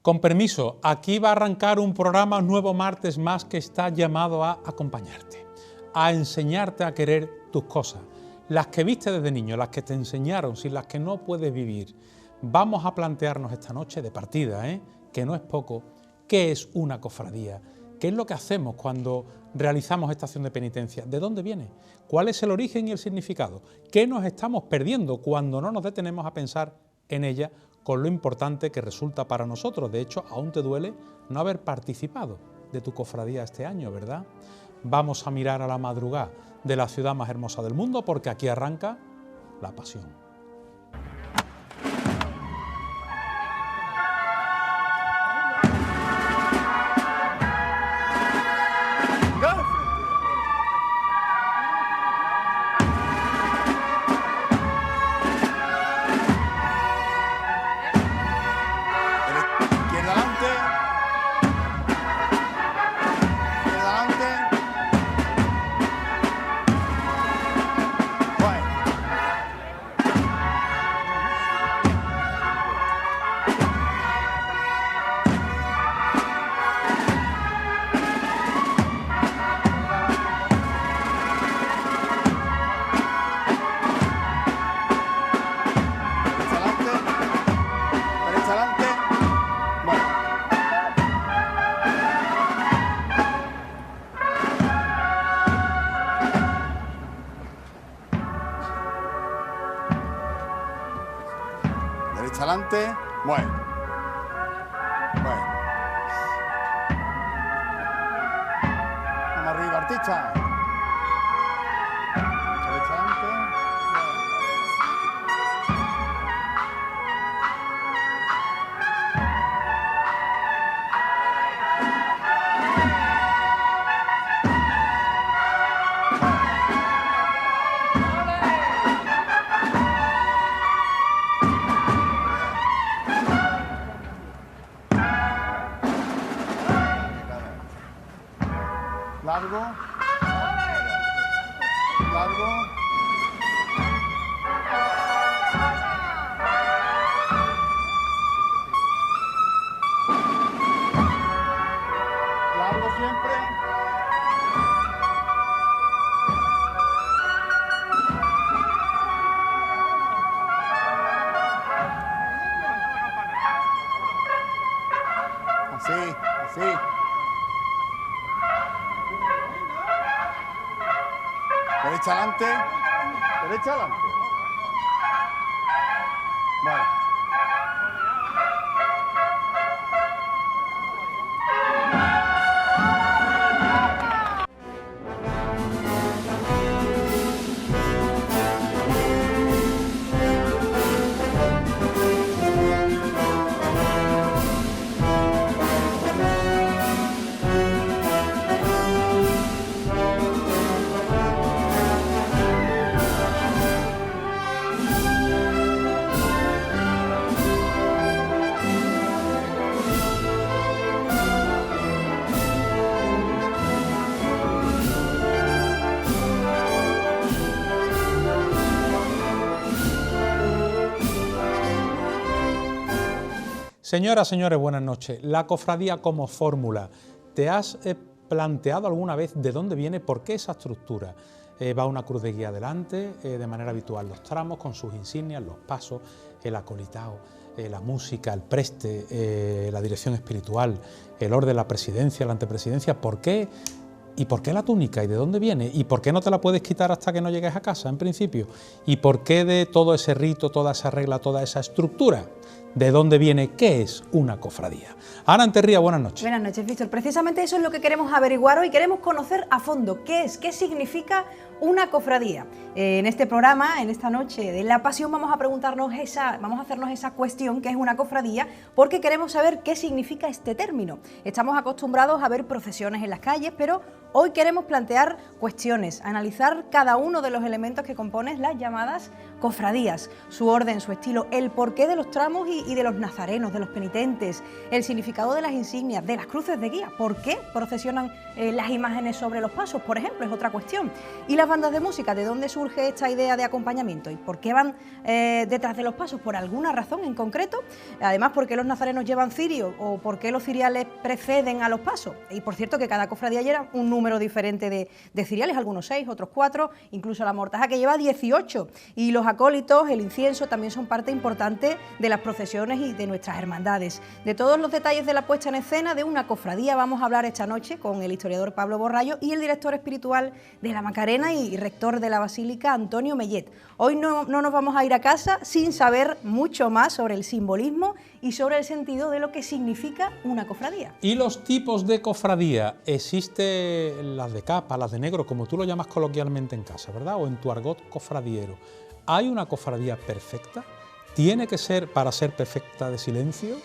Con permiso, aquí va a arrancar un programa, un nuevo martes más que está llamado a acompañarte, a enseñarte a querer tus cosas, las que viste desde niño, las que te enseñaron, sin las que no puedes vivir. Vamos a plantearnos esta noche de partida, que no es poco, qué es una cofradía, qué es lo que hacemos cuando realizamos esta acción de penitencia, de dónde viene, cuál es el origen y el significado, qué nos estamos perdiendo cuando no nos detenemos a pensar en ella, con lo importante que resulta para nosotros. De hecho, aún te duele no haber participado de tu cofradía este año, ¿verdad? Vamos a mirar a la madrugada de la ciudad más hermosa del mundo, porque aquí arranca la pasión. Derecha adelante, bueno. Vamos arriba, artista. Derecha adelante. Largo. Largo. Largo siempre. Así, así. Derecha adelante, derecha adelante. Vale. Señoras, señores, buenas noches. La cofradía como fórmula. ¿Te has planteado alguna vez de dónde viene, por qué esa estructura? Va una cruz de guía adelante, de manera habitual los tramos, con sus insignias, los pasos, el acolitao, la música, el preste, la dirección espiritual, el orden, la presidencia, la antepresidencia. ¿Por qué? ¿Y por qué la túnica? ¿Y de dónde viene? ¿Y por qué no te la puedes quitar hasta que no llegues a casa, en principio? ¿Y por qué de todo ese rito, toda esa regla, toda esa estructura? ¿De dónde viene? ¿Qué es una cofradía? Ana Enterría, buenas noches. Buenas noches, Víctor. Precisamente eso es lo que queremos averiguar hoy. Queremos conocer a fondo qué significa una cofradía. En este programa, en esta noche de la pasión, vamos a hacernos esa cuestión, ¿qué es una cofradía? Porque queremos saber qué significa este término. Estamos acostumbrados a ver procesiones en las calles, pero hoy queremos plantear cuestiones, analizar cada uno de los elementos que componen las llamadas cofradías, su orden, su estilo, el porqué de los tramos y de los nazarenos, de los penitentes, el significado de las insignias, de las cruces de guía. ¿Por qué procesionan las imágenes sobre los pasos, por ejemplo? Es otra cuestión. Y las bandas de música, ¿de dónde surge esta idea de acompañamiento? ¿Y por qué van detrás de los pasos? ¿Por alguna razón en concreto? Además, ¿por qué los nazarenos llevan cirio o por qué los ciriales preceden a los pasos? Y por cierto que cada cofradía lleva un número diferente de ciriales, algunos 6, otros 4, incluso la mortaja que lleva 18. Y los acólitos, el incienso, también son parte importante de las procesiones y de nuestras hermandades. De todos los detalles de la puesta en escena de una cofradía vamos a hablar esta noche con el historiador Pablo Borrallo y el director espiritual de la Macarena y rector de la Basílica, Antonio Mellet. Hoy no nos vamos a ir a casa sin saber mucho más sobre el simbolismo y sobre el sentido de lo que significa una cofradía. Y los tipos de cofradía, existen las de capa, las de negro, como tú lo llamas coloquialmente en casa, ¿verdad? O en tu argot cofradiero. ¿Hay una cofradía perfecta? ¿Tiene que ser, para ser perfecta, de silencio?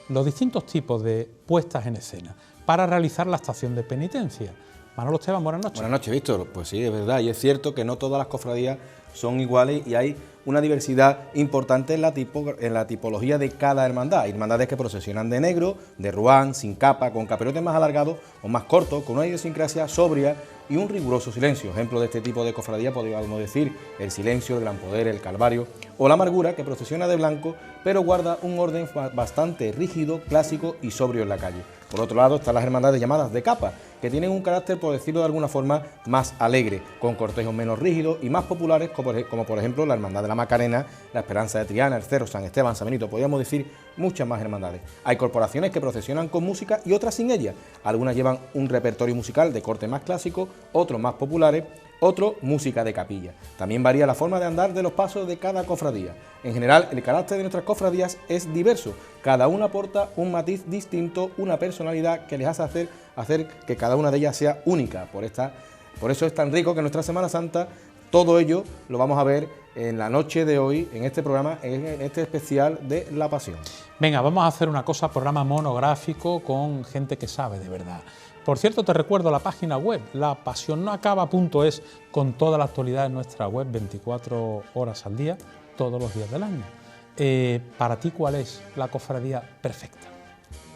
Los distintos tipos de puestas en escena para realizar la estación de penitencia. Manolo Esteban, buenas noches. Buenas noches, Víctor. Pues sí, es verdad, y es cierto que no todas las cofradías son iguales y hay una diversidad importante en la tipología de cada hermandad. Hay hermandades que procesionan de negro, de ruán, sin capa, con caperotes más alargados o más cortos, con una idiosincrasia sobria y un riguroso silencio. Ejemplo de este tipo de cofradía podríamos decir el Silencio, el Gran Poder, el Calvario o la Amargura, que procesiona de blanco, pero guarda un orden bastante rígido, clásico y sobrio en la calle. Por otro lado están las hermandades llamadas de capa, que tienen un carácter, por decirlo de alguna forma, más alegre, con cortejos menos rígidos y más populares, como por ejemplo la Hermandad de la Macarena, la Esperanza de Triana, el Cerro, San Esteban, San Benito, podríamos decir muchas más hermandades. Hay corporaciones que procesionan con música y otras sin ella. Algunas llevan un repertorio musical de corte más clásico, otros más populares, otro música de capilla. También varía la forma de andar de los pasos de cada cofradía. En general, el carácter de nuestras cofradías es diverso. Cada una aporta un matiz distinto, una personalidad que les hace hacer que cada una de ellas sea única. Por eso es tan rico que nuestra Semana Santa, todo ello lo vamos a ver en la noche de hoy, en este programa, en este especial de La Pasión. Venga, vamos a hacer una cosa, programa monográfico con gente que sabe de verdad. Por cierto, te recuerdo la página web, lapasionnoacaba.es, con toda la actualidad en nuestra web, 24 horas al día, todos los días del año. Para ti, ¿cuál es la cofradía perfecta,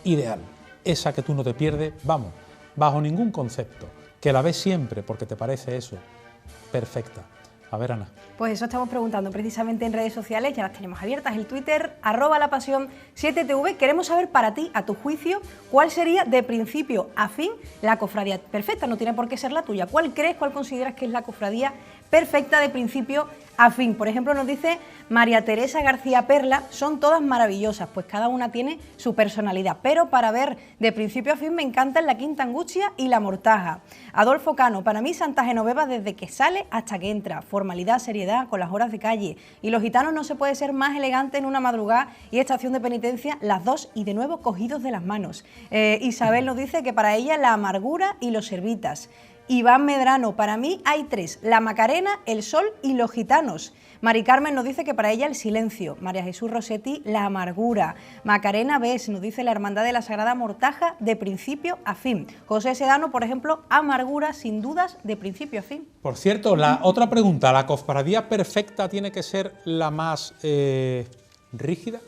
ideal, esa que tú no te pierdes, vamos, bajo ningún concepto, que la ves siempre porque te parece eso, perfecta? A ver, Ana. Pues eso estamos preguntando precisamente en redes sociales, ya las tenemos abiertas, el Twitter, @lapasión7tv. Queremos saber para ti, a tu juicio, cuál sería de principio a fin la cofradía perfecta, no tiene por qué ser la tuya. ¿Cuál crees, cuál consideras que es la cofradía perfecta de principio a fin? Por ejemplo, nos dice María Teresa García Perla, son todas maravillosas, pues cada una tiene su personalidad, pero para ver de principio a fin me encantan la Quinta Angustia y la Mortaja. Adolfo Cano, para mí Santa Genoveva desde que sale hasta que entra, formalidad, seriedad, con las horas de calle, y los gitanos no se puede ser más elegante en una madrugada y estación de penitencia, las dos y de nuevo cogidos de las manos. Isabel nos dice que para ella la Amargura y los Servitas. Iván Medrano, para mí hay 3, la Macarena, el Sol y los Gitanos. Mari Carmen nos dice que para ella el Silencio. María Jesús Rossetti, la Amargura. Macarena Bes nos dice la Hermandad de la Sagrada Mortaja de principio a fin. José Sedano, por ejemplo, Amargura, sin dudas, de principio a fin. Por cierto, la otra pregunta, ¿la cofradía perfecta tiene que ser la más rígida,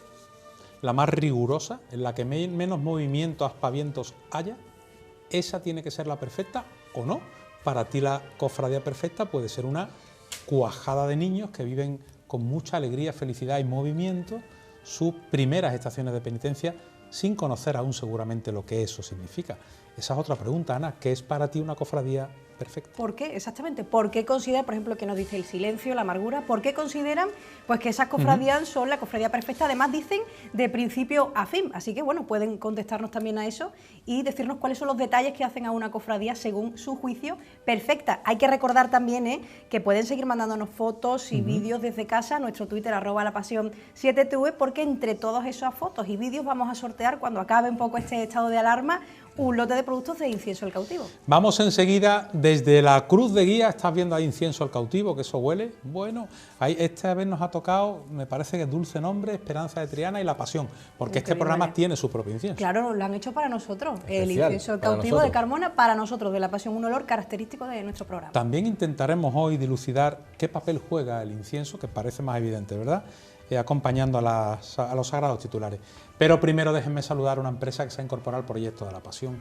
la más rigurosa, en la que menos movimientos, aspavientos haya? ¿Esa tiene que ser la perfecta o no? Para ti la cofradía perfecta puede ser una cuajada de niños que viven con mucha alegría, felicidad y movimiento sus primeras estaciones de penitencia sin conocer aún seguramente lo que eso significa. Esa es otra pregunta, Ana, ¿qué es para ti una cofradía perfecta? ¿Por qué? Exactamente. ¿Por qué consideran, por ejemplo, que nos dice el Silencio, la Amargura, por qué consideran pues que esas cofradías son la cofradía perfecta? Además dicen de principio a fin, así que bueno, pueden contestarnos también a eso y decirnos cuáles son los detalles que hacen a una cofradía según su juicio perfecta. Hay que recordar también que pueden seguir mandándonos fotos y vídeos desde casa a nuestro Twitter @lapasión7tv, porque entre todas esas fotos y vídeos vamos a sortear, cuando acabe un poco este estado de alarma, un lote de productos de Incienso el Cautivo. Vamos enseguida desde la cruz de guía. Estás viendo ahí Incienso el Cautivo, que eso huele. Bueno, ahí esta vez nos ha tocado, me parece que Dulce Nombre, Esperanza de Triana y La Pasión, porque este programa tiene su propio incienso. Claro, lo han hecho para nosotros, el Especial, Incienso el para Cautivo nosotros. de Carmona, para nosotros, de La Pasión, un olor característico de nuestro programa. También intentaremos hoy dilucidar qué papel juega el incienso, que parece más evidente, ¿verdad?, acompañando a los sagrados titulares. Pero primero déjenme saludar a una empresa que se ha incorporado al proyecto de la Pasión,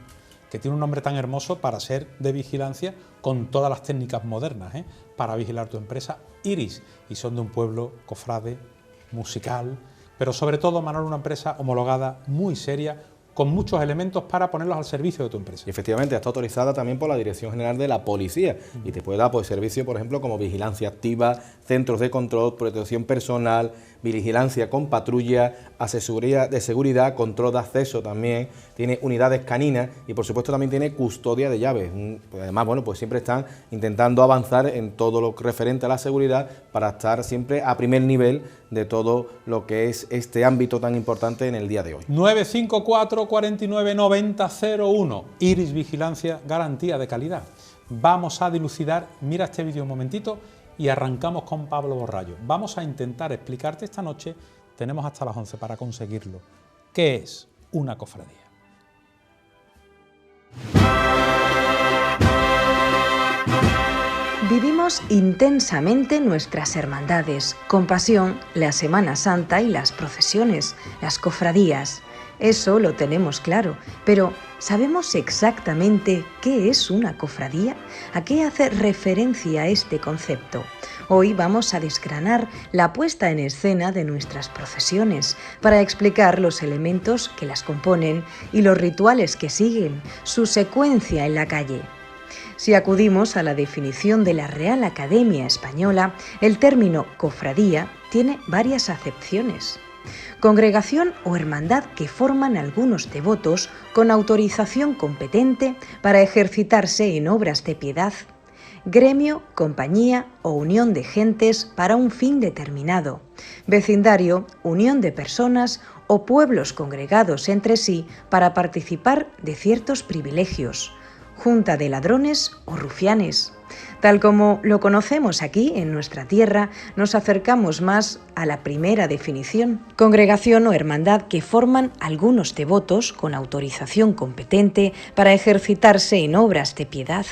que tiene un nombre tan hermoso para ser de vigilancia con todas las técnicas modernas, para vigilar tu empresa, Iris, y son de un pueblo cofrade, musical, pero sobre todo, Manolo, una empresa homologada, muy seria, con muchos elementos para ponerlos al servicio de tu empresa. Y efectivamente, está autorizada también por la Dirección General de la Policía y te puede dar pues, servicio, por ejemplo, como vigilancia activa, centros de control, protección personal, vigilancia con patrulla, asesoría de seguridad, control de acceso también, tiene unidades caninas y por supuesto también tiene custodia de llaves. Además, bueno, pues siempre están intentando avanzar en todo lo referente a la seguridad para estar siempre a primer nivel de todo lo que es este ámbito tan importante en el día de hoy. 954 49 90 01, Iris Vigilancia, garantía de calidad. Vamos a dilucidar, mira este vídeo un momentito, y arrancamos con Pablo Borrallo. Vamos a intentar explicarte esta noche, tenemos hasta las 11 para conseguirlo, qué es una cofradía. Vivimos intensamente nuestras hermandades, con pasión la Semana Santa y las procesiones, las cofradías. Eso lo tenemos claro, pero ¿sabemos exactamente qué es una cofradía? ¿A qué hace referencia este concepto? Hoy vamos a desgranar la puesta en escena de nuestras procesiones para explicar los elementos que las componen y los rituales que siguen, su secuencia en la calle. Si acudimos a la definición de la Real Academia Española, el término cofradía tiene varias acepciones. Congregación o hermandad que forman algunos devotos con autorización competente para ejercitarse en obras de piedad. Gremio, compañía o unión de gentes para un fin determinado. Vecindario, unión de personas o pueblos congregados entre sí para participar de ciertos privilegios. Junta de ladrones o rufianes. Tal como lo conocemos aquí en nuestra tierra, nos acercamos más a la primera definición. Congregación o hermandad que forman algunos devotos con autorización competente para ejercitarse en obras de piedad.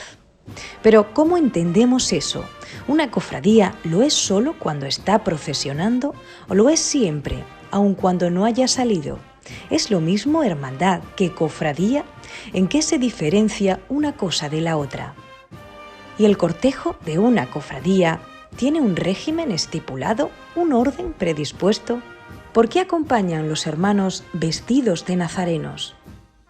Pero, ¿cómo entendemos eso? ¿Una cofradía lo es solo cuando está procesionando o lo es siempre, aun cuando no haya salido? ¿Es lo mismo hermandad que cofradía? ¿En qué se diferencia una cosa de la otra? ¿Y el cortejo de una cofradía tiene un régimen estipulado, un orden predispuesto? ¿Por qué acompañan los hermanos vestidos de nazarenos?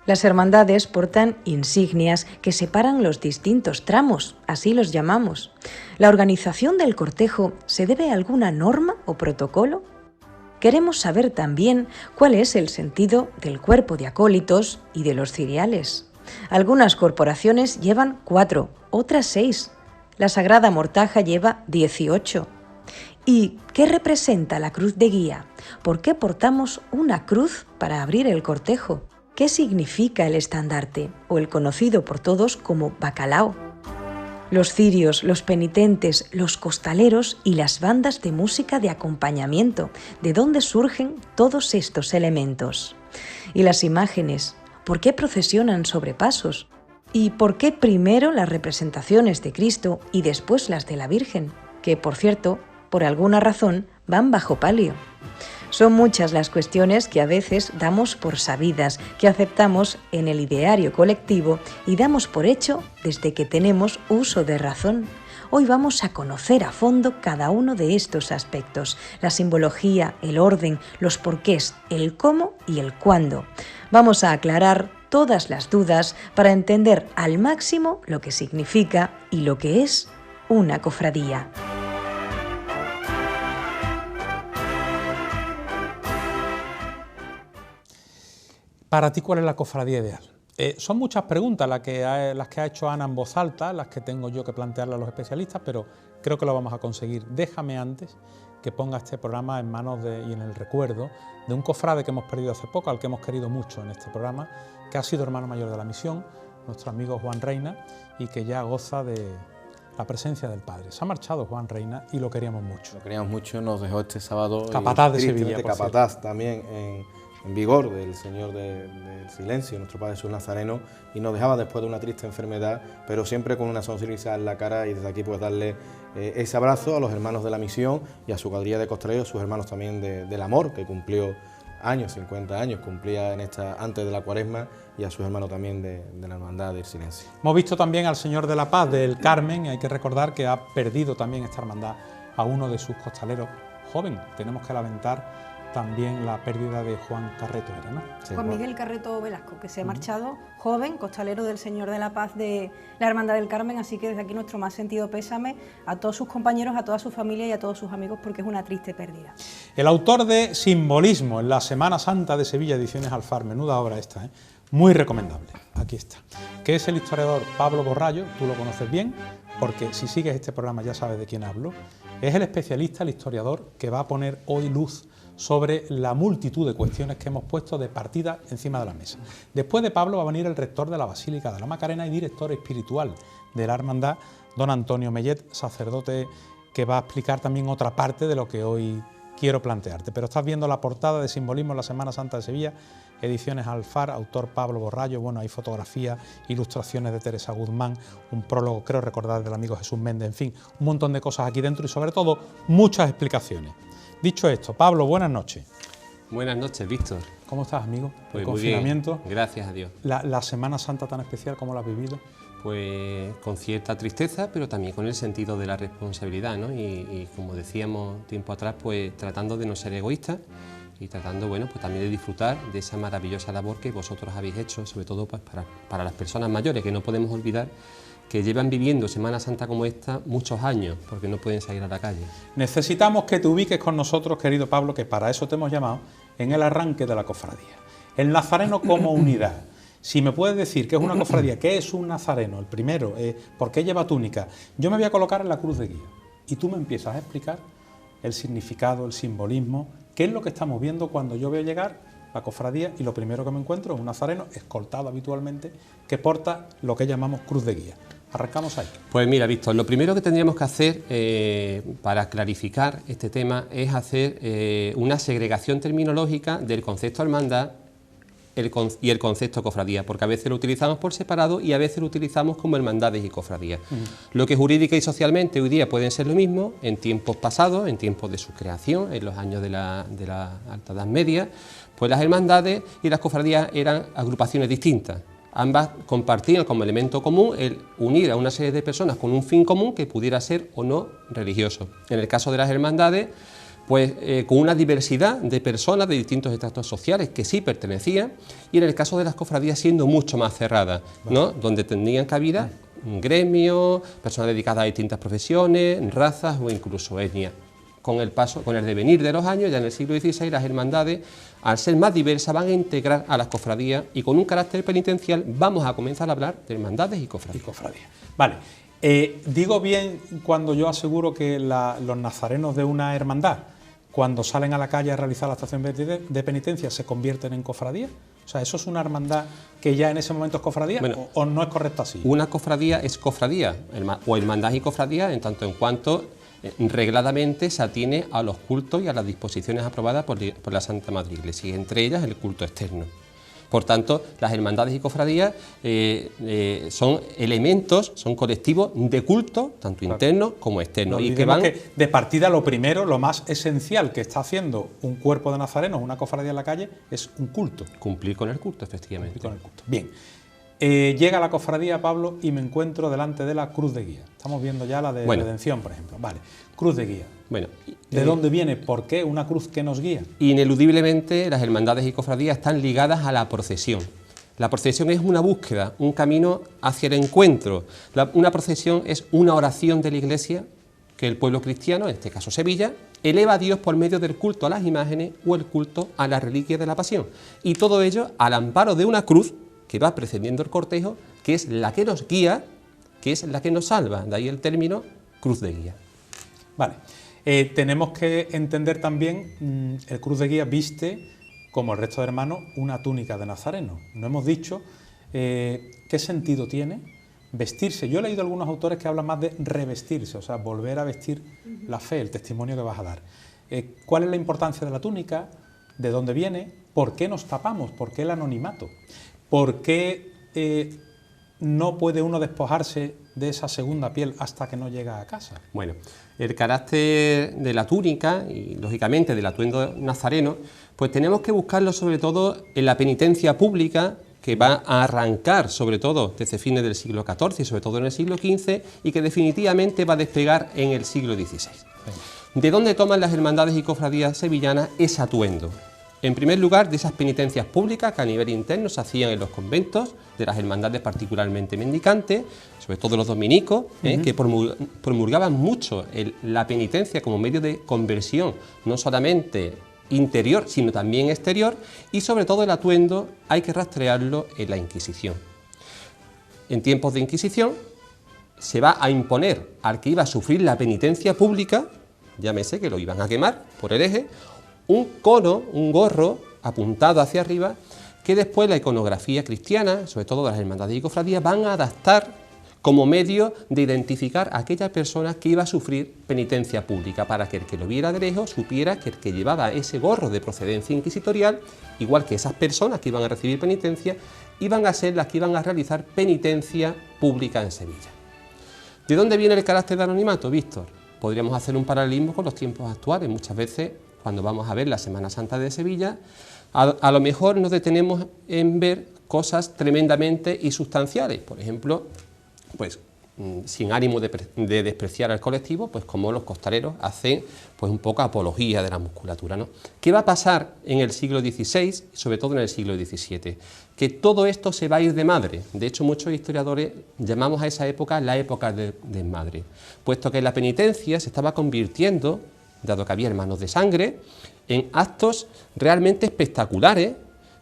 Las hermandades portan insignias que separan los distintos tramos, así los llamamos. ¿La organización del cortejo se debe a alguna norma o protocolo? Queremos saber también cuál es el sentido del cuerpo de acólitos y de los ciriales. Algunas corporaciones llevan 4, otras 6. La Sagrada Mortaja lleva 18. ¿Y qué representa la cruz de guía? ¿Por qué portamos una cruz para abrir el cortejo? ¿Qué significa el estandarte, o el conocido por todos como bacalao? Los cirios, los penitentes, los costaleros y las bandas de música de acompañamiento, ¿de dónde surgen todos estos elementos? Y las imágenes, ¿por qué procesionan sobre pasos? ¿Y por qué primero las representaciones de Cristo y después las de la Virgen, que, por cierto, por alguna razón van bajo palio? Son muchas las cuestiones que a veces damos por sabidas, que aceptamos en el ideario colectivo y damos por hecho desde que tenemos uso de razón. Hoy vamos a conocer a fondo cada uno de estos aspectos, la simbología, el orden, los porqués, el cómo y el cuándo. Vamos a aclarar todas las dudas para entender al máximo lo que significa y lo que es una cofradía. Para ti, ¿cuál es la cofradía ideal? Son muchas preguntas las que ha hecho Ana en voz alta, las que tengo yo que plantearle a los especialistas, pero creo que lo vamos a conseguir. Déjame antes que ponga este programa en manos y en el recuerdo de un cofrade que hemos perdido hace poco, al que hemos querido mucho en este programa, que ha sido hermano mayor de la misión, nuestro amigo Juan Reina, y que ya goza de la presencia del Padre. Se ha marchado Juan Reina y lo queríamos mucho. Lo queríamos mucho, nos dejó este sábado. Capataz de Sevilla. Capataz también vigor del Señor del Silencio, nuestro Padre Jesús Nazareno, y nos dejaba después de una triste enfermedad, pero siempre con una sonrisa en la cara, y desde aquí pues darle ese abrazo a los hermanos de la misión y a su cuadrilla de costaleros, sus hermanos también del amor, que cumplió años, 50 años, cumplía antes de la Cuaresma, y a sus hermanos también de la Hermandad del Silencio. Hemos visto también al Señor de la Paz del Carmen, y hay que recordar que ha perdido también esta hermandad a uno de sus costaleros joven. Tenemos que lamentar también la pérdida de Juan Carreto, ¿era, no? Sí, Juan Miguel Carreto Velasco, que se ha marchado joven, costalero del Señor de la Paz de la Hermandad del Carmen, así que desde aquí nuestro más sentido pésame a todos sus compañeros, a toda su familia y a todos sus amigos, porque es una triste pérdida. El autor de Simbolismo en la Semana Santa de Sevilla, Ediciones Alfar, menuda obra esta, muy recomendable, aquí está, que es el historiador Pablo Borrallo, tú lo conoces bien, porque si sigues este programa ya sabes de quién hablo. Es el especialista, el historiador, que va a poner hoy luz sobre la multitud de cuestiones que hemos puesto de partida encima de la mesa. Después de Pablo va a venir el rector de la Basílica de la Macarena y director espiritual de la hermandad, don Antonio Mellet, sacerdote, que va a explicar también otra parte de lo que hoy quiero plantearte. Pero estás viendo la portada de Simbolismo en la Semana Santa de Sevilla, Ediciones Alfar, autor Pablo Borrallo. Bueno, hay fotografías, ilustraciones de Teresa Guzmán, un prólogo, creo recordar, del amigo Jesús Méndez, en fin, un montón de cosas aquí dentro y sobre todo muchas explicaciones. Dicho esto, Pablo, buenas noches. Buenas noches, Víctor. ¿Cómo estás, amigo? Pues El muy confinamiento. bien, gracias a Dios. La Semana Santa tan especial, ¿cómo la has vivido? Pues con cierta tristeza, pero también con el sentido de la responsabilidad, ¿no? Y como decíamos tiempo atrás, pues tratando de no ser egoístas y tratando, bueno, pues también de disfrutar de esa maravillosa labor que vosotros habéis hecho, sobre todo pues, para las personas mayores, que no podemos olvidar que llevan viviendo Semana Santa como esta muchos años, porque no pueden salir a la calle. Necesitamos que te ubiques con nosotros, querido Pablo, que para eso te hemos llamado, en el arranque de la cofradía. El nazareno como unidad. Si me puedes decir qué es una cofradía, qué es un nazareno, el primero, por qué lleva túnica, yo me voy a colocar en la cruz de guía y tú me empiezas a explicar el significado, el simbolismo, qué es lo que estamos viendo cuando yo veo llegar la cofradía y lo primero que me encuentro es un nazareno escoltado habitualmente que porta lo que llamamos cruz de guía. Arrancamos ahí. Pues mira, Víctor, lo primero que tendríamos que hacer para clarificar este tema es hacer una segregación terminológica del concepto hermandad y el concepto cofradía, porque a veces lo utilizamos por separado y a veces lo utilizamos como hermandades y cofradías. Lo que jurídica y socialmente hoy día pueden ser lo mismo, en tiempos pasados, en tiempos de su creación, en los años de la Alta Edad Media, pues las hermandades y las cofradías eran agrupaciones distintas. Ambas compartían como elemento común el unir a una serie de personas con un fin común que pudiera ser o no religioso. En el caso de las hermandades, pues con una diversidad de personas de distintos estratos sociales que sí pertenecían, y en el caso de las cofradías siendo mucho más cerradas, ¿no? Donde tenían cabida un gremio, personas dedicadas a distintas profesiones, razas o incluso etnias. Con el devenir de los años, ya en el siglo XVI, las hermandades, al ser más diversas, van a integrar a las cofradías y con un carácter penitencial vamos a comenzar a hablar de hermandades y cofradías. Vale, digo bien cuando yo aseguro que los nazarenos de una hermandad, cuando salen a la calle a realizar la estación de penitencia, se convierten en cofradía. O sea, ¿eso es una hermandad que ya en ese momento es cofradía, bueno, o no es correcto así? Una cofradía es cofradía, o hermandad y cofradía, en tanto en cuanto regladamente se atiene a los cultos y a las disposiciones aprobadas por la Santa Madre Iglesia, y entre ellas el culto externo. Por tanto, las hermandades y cofradías son elementos, son colectivos de culto, tanto internos como externos. No, y que de partida lo primero, lo más esencial que está haciendo un cuerpo de nazarenos, una cofradía en la calle, es un culto. Cumplir con el culto, efectivamente. Cumplir con el culto. Bien. Llega la cofradía, Pablo, y me encuentro delante de la cruz de guía. Estamos viendo ya la de Redención, por ejemplo. Vale, cruz de guía. Bueno, ¿de dónde viene? ¿Por qué una cruz que nos guía? Ineludiblemente, las hermandades y cofradías están ligadas a la procesión. La procesión es una búsqueda, un camino hacia el encuentro. Una procesión es una oración de la Iglesia que el pueblo cristiano, en este caso Sevilla, eleva a Dios por medio del culto a las imágenes o el culto a la reliquia de la pasión. Y todo ello al amparo de una cruz que va precediendo el cortejo, que es la que nos guía, que es la que nos salva. De ahí el término cruz de guía. Vale. Tenemos que entender también, el cruz de guía viste, como el resto de hermanos, una túnica de nazareno. No hemos dicho qué sentido tiene vestirse. Yo he leído algunos autores que hablan más de revestirse, o sea, volver a vestir la fe, el testimonio que vas a dar. ¿Cuál es la importancia de la túnica? ¿De dónde viene? ¿por qué nos tapamos? ¿Por qué el anonimato? ¿Por qué no puede uno despojarse de esa segunda piel hasta que no llega a casa? Bueno, el carácter de la túnica y, lógicamente, del atuendo nazareno, pues tenemos que buscarlo sobre todo en la penitencia pública, que va a arrancar sobre todo desde fines del siglo XIV y sobre todo en el siglo XV, y que definitivamente va a despegar en el siglo XVI. ¿De dónde toman las hermandades y cofradías sevillanas ese atuendo? En primer lugar, de esas penitencias públicas que a nivel interno se hacían en los conventos, de las hermandades particularmente mendicantes, sobre todo los dominicos, que promulgaban mucho la penitencia como medio de conversión, no solamente interior, sino también exterior, y sobre todo el atuendo hay que rastrearlo en la Inquisición. En tiempos de Inquisición se va a imponer al que iba a sufrir la penitencia pública, llámese que lo iban a quemar por hereje, un cono, un gorro apuntado hacia arriba, que después la iconografía cristiana, sobre todo las hermandades y cofradías, van a adaptar como medio de identificar a aquella persona que iba a sufrir penitencia pública, para que el que lo viera de lejos supiera que el que llevaba ese gorro de procedencia inquisitorial, igual que esas personas que iban a recibir penitencia, iban a ser las que iban a realizar penitencia pública en Sevilla. ¿De dónde viene el carácter de anonimato, Víctor? Podríamos hacer un paralelismo con los tiempos actuales. Muchas veces, cuando vamos a ver la Semana Santa de Sevilla, a lo mejor nos detenemos en ver cosas tremendamente insustanciales. Por ejemplo, pues sin ánimo de despreciar al colectivo, pues como los costaleros hacen pues un poco apología de la musculatura, ¿no? ¿Qué va a pasar en el siglo XVI y sobre todo en el siglo XVII? Que todo esto se va a ir de madre. De hecho, muchos historiadores llamamos a esa época la época de desmadre, puesto que la penitencia se estaba convirtiendo, dado que había hermanos de sangre, en actos realmente espectaculares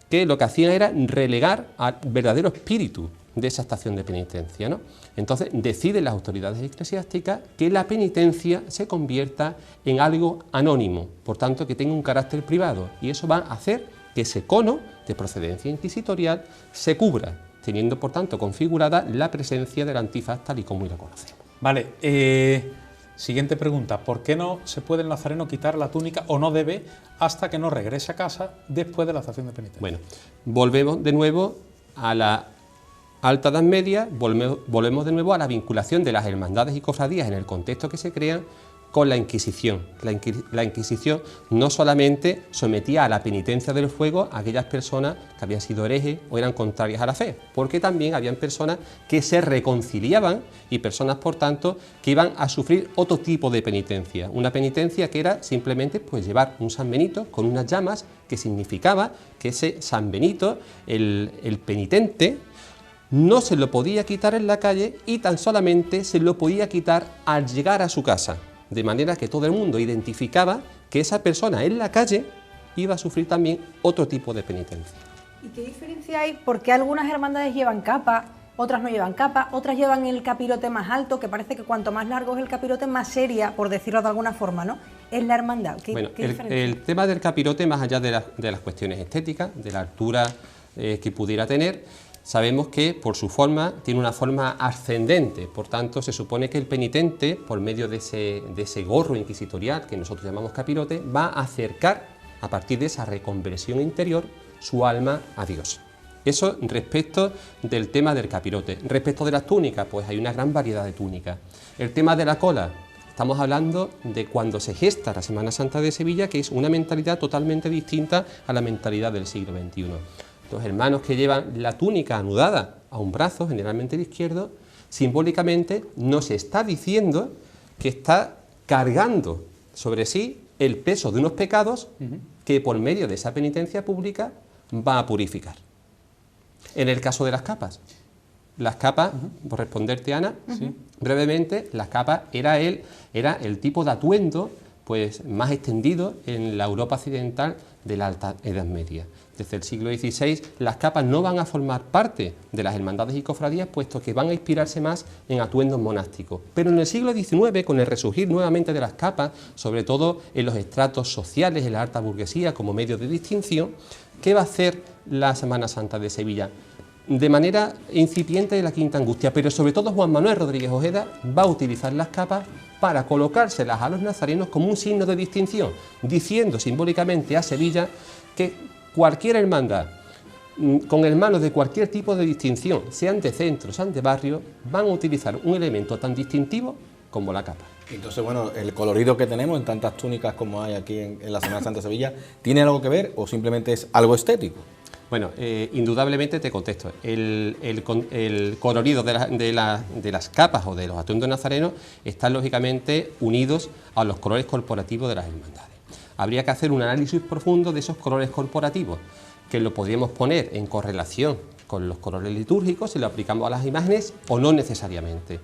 que lo que hacían era relegar al verdadero espíritu de esa estación de penitencia, ¿no? Entonces deciden las autoridades eclesiásticas que la penitencia se convierta en algo anónimo, por tanto que tenga un carácter privado, y eso va a hacer que ese cono de procedencia inquisitorial se cubra, teniendo por tanto configurada la presencia del antifaz tal y como la conocemos. Vale, siguiente pregunta, ¿por qué no se puede el nazareno quitar la túnica, o no debe, hasta que no regrese a casa después de la estación de penitencia? Bueno, volvemos de nuevo a la Alta Edad Media, volvemos de nuevo a la vinculación de las hermandades y cofradías en el contexto que se crean con la Inquisición. La Inquisición no solamente sometía a la penitencia del fuego a aquellas personas que habían sido herejes o eran contrarias a la fe, porque también habían personas que se reconciliaban y personas, por tanto, que iban a sufrir otro tipo de penitencia. Una penitencia que era simplemente pues llevar un San Benito con unas llamas, que significaba que ese San Benito, el penitente, no se lo podía quitar en la calle y tan solamente se lo podía quitar al llegar a su casa, de manera que todo el mundo identificaba que esa persona en la calle iba a sufrir también otro tipo de penitencia. ¿Y qué diferencia hay? Porque algunas hermandades llevan capa, otras no llevan capa, otras llevan el capirote más alto, que parece que cuanto más largo es el capirote, más seria, por decirlo de alguna forma, ¿no? Es la hermandad. Bueno, el tema del capirote, más allá de las cuestiones estéticas, de la altura que pudiera tener, sabemos que por su forma tiene una forma ascendente, por tanto se supone que el penitente, por medio de ese gorro inquisitorial que nosotros llamamos capirote, va a acercar, a partir de esa reconversión interior, su alma a Dios. Eso respecto del tema del capirote. Respecto de las túnicas, pues hay una gran variedad de túnicas. El tema de la cola, estamos hablando de cuando se gesta la Semana Santa de Sevilla, que es una mentalidad totalmente distinta a la mentalidad del siglo XXI. Los hermanos que llevan la túnica anudada a un brazo, generalmente el izquierdo, simbólicamente nos está diciendo que está cargando sobre sí el peso de unos pecados que por medio de esa penitencia pública va a purificar. En el caso de las capas, por responderte, Ana, brevemente, las capas era el tipo de atuendo pues más extendido en la Europa occidental de la Alta Edad Media. Desde el siglo XVI las capas no van a formar parte de las hermandades y cofradías, puesto que van a inspirarse más en atuendos monásticos. Pero en el siglo XIX, con el resurgir nuevamente de las capas, sobre todo en los estratos sociales, en la alta burguesía como medio de distinción, ¿qué va a hacer la Semana Santa de Sevilla? De manera incipiente de la Quinta Angustia, pero sobre todo Juan Manuel Rodríguez Ojeda va a utilizar las capas para colocárselas a los nazarenos como un signo de distinción, diciendo simbólicamente a Sevilla que cualquier hermandad, con hermanos de cualquier tipo de distinción, sean de centro, sean de barrio, van a utilizar un elemento tan distintivo como la capa. Entonces, bueno, el colorido que tenemos en tantas túnicas como hay aquí en la Semana Santa de Sevilla, ¿tiene algo que ver o simplemente es algo estético? Bueno, indudablemente te contesto. El colorido de las capas o de los atuendos nazarenos están lógicamente unidos a los colores corporativos de las hermandades. Habría que hacer un análisis profundo de esos colores corporativos, que lo podríamos poner en correlación con los colores litúrgicos si lo aplicamos a las imágenes o no necesariamente.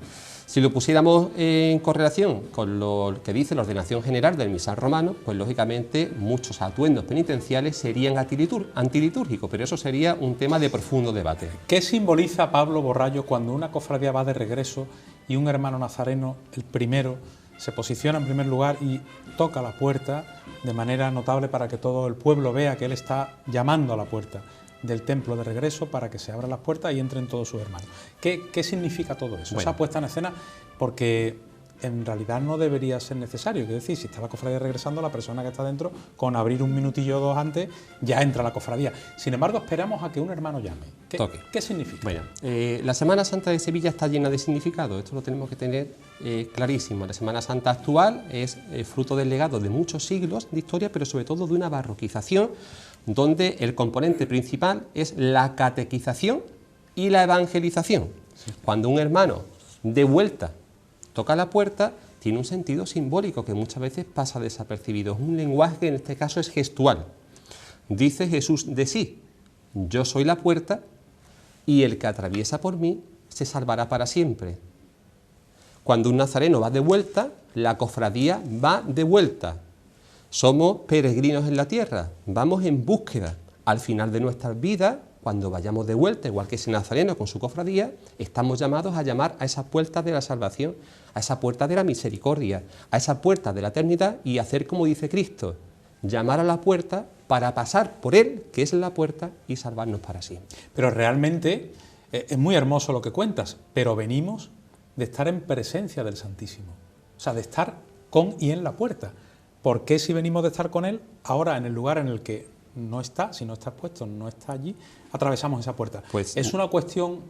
Si lo pusiéramos en correlación con lo que dice la ordenación general del misal romano, pues lógicamente muchos atuendos penitenciales serían antilitúrgicos, pero eso sería un tema de profundo debate. ¿Qué simboliza Pablo Borrallo cuando una cofradía va de regreso y un hermano nazareno, el primero, se posiciona en primer lugar y toca la puerta de manera notable para que todo el pueblo vea que él está llamando a la puerta del templo de regreso para que se abran las puertas y entren todos sus hermanos? ¿Qué significa todo eso? Bueno, esa puesta en escena, porque en realidad no debería ser necesario. Quiero decir, si está la cofradía regresando, la persona que está dentro, con abrir un minutillo o dos antes, ya entra a la cofradía. Sin embargo, esperamos a que un hermano llame. ¿Qué significa? Bueno, la Semana Santa de Sevilla está llena de significado, esto lo tenemos que tener clarísimo. La Semana Santa actual es fruto del legado de muchos siglos de historia, pero sobre todo de una barroquización, donde el componente principal es la catequización y la evangelización. Sí. Cuando un hermano de vuelta toca la puerta, tiene un sentido simbólico que muchas veces pasa desapercibido. Es un lenguaje que en este caso es gestual. Dice Jesús de sí: yo soy la puerta y el que atraviesa por mí se salvará para siempre. Cuando un nazareno va de vuelta, la cofradía va de vuelta. Somos peregrinos en la tierra, vamos en búsqueda. Al final de nuestras vidas, cuando vayamos de vuelta, igual que ese nazareno con su cofradía, estamos llamados a llamar a esa puerta de la salvación, a esa puerta de la misericordia, a esa puerta de la eternidad y hacer como dice Cristo, llamar a la puerta para pasar por Él, que es la puerta, y salvarnos para siempre. Pero realmente es muy hermoso lo que cuentas, pero venimos de estar en presencia del Santísimo, o sea, de estar con y en la puerta. ¿Por qué si venimos de estar con Él, ahora en el lugar en el que no está, si no está expuesto, no está allí, atravesamos esa puerta? Pues es una cuestión...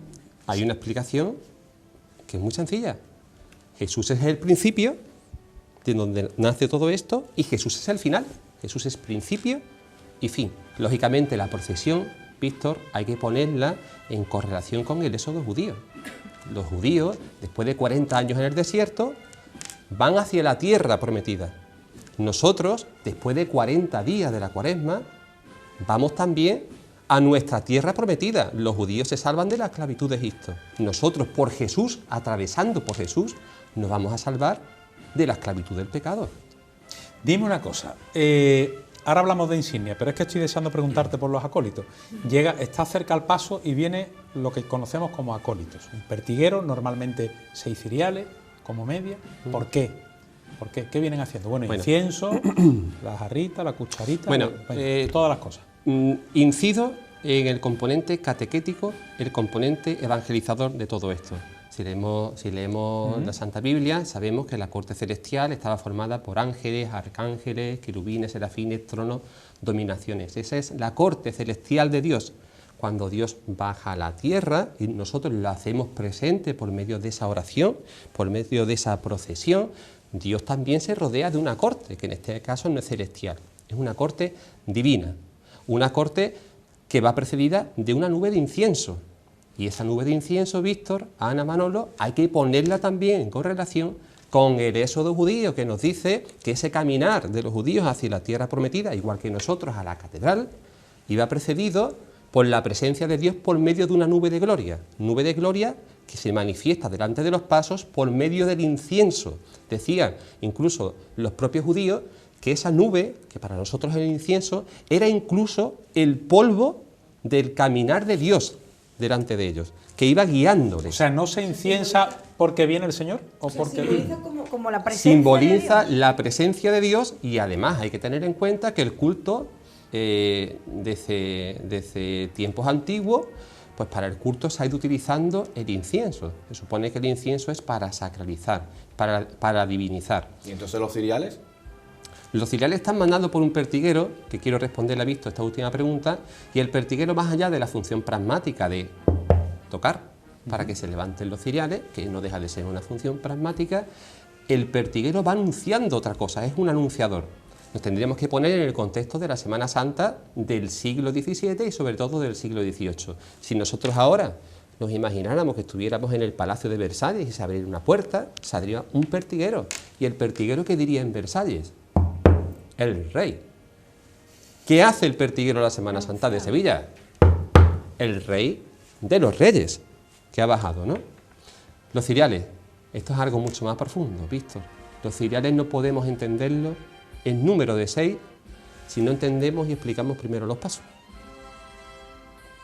Hay una explicación que es muy sencilla. Jesús es el principio, de donde nace todo esto, y Jesús es el final. Jesús es principio y fin. Lógicamente la procesión, Víctor, hay que ponerla en correlación con el éxodo judío. Los judíos, después de 40 años en el desierto, van hacia la tierra prometida. Nosotros, después de 40 días de la Cuaresma, vamos también a nuestra tierra prometida. Los judíos se salvan de la esclavitud de Egipto. Nosotros, por Jesús, atravesando por Jesús, nos vamos a salvar de la esclavitud del pecado. Dime una cosa, ahora hablamos de insignia, pero es que estoy deseando preguntarte por los acólitos. Está cerca al paso y viene lo que conocemos como acólitos. Un pertiguero, normalmente 6 ciriales, como media. ¿Por qué? ¿Por qué? ¿Qué vienen haciendo? Bueno, incienso, la jarrita, la cucharita, todas las cosas. Incido en el componente catequético, el componente evangelizador de todo esto. Si leemos la Santa Biblia, sabemos que la corte celestial estaba formada por ángeles, arcángeles, querubines, serafines, tronos, dominaciones. Esa es la corte celestial de Dios. Cuando Dios baja a la tierra y nosotros lo hacemos presente por medio de esa oración, por medio de esa procesión, Dios también se rodea de una corte, que en este caso no es celestial, es una corte divina, una corte que va precedida de una nube de incienso. Y esa nube de incienso, Víctor, Ana, Manolo, hay que ponerla también en correlación con el éxodo judío, que nos dice que ese caminar de los judíos hacia la tierra prometida, igual que nosotros a la catedral, iba precedido por la presencia de Dios por medio de una nube de gloria que se manifiesta delante de los pasos por medio del incienso. Decían incluso los propios judíos que esa nube, que para nosotros es el incienso, era incluso el polvo del caminar de Dios delante de ellos, que iba guiándoles. O sea, ¿no se inciensa porque viene el Señor? ¿O porque simboliza como la presencia simboliza de Dios? La presencia de Dios, y además hay que tener en cuenta que el culto desde tiempos antiguos, pues para el culto se ha ido utilizando el incienso. Se supone que el incienso es para sacralizar, para divinizar. ¿Y entonces los ciriales? Los ciriales están mandados por un pertiguero, que quiero responderle a visto esta última pregunta, y el pertiguero, más allá de la función pragmática de tocar para que se levanten los ciriales, que no deja de ser una función pragmática, el pertiguero va anunciando otra cosa, es un anunciador. Nos tendríamos que poner en el contexto de la Semana Santa del siglo XVII y sobre todo del siglo XVIII. Si nosotros ahora nos imagináramos que estuviéramos en el Palacio de Versalles y se abriera una puerta, saldría un pertiguero. ¿Y el pertiguero qué diría en Versalles? El rey. ¿Qué hace el pertiguero la Semana Santa de Sevilla? El rey de los reyes, que ha bajado, ¿no? Los ciriales, esto es algo mucho más profundo, Víctor. Los ciriales no podemos entenderlo en número de 6 si no entendemos y explicamos primero los pasos.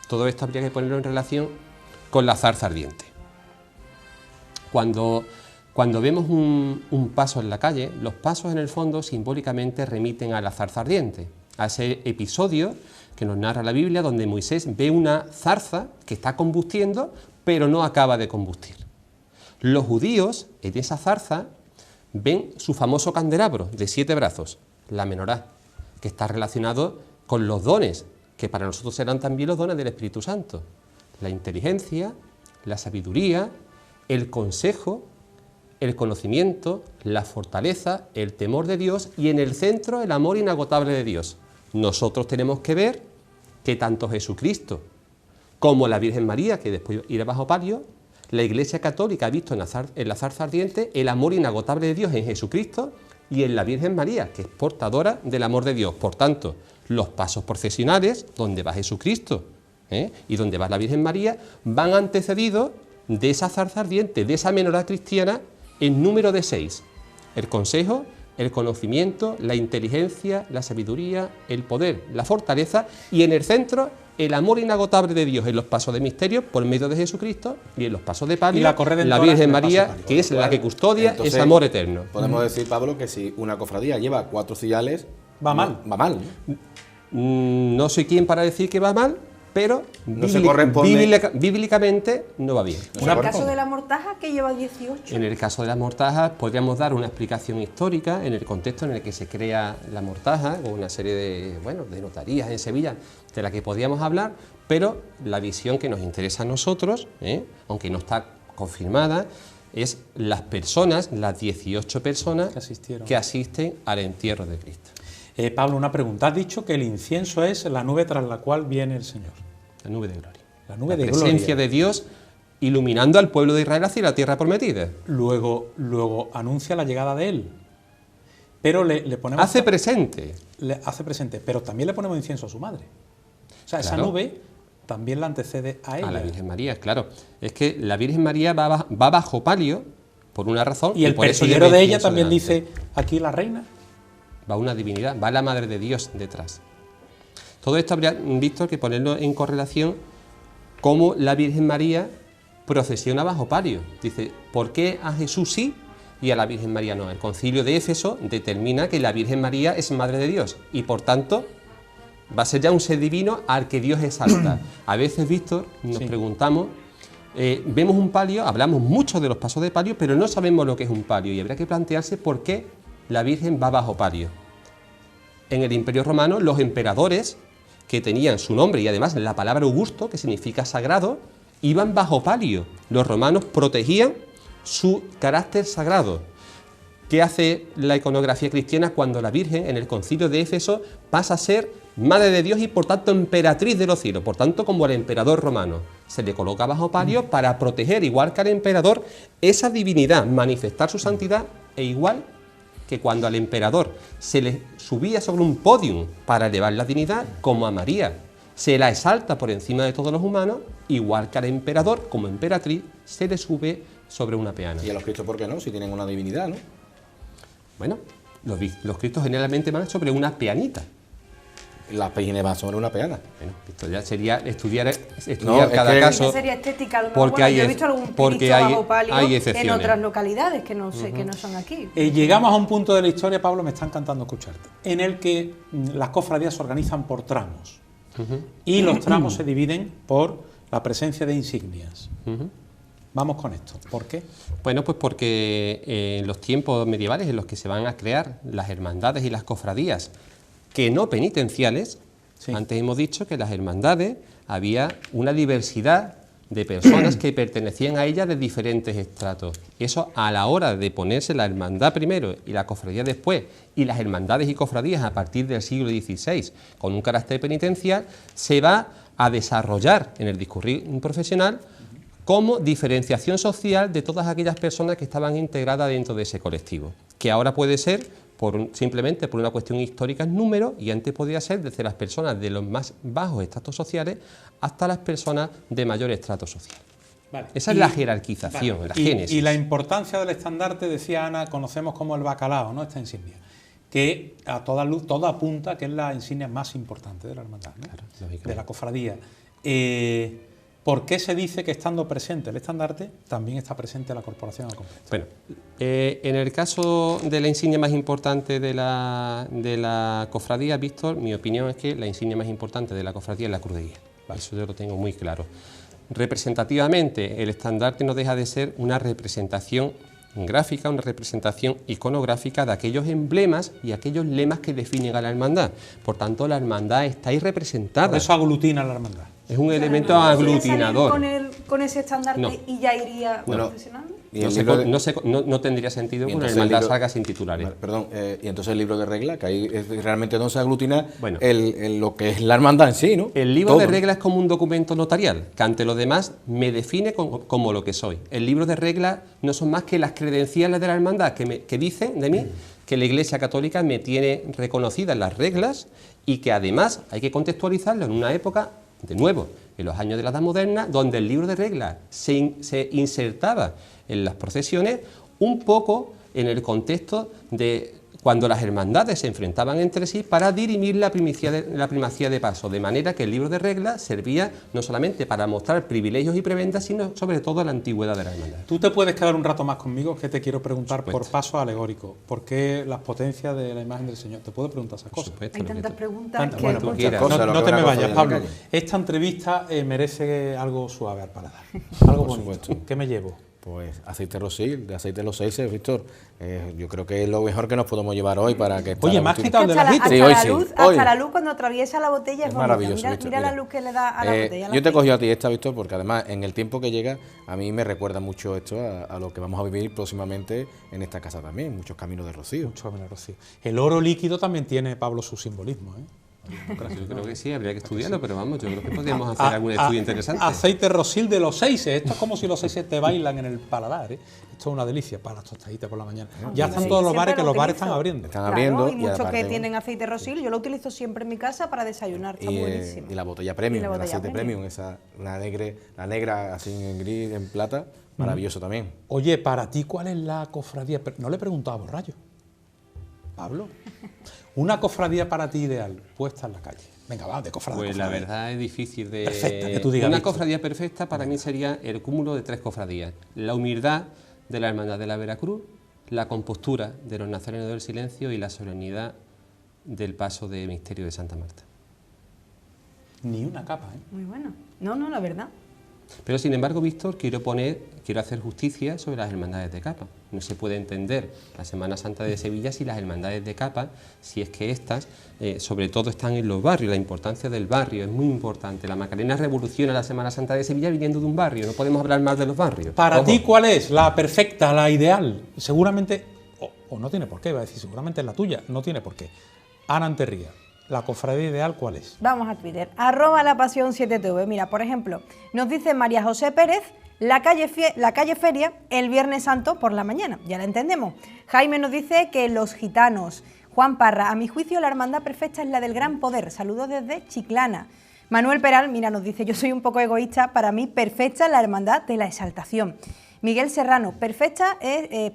Todo esto habría que ponerlo en relación con la zarza ardiente. Cuando vemos un paso en la calle, los pasos en el fondo simbólicamente remiten a la zarza ardiente, a ese episodio que nos narra la Biblia donde Moisés ve una zarza que está combustiendo pero no acaba de combustir. Los judíos en esa zarza ven su famoso candelabro de 7 brazos, la menorá, que está relacionado con los dones, que para nosotros serán también los dones del Espíritu Santo. La inteligencia, la sabiduría, el consejo, el conocimiento, la fortaleza, el temor de Dios y en el centro el amor inagotable de Dios. Nosotros tenemos que ver que tanto Jesucristo como la Virgen María, que después irá bajo palio, la Iglesia Católica ha visto en la zarza ardiente el amor inagotable de Dios en Jesucristo y en la Virgen María, que es portadora del amor de Dios. Por tanto, los pasos procesionales, donde va Jesucristo y donde va la Virgen María, van antecedidos de esa zarza ardiente, de esa menorá cristiana en número de 6. El consejo, el conocimiento, la inteligencia, la sabiduría, el poder, la fortaleza y en el centro el amor inagotable de Dios en los pasos de misterio por medio de Jesucristo y en los pasos de palio la Virgen María, que es la que custodia ese amor eterno. Podemos decir, Pablo, que si una cofradía lleva 4 ciriales, va mal. Va mal. No soy quien para decir que va mal, pero no se corresponde. bíblicamente no va bien. En el caso de la mortaja, que lleva 18. En el caso de la mortaja podríamos dar una explicación histórica en el contexto en el que se crea la mortaja, con una serie de notarías en Sevilla de la que podríamos hablar, pero la visión que nos interesa a nosotros, aunque no está confirmada, es las personas, las 18 personas que asisten al entierro de Cristo. Pablo, una pregunta. Has dicho que el incienso es la nube tras la cual viene el Señor. La nube de gloria. La nube de presencia gloria. de Dios iluminando al pueblo de Israel hacia la tierra prometida. Luego anuncia la llegada de Él. Pero le ponemos... Hace presente. Hace presente, pero también le ponemos incienso a su madre. O sea, esa nube también la antecede a ella. A la Virgen María, claro. Es que la Virgen María va bajo palio por una razón. Y el pertiguero de ella también dice, aquí la reina. Va una divinidad, va la Madre de Dios detrás. Todo esto habría visto que ponerlo en correlación cómo la Virgen María procesiona bajo palio. Dice, ¿por qué a Jesús sí y a la Virgen María no? El Concilio de Éfeso determina que la Virgen María es Madre de Dios y por tanto va a ser ya un ser divino al que Dios exalta. A veces, Víctor, nos preguntamos, vemos un palio, hablamos mucho de los pasos de palio, pero no sabemos lo que es un palio y habría que plantearse por qué la Virgen va bajo palio. En el Imperio Romano, los emperadores, que tenían su nombre y además la palabra augusto, que significa sagrado, iban bajo palio. Los romanos protegían su carácter sagrado. ¿Qué hace la iconografía cristiana cuando la Virgen, en el Concilio de Éfeso, pasa a ser Madre de Dios y por tanto emperatriz de los cielos? Por tanto, como el emperador romano, se le coloca bajo palio para proteger, igual que al emperador, esa divinidad, manifestar su santidad, e igual que cuando al emperador se le subía sobre un podium para elevar la dignidad, como a María se la exalta por encima de todos los humanos, igual que al emperador, como emperatriz, se le sube sobre una peana. ¿Y a los cristos por qué no? Si tienen una divinidad, ¿no? Bueno, los cristos generalmente van sobre una peanita. Las peines van sobre una peana. Bueno, esto ya sería estudiar No, cada caso. Sería estética, a lo mejor. Porque Bueno, yo he visto algún Cristo bajo palio hay en excepciones. otras localidades que no sé, que no son aquí. Llegamos a un punto de la historia, Pablo, me está encantando escucharte, en el que las cofradías se organizan por tramos. Y los tramos se dividen por la presencia de insignias. Vamos con esto. ¿Por qué? Bueno, pues porque en los tiempos medievales en los que se van a crear las hermandades y las cofradías que no penitenciales, Sí. antes hemos dicho que las hermandades había una diversidad de personas que pertenecían a ellas de diferentes estratos. Y eso, a la hora de ponerse la hermandad primero y la cofradía después, y las hermandades y cofradías a partir del siglo XVI, con un carácter penitencial, se va a desarrollar en el discurrir profesional como diferenciación social de todas aquellas personas que estaban integradas dentro de ese colectivo, que ahora puede ser simplemente por una cuestión histórica en número, y antes podía ser desde las personas de los más bajos estratos sociales hasta las personas de mayor estrato social. Vale. Esa es la jerarquización, la génesis. Y la importancia del estandarte, decía Ana, conocemos como el bacalao, ¿no? Esta insignia, que a toda luz, todo apunta que es la insignia más importante de la hermandad, ¿no? Claro, lógicamente. De la cofradía. ¿Por qué se dice que estando presente el estandarte, también está presente la corporación al completo? Bueno, en el caso de la insignia más importante de la cofradía, Víctor, mi opinión es que la insignia más importante de la cofradía es la cruz de guía. Vale. Eso yo lo tengo muy claro. Representativamente, el estandarte no deja de ser una representación gráfica, una representación iconográfica de aquellos emblemas y aquellos lemas que definen a la hermandad. Por tanto, la hermandad está ahí representada. Por eso aglutina la hermandad. Es un elemento ¿Podría aglutinador. salir con ese estandarte No. y ya iría Bueno, profesional? y el libro de- No tendría sentido y que una entonces el hermandad libro- salga sin titulares. Vale, perdón, y entonces el libro de reglas, que ahí realmente no se aglutina Bueno. lo que es la hermandad en sí, ¿no? El libro Todo. de reglas es como un documento notarial, que ante los demás me define como lo que soy. El libro de reglas no son más que las credenciales de la hermandad que dicen de mí que la Iglesia Católica me tiene reconocidas las reglas y que además hay que contextualizarlo en una época, de nuevo, en los años de la Edad Moderna, donde el libro de reglas se insertaba en las procesiones un poco en el contexto de cuando las hermandades se enfrentaban entre sí para dirimir la primacía de paso, de manera que el libro de reglas servía no solamente para mostrar privilegios y prebendas, sino sobre todo la antigüedad de la hermandad. Tú te puedes quedar un rato más conmigo, que te quiero preguntar Por por supuesto. paso alegórico. ¿Por qué las potencias de la imagen del Señor? Te puedo preguntar esas Por cosas. supuesto, Hay lo que tantas tú- preguntas Tantas, que... bueno, tú pues, quieras. Cosa, no lo que te me una cosa vayas, de Pablo. la calle. Esta entrevista merece algo suave al paladar. Algo Por bonito. supuesto. ¿Qué me llevo? Pues aceite Rosil, de aceite de los seises, Víctor. Yo creo que es lo mejor que nos podemos llevar hoy para que... Oye, me has quitado el de hasta las la, vistas. Sí, hasta hoy la sí. luz, Hoy. hasta la luz cuando atraviesa la botella es Es bonita. maravilloso, Mira, Víctor, mira la mira. luz que le da a la botella. Yo te he cogido a ti esta, Víctor, porque además en el tiempo que llega a mí me recuerda mucho esto a lo que vamos a vivir próximamente en esta casa también, muchos caminos de rocío. Mucho menos, Rocío. El oro líquido también tiene, Pablo, su simbolismo, ¿eh? Yo creo que sí, habría que estudiarlo, pero vamos, yo creo que podríamos hacer algún estudio interesante. Aceite Rosil de los seises. Esto es como si los seises te bailan en el paladar, ¿eh? Esto es una delicia para las tostaditas por la mañana. Ya están Sí, todos los siempre bares, que lo los bares utilizo. están abriendo. Están Claro, abriendo y muchos aparte, que tienen aceite rosil, yo lo utilizo siempre en mi casa para desayunar, está buenísimo. y la botella premium, Y la el botella aceite premium. premium, esa, la negra así en gris, en plata, maravilloso también. Oye, para ti, ¿cuál es la cofradía? No le he preguntado a Borrallo. Pablo, una cofradía para ti ideal, puesta en la calle. Venga, va, de cofradía. Pues la verdad es difícil de... Perfecta, que tú digas, Una Víctor. cofradía perfecta para mí sería el cúmulo de 3 cofradías. La humildad de la Hermandad de la Veracruz, la compostura de los Nazarenos del Silencio y la solemnidad del paso de misterio de Santa Marta. Ni una capa, ¿eh? Muy bueno. No, la verdad. Pero sin embargo, Víctor, quiero hacer justicia sobre las hermandades de capa. No se puede entender la Semana Santa de Sevilla si las hermandades de capa, si es que estas, sobre todo están en los barrios. La importancia del barrio es muy importante. La Macarena revoluciona la Semana Santa de Sevilla viniendo de un barrio. No podemos hablar más de los barrios. Para Ojo. ti, ¿cuál es la perfecta, la ideal? Seguramente, o no tiene por qué, va a decir, seguramente es la tuya, no tiene por qué. Ana Anterría, la cofradía ideal, ¿cuál es? Vamos a Twitter, @lapasión7tv. Mira, por ejemplo, nos dice María José Pérez, la calle Feria el Viernes Santo por la mañana, ya la entendemos. Jaime nos dice que los gitanos. Juan Parra, a mi juicio la hermandad perfecta es la del Gran Poder. Saludos desde Chiclana. Manuel Peral, mira, nos dice, yo soy un poco egoísta, para mí perfecta es la hermandad de la Exaltación. Miguel Serrano, perfecta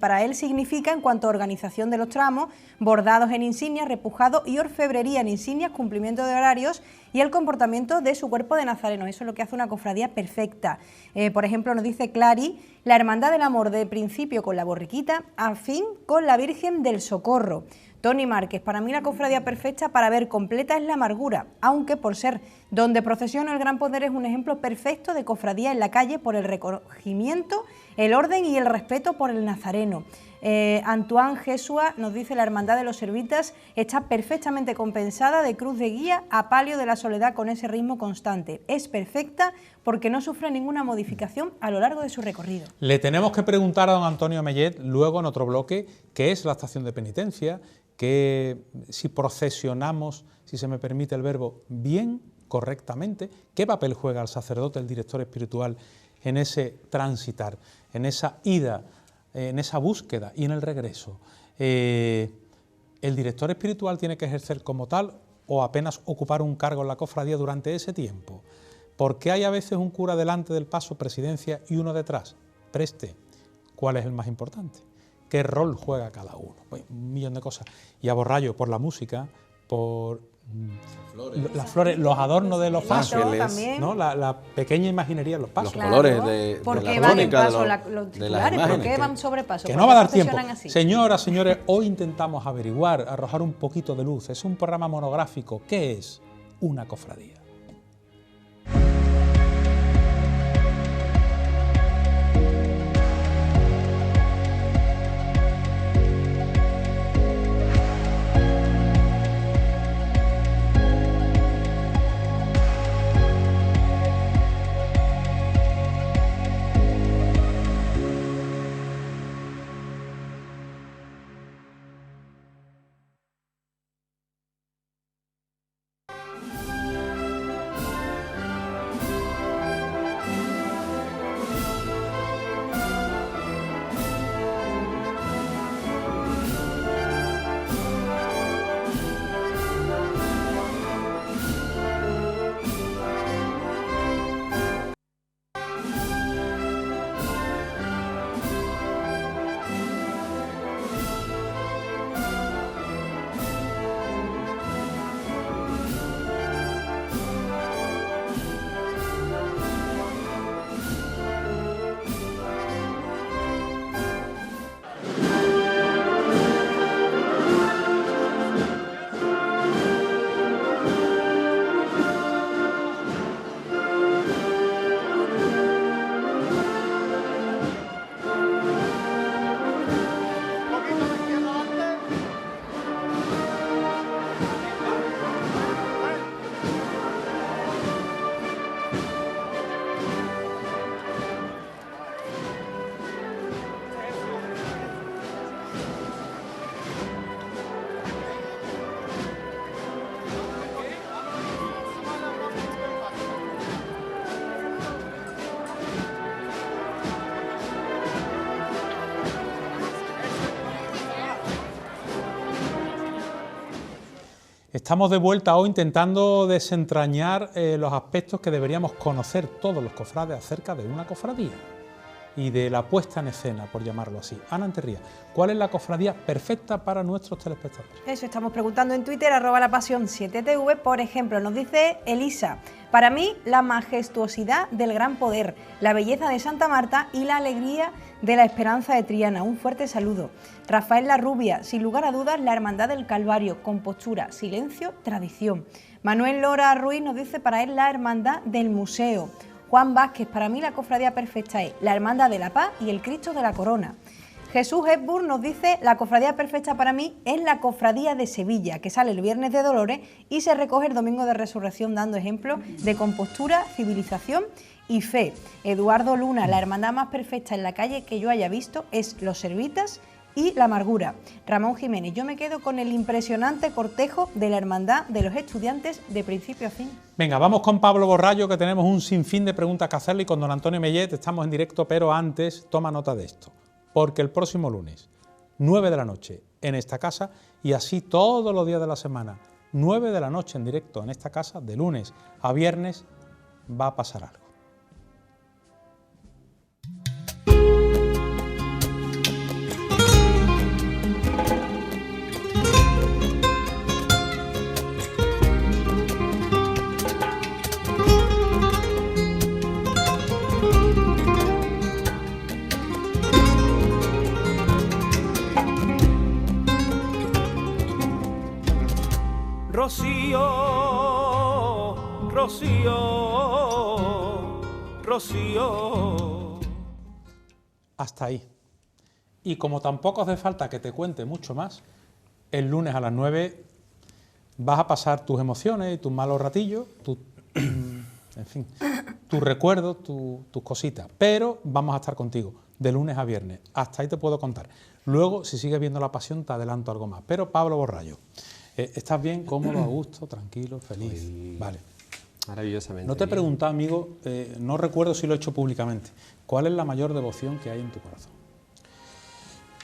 para él significa en cuanto a organización de los tramos, bordados en insignias, repujados y orfebrería en insignias, cumplimiento de horarios y el comportamiento de su cuerpo de nazarenos. Eso es lo que hace una cofradía perfecta. Por ejemplo, nos dice Clary, la Hermandad del Amor de principio con la borriquita, a fin con la Virgen del Socorro. Tony Márquez, para mí la cofradía perfecta para ver completa es la Amargura, aunque por ser donde procesiona el Gran Poder es un ejemplo perfecto de cofradía en la calle por el recogimiento, el orden y el respeto por el nazareno. Antoine Jesúa nos dice la Hermandad de los Servitas está perfectamente compensada de cruz de guía a palio de la soledad con ese ritmo constante. Es perfecta porque no sufre ninguna modificación a lo largo de su recorrido. Le tenemos que preguntar a don Antonio Mellet luego en otro bloque qué es la estación de penitencia, que si procesionamos, si se me permite el verbo, bien, correctamente, qué papel juega el sacerdote, el director espiritual en ese transitar, en esa ida, en esa búsqueda y en el regreso. ¿El director espiritual tiene que ejercer como tal o apenas ocupar un cargo en la cofradía durante ese tiempo? ¿Por qué hay a veces un cura delante del paso, presidencia, y uno detrás? Preste, ¿cuál es el más importante? ¿Qué rol juega cada uno? Pues un millón de cosas. Y a borrallo por la música, por las flores, los adornos de los pasos, ¿no? La pequeña imaginería de los pasos. Los colores de la tónica, los titulares, ¿por qué van sobre paso? Que no va a dar tiempo. Señoras, señores, hoy intentamos averiguar, arrojar un poquito de luz. Es un programa monográfico. ¿Qué es una cofradía? Estamos de vuelta hoy intentando desentrañar los aspectos que deberíamos conocer todos los cofrades acerca de una cofradía y de la puesta en escena, por llamarlo así. Ana Anterría, ¿cuál es la cofradía perfecta para nuestros telespectadores? Eso estamos preguntando en Twitter, @lapasión7tv, por ejemplo, nos dice Elisa, para mí la majestuosidad del Gran Poder, la belleza de Santa Marta y la alegría de la Esperanza de Triana. Un fuerte saludo. Rafael La Rubia, sin lugar a dudas, la Hermandad del Calvario, compostura, silencio, tradición. Manuel Lora Ruiz nos dice para él la Hermandad del Museo. Juan Vázquez, para mí la cofradía perfecta es la Hermandad de la Paz y el Cristo de la Corona. Jesús Hepburn nos dice la cofradía perfecta para mí es la cofradía de Sevilla, que sale el Viernes de Dolores y se recoge el Domingo de Resurrección, dando ejemplo de compostura, civilización y fe. Eduardo Luna, la hermandad más perfecta en la calle que yo haya visto es Los Servitas y La Amargura. Ramón Jiménez, yo me quedo con el impresionante cortejo de la Hermandad de los Estudiantes de principio a fin. Venga, vamos con Pablo Borrallo, que tenemos un sinfín de preguntas que hacerle, y con don Antonio Mellet estamos en directo, pero antes toma nota de esto, porque el próximo lunes, 9 de la noche, en esta casa, y así todos los días de la semana, 9 de la noche en directo en esta casa, de lunes a viernes, va a pasar algo. Rocío, Rocío, Rocío. Hasta ahí. Y como tampoco hace falta que te cuente mucho más, el lunes a las 9 vas a pasar tus emociones y tus malos ratillos, en fin, tus recuerdos, tus cositas. Pero vamos a estar contigo de lunes a viernes. Hasta ahí te puedo contar. Luego, si sigues viendo La Pasión, te adelanto algo más. Pero Pablo Borrallo, ¿estás bien, cómodo, a gusto, tranquilo, feliz? Sí. Vale. Maravillosamente. No te he bien. preguntado, amigo, no recuerdo si lo he hecho públicamente. ¿Cuál es la mayor devoción que hay en tu corazón?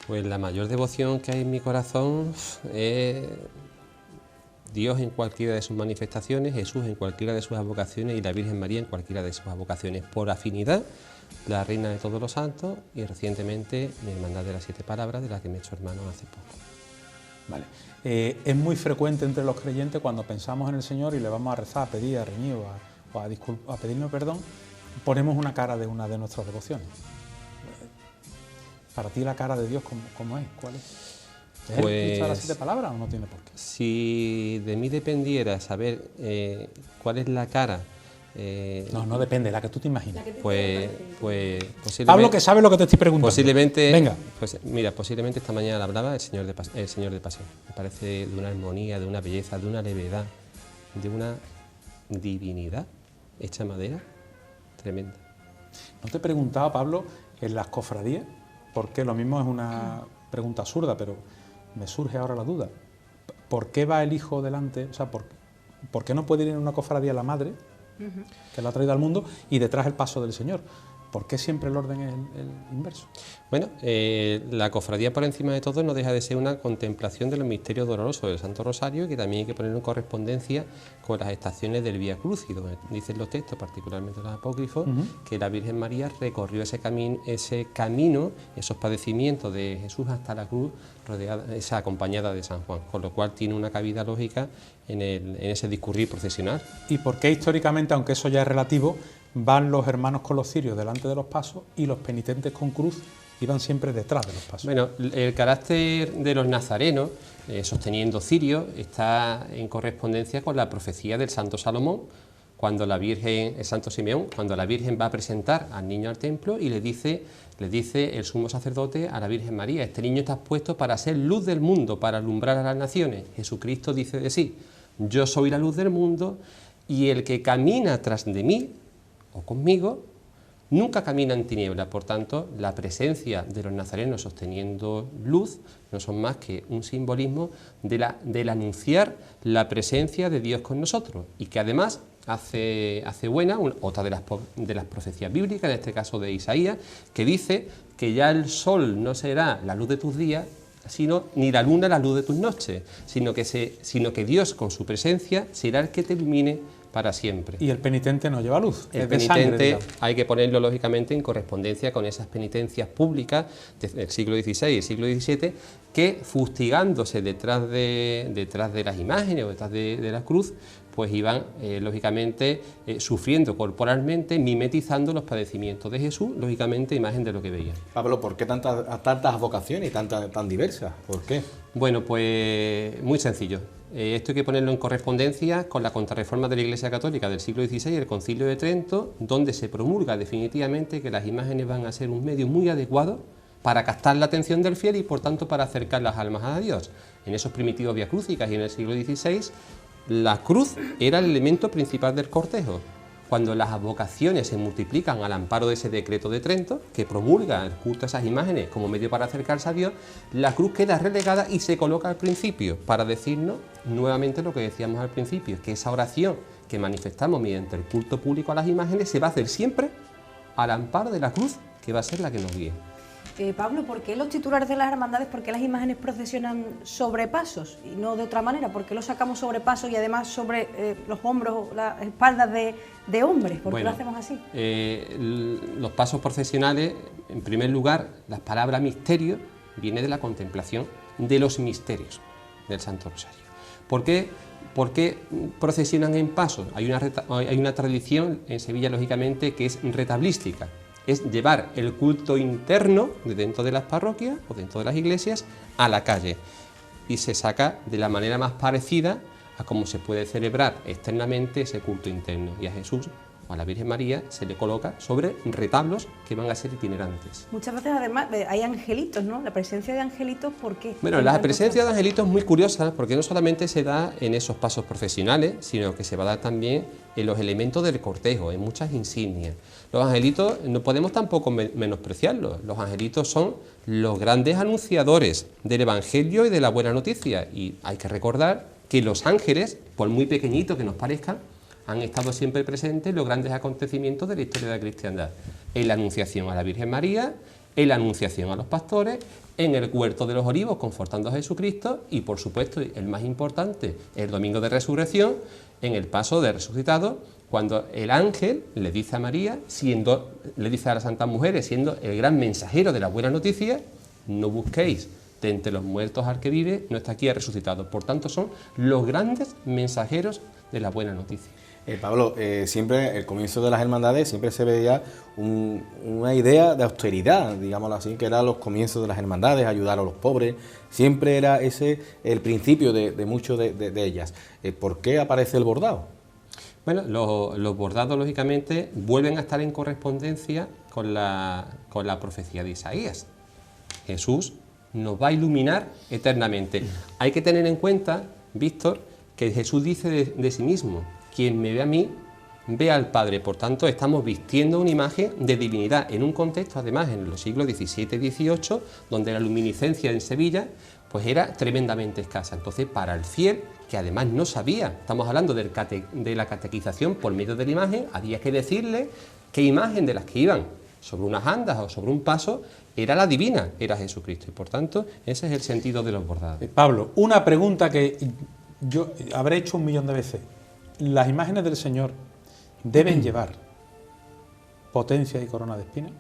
Pues la mayor devoción que hay en mi corazón es Dios en cualquiera de sus manifestaciones, Jesús en cualquiera de sus advocaciones y la Virgen María en cualquiera de sus advocaciones. Por afinidad, la Reina de todos los Santos y recientemente mi Hermandad de las Siete Palabras, de la que me he hecho hermano hace poco. Vale. Es muy frecuente entre los creyentes cuando pensamos en el Señor y le vamos a rezar, a pedir, a reñir o a pedirnos perdón, ponemos una cara de una de nuestras devociones. Para ti la cara de Dios, ¿cómo es? ¿Cuál es? ¿Es el Cristo de las Siete Palabras o no tiene por qué? Si de mí dependiera saber cuál es la cara... No depende, la que tú te imaginas. Pues posiblemente... Pablo, que sabe lo que te estoy preguntando. Posiblemente... Venga. Pues mira, posiblemente esta mañana la hablaba el Señor de Pasión. Me parece de una armonía, de una belleza, de una levedad, de una divinidad hecha madera tremenda. ¿No te he preguntado, Pablo, en las cofradías? Porque lo mismo es una pregunta absurda, pero me surge ahora la duda. ¿Por qué va el hijo delante? O sea, ¿por qué no puede ir en una cofradía la madre, que la ha traído al mundo, y detrás el paso del Señor? ¿Por qué siempre el orden es el inverso? Bueno, la cofradía por encima de todo no deja de ser una contemplación de los misterios dolorosos del Santo Rosario, que también hay que poner en correspondencia con las estaciones del Vía Crucis, donde dicen los textos, particularmente los apócrifos, que la Virgen María recorrió ese camino, esos padecimientos de Jesús hasta la cruz, acompañada de San Juan, con lo cual tiene una cabida lógica en ese discurrir procesional. ¿Y por qué históricamente, aunque eso ya es relativo, van los hermanos con los cirios delante de los pasos y los penitentes con cruz iban siempre detrás de los pasos? Bueno, el carácter de los nazarenos, sosteniendo cirios, está en correspondencia con la profecía del Santo Salomón, cuando la Virgen, el Santo Simeón, cuando la Virgen va a presentar al niño al templo y le dice el sumo sacerdote a la Virgen María: este niño está puesto para ser luz del mundo, para alumbrar a las naciones. Jesucristo dice de sí: yo soy la luz del mundo, y el que camina tras de mí o conmigo nunca camina en tiniebla. Por tanto, la presencia de los nazarenos sosteniendo luz no son más que un simbolismo del anunciar la presencia de Dios con nosotros, y que además hace buena otra de las profecías bíblicas, en este caso de Isaías, que dice que ya el sol no será la luz de tus días, ni la luna la luz de tus noches, sino que Dios con su presencia será el que te ilumine para siempre. Y el penitente no lleva luz. El es de sangre, penitente digamos. hay que ponerlo lógicamente en correspondencia con esas penitencias públicas del siglo XVI y el siglo XVII, que fustigándose detrás de las imágenes o detrás de la cruz, pues iban lógicamente sufriendo corporalmente, mimetizando los padecimientos de Jesús, lógicamente imagen de lo que veían. Pablo, ¿por qué tantas vocaciones y tan diversas? ¿Por qué? Bueno, pues muy sencillo. Esto hay que ponerlo en correspondencia con la contrarreforma de la Iglesia Católica del siglo XVI y el Concilio de Trento, donde se promulga definitivamente que las imágenes van a ser un medio muy adecuado para captar la atención del fiel y por tanto para acercar las almas a Dios. En esos primitivos Vía Crucis y en el siglo XVI, la cruz era el elemento principal del cortejo. Cuando las advocaciones se multiplican al amparo de ese decreto de Trento, que promulga el culto a esas imágenes como medio para acercarse a Dios, la cruz queda relegada y se coloca al principio, para decirnos nuevamente lo que decíamos al principio, que esa oración que manifestamos mediante el culto público a las imágenes se va a hacer siempre al amparo de la cruz, que va a ser la que nos guíe. Pablo, ¿por qué los titulares de las hermandades, por qué las imágenes procesionan sobre pasos y no de otra manera? ¿Por qué los sacamos sobre pasos y además sobre los hombros o las espaldas de hombres? ¿Por qué lo hacemos así? Los pasos procesionales, en primer lugar, la palabra misterio viene de la contemplación de los misterios del Santo Rosario. ¿Por qué procesionan en pasos? Hay una tradición en Sevilla, lógicamente, que es retablística. Es llevar el culto interno de dentro de las parroquias o dentro de las iglesias a la calle, y se saca de la manera más parecida a cómo se puede celebrar externamente ese culto interno. Y a Jesús o a la Virgen María se le coloca sobre retablos que van a ser itinerantes. Muchas veces además hay angelitos, ¿no? La presencia de angelitos, ¿por qué? Bueno, la presencia de angelitos es muy curiosa porque no solamente se da en esos pasos profesionales, sino que se va a dar también en los elementos del cortejo, en muchas insignias. Los angelitos no podemos tampoco menospreciarlos. Los angelitos son los grandes anunciadores del Evangelio y de la buena noticia. Y hay que recordar que los ángeles, por muy pequeñitos que nos parezcan, han estado siempre presentes en los grandes acontecimientos de la historia de la cristiandad. En la anunciación a la Virgen María, en la anunciación a los pastores, en el huerto de los olivos confortando a Jesucristo y, por supuesto, el más importante, el domingo de resurrección, en el paso de resucitado, cuando el ángel le dice a María, le dice a las santas mujeres, siendo el gran mensajero de la buena noticia, no busquéis de entre los muertos al que vive, no está aquí, ha resucitado. Por tanto, son los grandes mensajeros de la buena noticia. Pablo, siempre el comienzo de las hermandades siempre se veía una idea de austeridad, digámoslo así, que eran los comienzos de las hermandades, ayudar a los pobres, siempre era ese el principio de muchas de ellas. ¿Por qué aparece el bordado? Bueno, los bordados, lógicamente, vuelven a estar en correspondencia con la profecía de Isaías. Jesús nos va a iluminar eternamente. Hay que tener en cuenta, Víctor, que Jesús dice de sí mismo: quien me ve a mí, ve al Padre. Por tanto, estamos vistiendo una imagen de divinidad en un contexto, además, en los siglos XVII y XVIII, donde la luminiscencia en Sevilla pues era tremendamente escasa. Entonces, para el fiel, que además no sabía, estamos hablando de la catequización por medio de la imagen, había que decirle qué imagen de las que iban sobre unas andas o sobre un paso era la divina, era Jesucristo. Y por tanto, ese es el sentido de los bordados. Pablo, una pregunta que yo habré hecho 1.000.000 de veces. ¿Las imágenes del Señor deben llevar potencias y corona de espinas?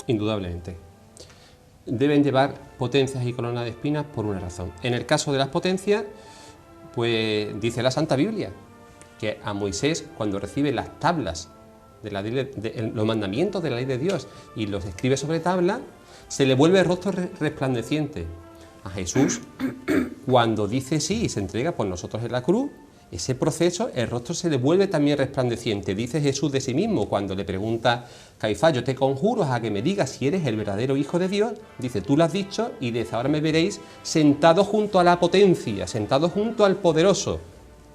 Indudablemente. Deben llevar potencias y corona de espinas por una razón. En el caso de las potencias, pues dice la Santa Biblia que a Moisés, cuando recibe las tablas de la ley los mandamientos de la ley de Dios y los escribe sobre tabla, se le vuelve el rostro resplandeciente. A Jesús, cuando dice sí y se entrega por nosotros en la cruz, ese proceso, el rostro se le vuelve también resplandeciente. Dice Jesús de sí mismo, cuando le pregunta Caifás: yo te conjuro a que me digas si eres el verdadero Hijo de Dios. Dice: tú lo has dicho y desde ahora me veréis sentado junto a la potencia, sentado junto al poderoso.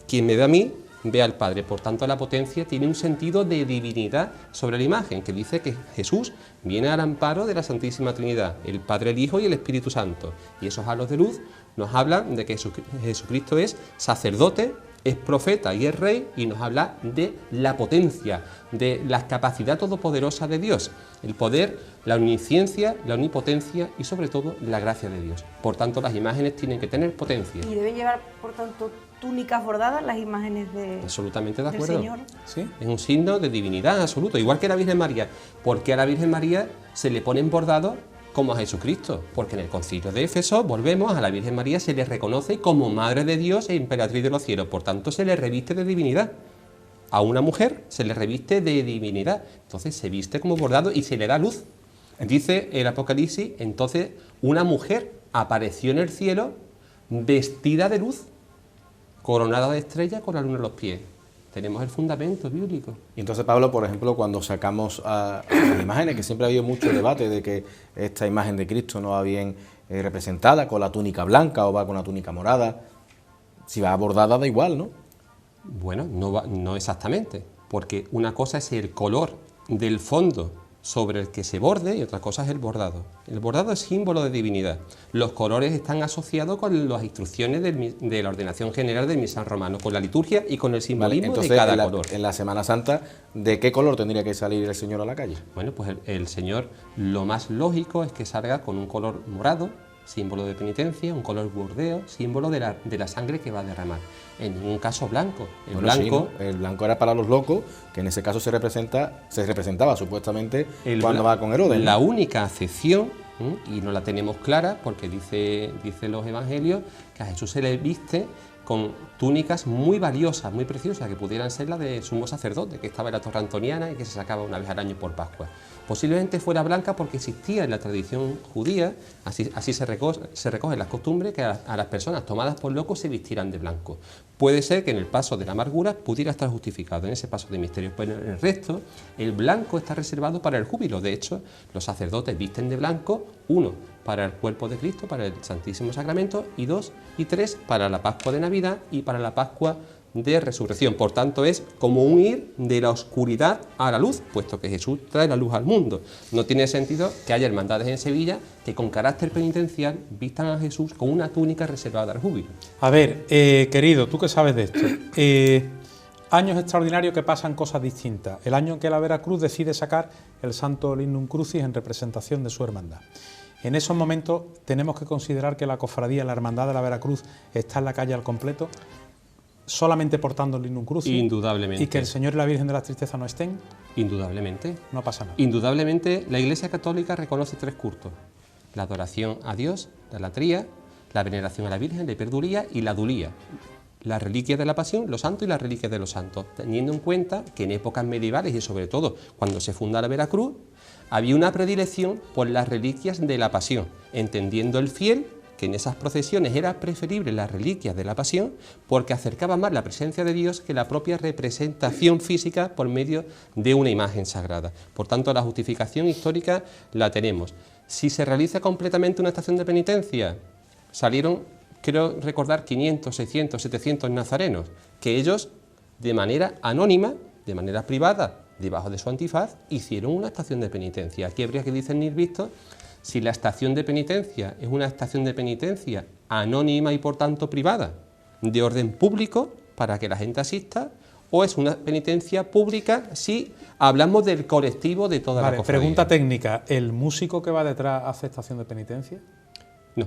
Quien me ve a mí, ve al Padre. Por tanto, la potencia tiene un sentido de divinidad sobre la imagen, que dice que Jesús viene al amparo de la Santísima Trinidad, el Padre, el Hijo y el Espíritu Santo. Y esos halos de luz nos hablan de que Jesucristo es sacerdote, es profeta y es rey, y nos habla de la potencia, de la capacidad todopoderosa de Dios, el poder, la omnisciencia, la omnipotencia y sobre todo la gracia de Dios. Por tanto, las imágenes tienen que tener potencia. Y deben llevar, por tanto, túnicas bordadas, las imágenes de absolutamente de del acuerdo. Señor. ¿Sí? Es un signo de divinidad absoluto, igual que la Virgen María. ¿Por qué a la Virgen María se le ponen bordados como a Jesucristo? Porque en el Concilio de Éfeso, volvemos, a la Virgen María se le reconoce como Madre de Dios e Emperatriz de los cielos, por tanto se le reviste de divinidad. A una mujer se le reviste de divinidad, entonces se viste como bordado y se le da luz. Dice el Apocalipsis: entonces una mujer apareció en el cielo vestida de luz, coronada de estrellas con la luna en los pies. Tenemos el fundamento bíblico. Y entonces, Pablo, por ejemplo, cuando sacamos a las imágenes, que siempre ha habido mucho debate de que esta imagen de Cristo no va bien representada con la túnica blanca o va con la túnica morada, si va bordada da igual, ¿no? Bueno, no exactamente, porque una cosa es el color del fondo sobre el que se borde y otra cosa es el bordado. El bordado es símbolo de divinidad. Los colores están asociados con las instrucciones de la ordenación general del misal romano, con la liturgia y con el simbolismo entonces, de cada color. En la Semana Santa, ¿de qué color tendría que salir el Señor a la calle? Bueno, pues el Señor, lo más lógico es que salga con un color morado, símbolo de penitencia, un color burdeo, símbolo de la sangre que va a derramar. En ningún caso blanco. El blanco, sí, ¿no? El blanco era para los locos, que en ese caso se representaba supuestamente cuando va con Herodes, ¿no? La única acepción, y no la tenemos clara, porque dice los evangelios que a Jesús se le viste con túnicas muy valiosas, muy preciosas, que pudieran ser las de sumo sacerdote, que estaba en la Torre Antoniana y que se sacaba una vez al año por Pascua. Posiblemente fuera blanca porque existía en la tradición judía, así se recogen las costumbres, que a las personas tomadas por locos se vistieran de blanco. Puede ser que en el paso de la amargura pudiera estar justificado en ese paso de misterio, pero en el resto el blanco está reservado para el júbilo. De hecho, los sacerdotes visten de blanco, 1 para el cuerpo de Cristo, para el Santísimo Sacramento, y 2 y 3 para la Pascua de Navidad y para la Pascua de Resurrección. Por tanto, es como un ir de la oscuridad a la luz, puesto que Jesús trae la luz al mundo. No tiene sentido que haya hermandades en Sevilla que con carácter penitencial vistan a Jesús con una túnica reservada al júbilo. A ver, querido, tú que sabes de esto, años extraordinarios que pasan cosas distintas. El año en que la Veracruz decide sacar el Santo Lignum Crucis en representación de su hermandad. En esos momentos tenemos que considerar que la cofradía, la hermandad de la Veracruz, está en la calle al completo, solamente portando el Lignum Crucis. Indudablemente. Y que el Señor y la Virgen de las Tristezas no estén. Indudablemente. No pasa nada. Indudablemente, la Iglesia Católica reconoce 3 cultos: la adoración a Dios, la latría, la veneración a la Virgen, la hiperduría y la dulía. Las reliquias de la Pasión, los santos y las reliquias de los santos, teniendo en cuenta que en épocas medievales y sobre todo cuando se funda la Veracruz, había una predilección por las reliquias de la Pasión, entendiendo el fiel que en esas procesiones era preferible las reliquias de la Pasión porque acercaba más la presencia de Dios que la propia representación física por medio de una imagen sagrada. Por tanto, la justificación histórica la tenemos. Si se realiza completamente una estación de penitencia, salieron, creo recordar, 500, 600, 700 nazarenos, que ellos, de manera anónima, de manera privada, debajo de su antifaz, hicieron una estación de penitencia. Aquí habría que discernir, visto, si la estación de penitencia es una estación de penitencia anónima y por tanto privada, de orden público para que la gente asista, o es una penitencia pública si hablamos del colectivo de toda la cofradía. Pregunta técnica, ¿el músico que va detrás hace estación de penitencia? No,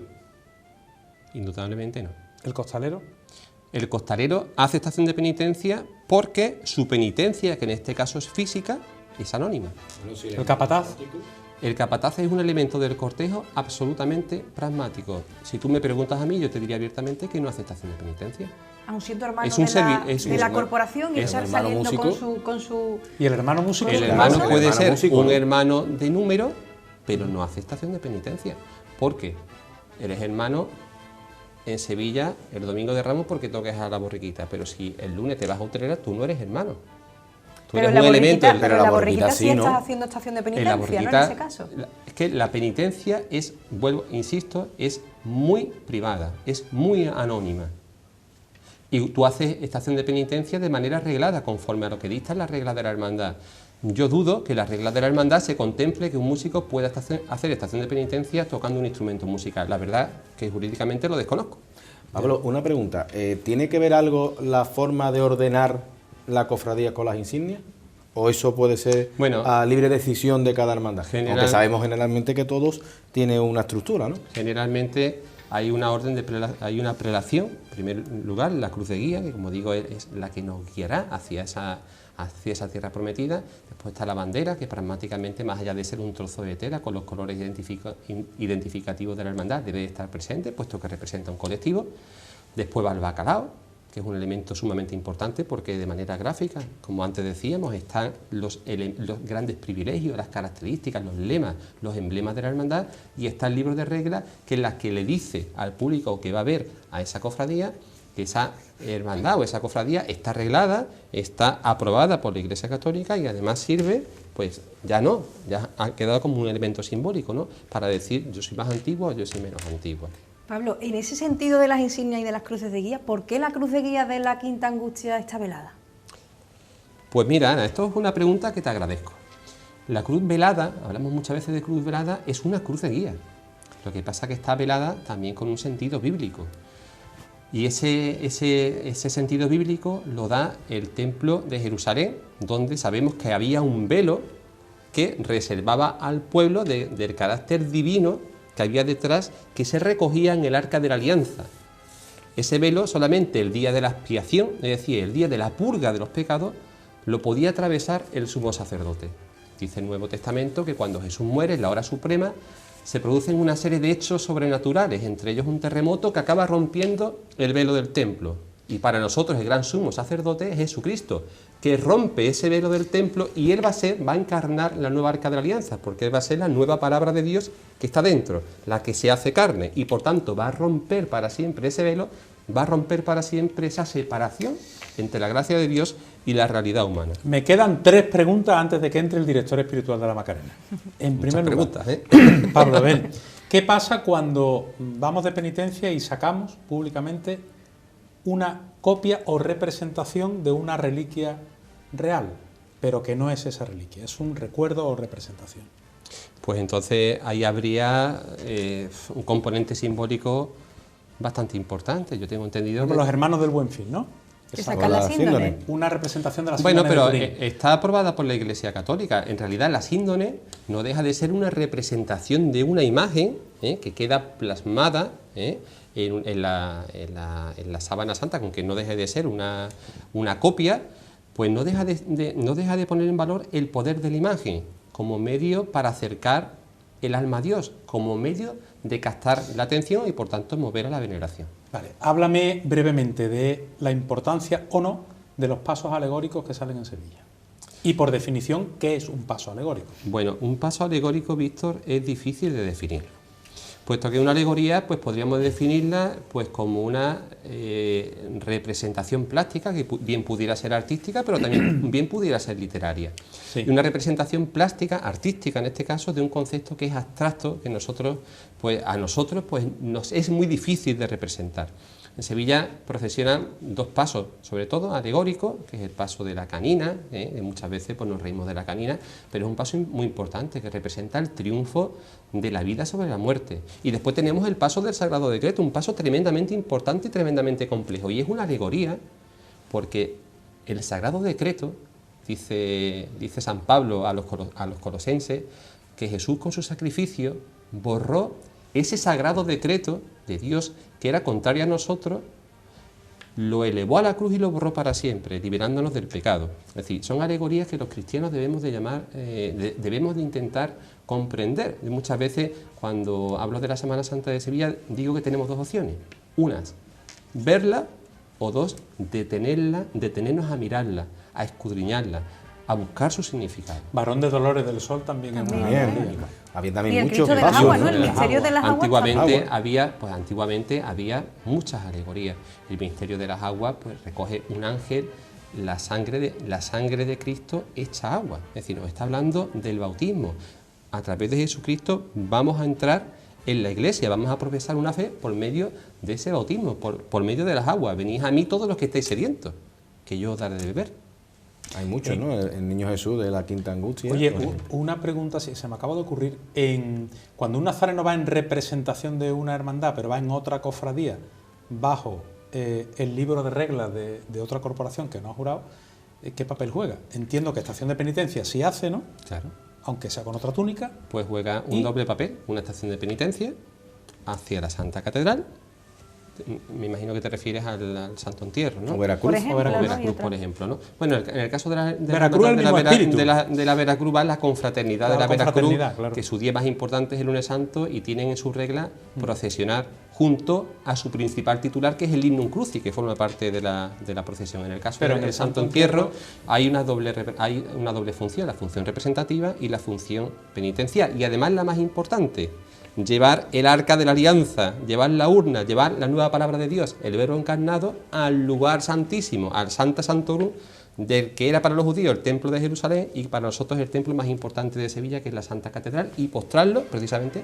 indudablemente no. ¿El costalero? El costalero hace estación de penitencia porque su penitencia, que en este caso es física, es anónima. ¿El capataz? El capataz es un elemento del cortejo absolutamente pragmático. Si tú me preguntas a mí, yo te diría abiertamente que no hace estación de penitencia. Aun siendo hermano Es un de la corporación y estar saliendo con su... ¿Y el hermano músico? El hermano puede ser un hermano de número, pero no hace estación de penitencia. ¿Por qué? Eres hermano en Sevilla el domingo de Ramos porque toques a la borriquita, pero si el lunes te vas a Utrera, tú no eres hermano. Pero la borriquita sí, ¿no? Estás haciendo estación de penitencia, ¿no? En ese caso. Es que la penitencia es, vuelvo, insisto, es muy privada, es muy anónima. Y tú haces estación de penitencia de manera reglada, conforme a lo que dicta la regla de la hermandad. Yo dudo que la regla de la hermandad se contemple que un músico pueda hacer estación de penitencia tocando un instrumento musical. La verdad que jurídicamente lo desconozco. Pablo, una pregunta. ¿Tiene que ver algo la forma de ordenar la cofradía con las insignias? ¿O eso puede ser a libre decisión de cada hermandad? Aunque sabemos generalmente que todos tienen una estructura, ¿no? Generalmente hay una orden hay una prelación, en primer lugar, la cruz de guía, que como digo es la que nos guiará hacia esa tierra prometida. Después está la bandera, que pragmáticamente, más allá de ser un trozo de tela con los colores identificativos de la hermandad, debe estar presente, puesto que representa un colectivo. Después va el bacalao, que es un elemento sumamente importante porque de manera gráfica, como antes decíamos, están los grandes privilegios, las características, los lemas, los emblemas de la hermandad, y está el libro de reglas, que es la que le dice al público que va a ver a esa cofradía que esa hermandad o esa cofradía está arreglada, está aprobada por la Iglesia Católica y además sirve, pues ya ha quedado como un elemento simbólico, ¿no? Para decir yo soy más antiguo o yo soy menos antiguo. Pablo, en ese sentido de las insignias y de las cruces de guía, ¿por qué la cruz de guía de la Quinta Angustia está velada? Pues mira, Ana, esto es una pregunta que te agradezco. La cruz velada, hablamos muchas veces de cruz velada, es una cruz de guía. Lo que pasa es que está velada también con un sentido bíblico. Y ese sentido bíblico lo da el templo de Jerusalén, donde sabemos que había un velo que reservaba al pueblo del carácter divino que había detrás, que se recogía en el arca de la alianza. Ese velo solamente el día de la expiación, es decir, el día de la purga de los pecados, lo podía atravesar el sumo sacerdote. Dice el Nuevo Testamento que cuando Jesús muere en la hora suprema, se producen una serie de hechos sobrenaturales, entre ellos un terremoto que acaba rompiendo el velo del templo. Y para nosotros el gran sumo sacerdote es Jesucristo, que rompe ese velo del templo y Él va a encarnar la nueva arca de la alianza, porque Él va a ser la nueva palabra de Dios que está dentro, la que se hace carne, y por tanto va a romper para siempre ese velo, va a romper para siempre esa separación entre la gracia de Dios y la realidad humana. Me quedan 3 preguntas antes de que entre el director espiritual de la Macarena. En primer lugar, preguntas, Pablo, a ver, ¿qué pasa cuando vamos de penitencia y sacamos públicamente una copia o representación de una reliquia real, pero que no es esa reliquia, es un recuerdo o representación? Pues entonces ahí habría un componente simbólico bastante importante. Yo tengo entendido Como los hermanos del Buen Fin, ¿no? Que sacan la síndone. Una representación de la síndone. Bueno, pero de Turín. está aprobada por la Iglesia Católica. En realidad la síndone no deja de ser una representación de una imagen que queda plasmada en la sábana santa, aunque no deje de ser una copia, pues no deja de poner en valor el poder de la imagen como medio para acercar el alma a Dios, como medio de captar la atención y por tanto mover a la veneración. Vale, háblame brevemente de la importancia o no de los pasos alegóricos que salen en Sevilla. Y por definición, ¿qué es un paso alegórico? Bueno, un paso alegórico, Víctor, es difícil de definirlo. Puesto que una alegoría, pues podríamos definirla pues como una representación plástica, que bien pudiera ser artística, pero también bien pudiera ser literaria. Sí. Y una representación plástica, artística en este caso, de un concepto que es abstracto, que a nosotros nos es muy difícil de representar. En Sevilla procesionan 2 pasos, sobre todo alegóricos, que es el paso de la canina, que muchas veces pues, nos reímos de la canina, pero es un paso muy importante que representa el triunfo de la vida sobre la muerte. Y después tenemos el paso del Sagrado Decreto, un paso tremendamente importante y tremendamente complejo. Y es una alegoría porque el Sagrado Decreto, dice San Pablo a los colosenses, que Jesús con su sacrificio borró ese sagrado decreto de Dios que era contrario a nosotros, lo elevó a la cruz y lo borró para siempre, liberándonos del pecado. Es decir, son alegorías que los cristianos debemos de intentar comprender. Y muchas veces, cuando hablo de la Semana Santa de Sevilla, digo que tenemos 2 opciones. Unas, verla, o 2, detenernos a mirarla, a escudriñarla, a buscar su significado. Varón de Dolores del Sol también es una alegoría. Había Y también el muchos Cristo de las pasos, aguas, ¿no? ¿no? El misterio de las aguas. Antiguamente había muchas alegorías. El misterio de las aguas pues recoge un ángel, la sangre de Cristo hecha agua. Es decir, nos está hablando del bautismo. A través de Jesucristo vamos a entrar en la iglesia, vamos a profesar una fe por medio de ese bautismo, por medio de las aguas. Venid a mí todos los que estéis sedientos, que yo os daré de beber. Hay muchos, ¿no? El Niño Jesús de la Quinta Angustia. Oye, pues, una pregunta, se me acaba de ocurrir. Cuando un nazareno va en representación de una hermandad, pero va en otra cofradía, bajo el libro de reglas de otra corporación que no ha jurado, ¿qué papel juega? Entiendo que estación de penitencia sí hace, ¿no? Claro. Aunque sea con otra túnica. Pues juega un doble papel, una estación de penitencia hacia la Santa Catedral. Me imagino que te refieres al Santo Entierro, ¿no? O Veracruz. Por ejemplo, O ¿no? Veracruz, Y otra. por ejemplo, ¿no? Bueno, en el caso de la Veracruz, el mismo espíritu. de la Veracruz va la confraternidad La de la Veracruz, confraternidad, claro. que su día más importante es el lunes santo y tienen en su regla procesionar junto a su principal titular, que es el Lignum Crucis, que forma parte de la procesión. En el caso Pero en del el Santo Santo Entierro hay una doble función, la función representativa y la función penitencial. Y además la más importante, llevar el arca de la alianza, llevar la urna, llevar la nueva palabra de Dios, el Verbo encarnado, al lugar santísimo, al Santa Santorum, del que era para los judíos el templo de Jerusalén y para nosotros el templo más importante de Sevilla, que es la Santa Catedral, y postrarlo precisamente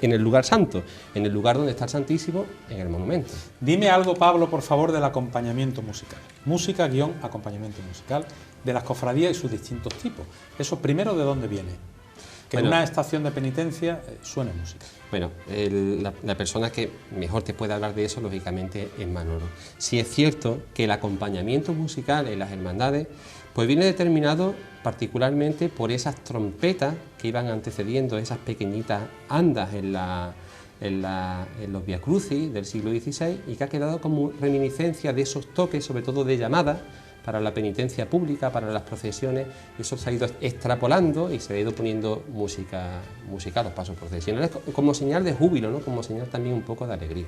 en el lugar santo, en el lugar donde está el Santísimo, en el monumento. Dime algo, Pablo, por favor, del acompañamiento musical. Música-acompañamiento musical de las cofradías y sus distintos tipos. Eso primero, ¿de dónde viene? Que en una estación de penitencia suene música. Bueno, la persona que mejor te puede hablar de eso, lógicamente, es Manolo. Sí es cierto que el acompañamiento musical en las hermandades pues viene determinado particularmente por esas trompetas que iban antecediendo esas pequeñitas andas en los Via Crucis del siglo XVI y que ha quedado como reminiscencia de esos toques, sobre todo de llamada, para la penitencia pública, para las procesiones. Eso se ha ido extrapolando y se ha ido poniendo música a los pasos procesionales como señal de júbilo, ¿no? Como señal también un poco de alegría.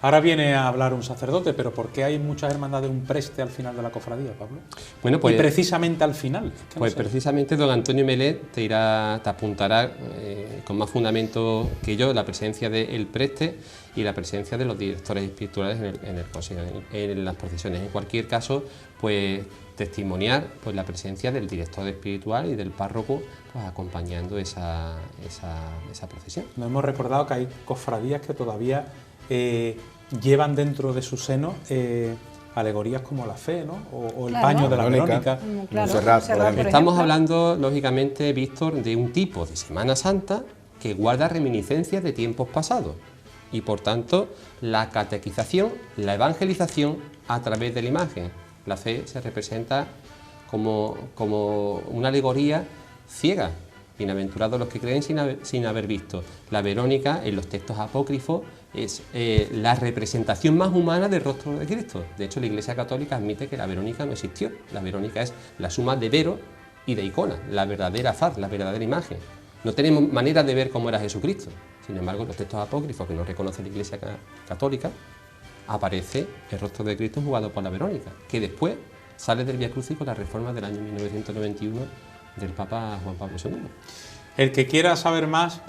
Ahora viene a hablar un sacerdote, pero ¿por qué hay muchas hermandades un preste al final de la cofradía, Pablo? Bueno, pues, y precisamente al final. Es que pues no sé. precisamente don Antonio Melet te apuntará con más fundamento que yo la presencia del preste y la presencia de los directores espirituales en las procesiones. En cualquier caso, pues testimoniar pues la presencia del director espiritual y del párroco pues acompañando esa procesión. Nos hemos recordado que hay cofradías que todavía llevan dentro de su seno alegorías como la fe, ¿no? O el Claro. paño de la Verónica. Verónica. Claro, Montserrat, Montserrat, por ejemplo. Estamos hablando, lógicamente, Víctor, de un tipo de Semana Santa que guarda reminiscencias de tiempos pasados y, por tanto, la catequización, la evangelización a través de la imagen. La fe se representa como una alegoría ciega. Bienaventurados los que creen sin haber visto. La Verónica, en los textos apócrifos, es la representación más humana del rostro de Cristo. De hecho, la Iglesia Católica admite que la Verónica no existió. La Verónica es la suma de vero y de icona, la verdadera faz, la verdadera imagen. No tenemos manera de ver cómo era Jesucristo. Sin embargo, en los textos apócrifos que no reconoce la Iglesia Católica, aparece el rostro de Cristo jugado por la Verónica, que después sale del Vía Crucis con la reforma del año 1991 del Papa Juan Pablo II. El que quiera saber más,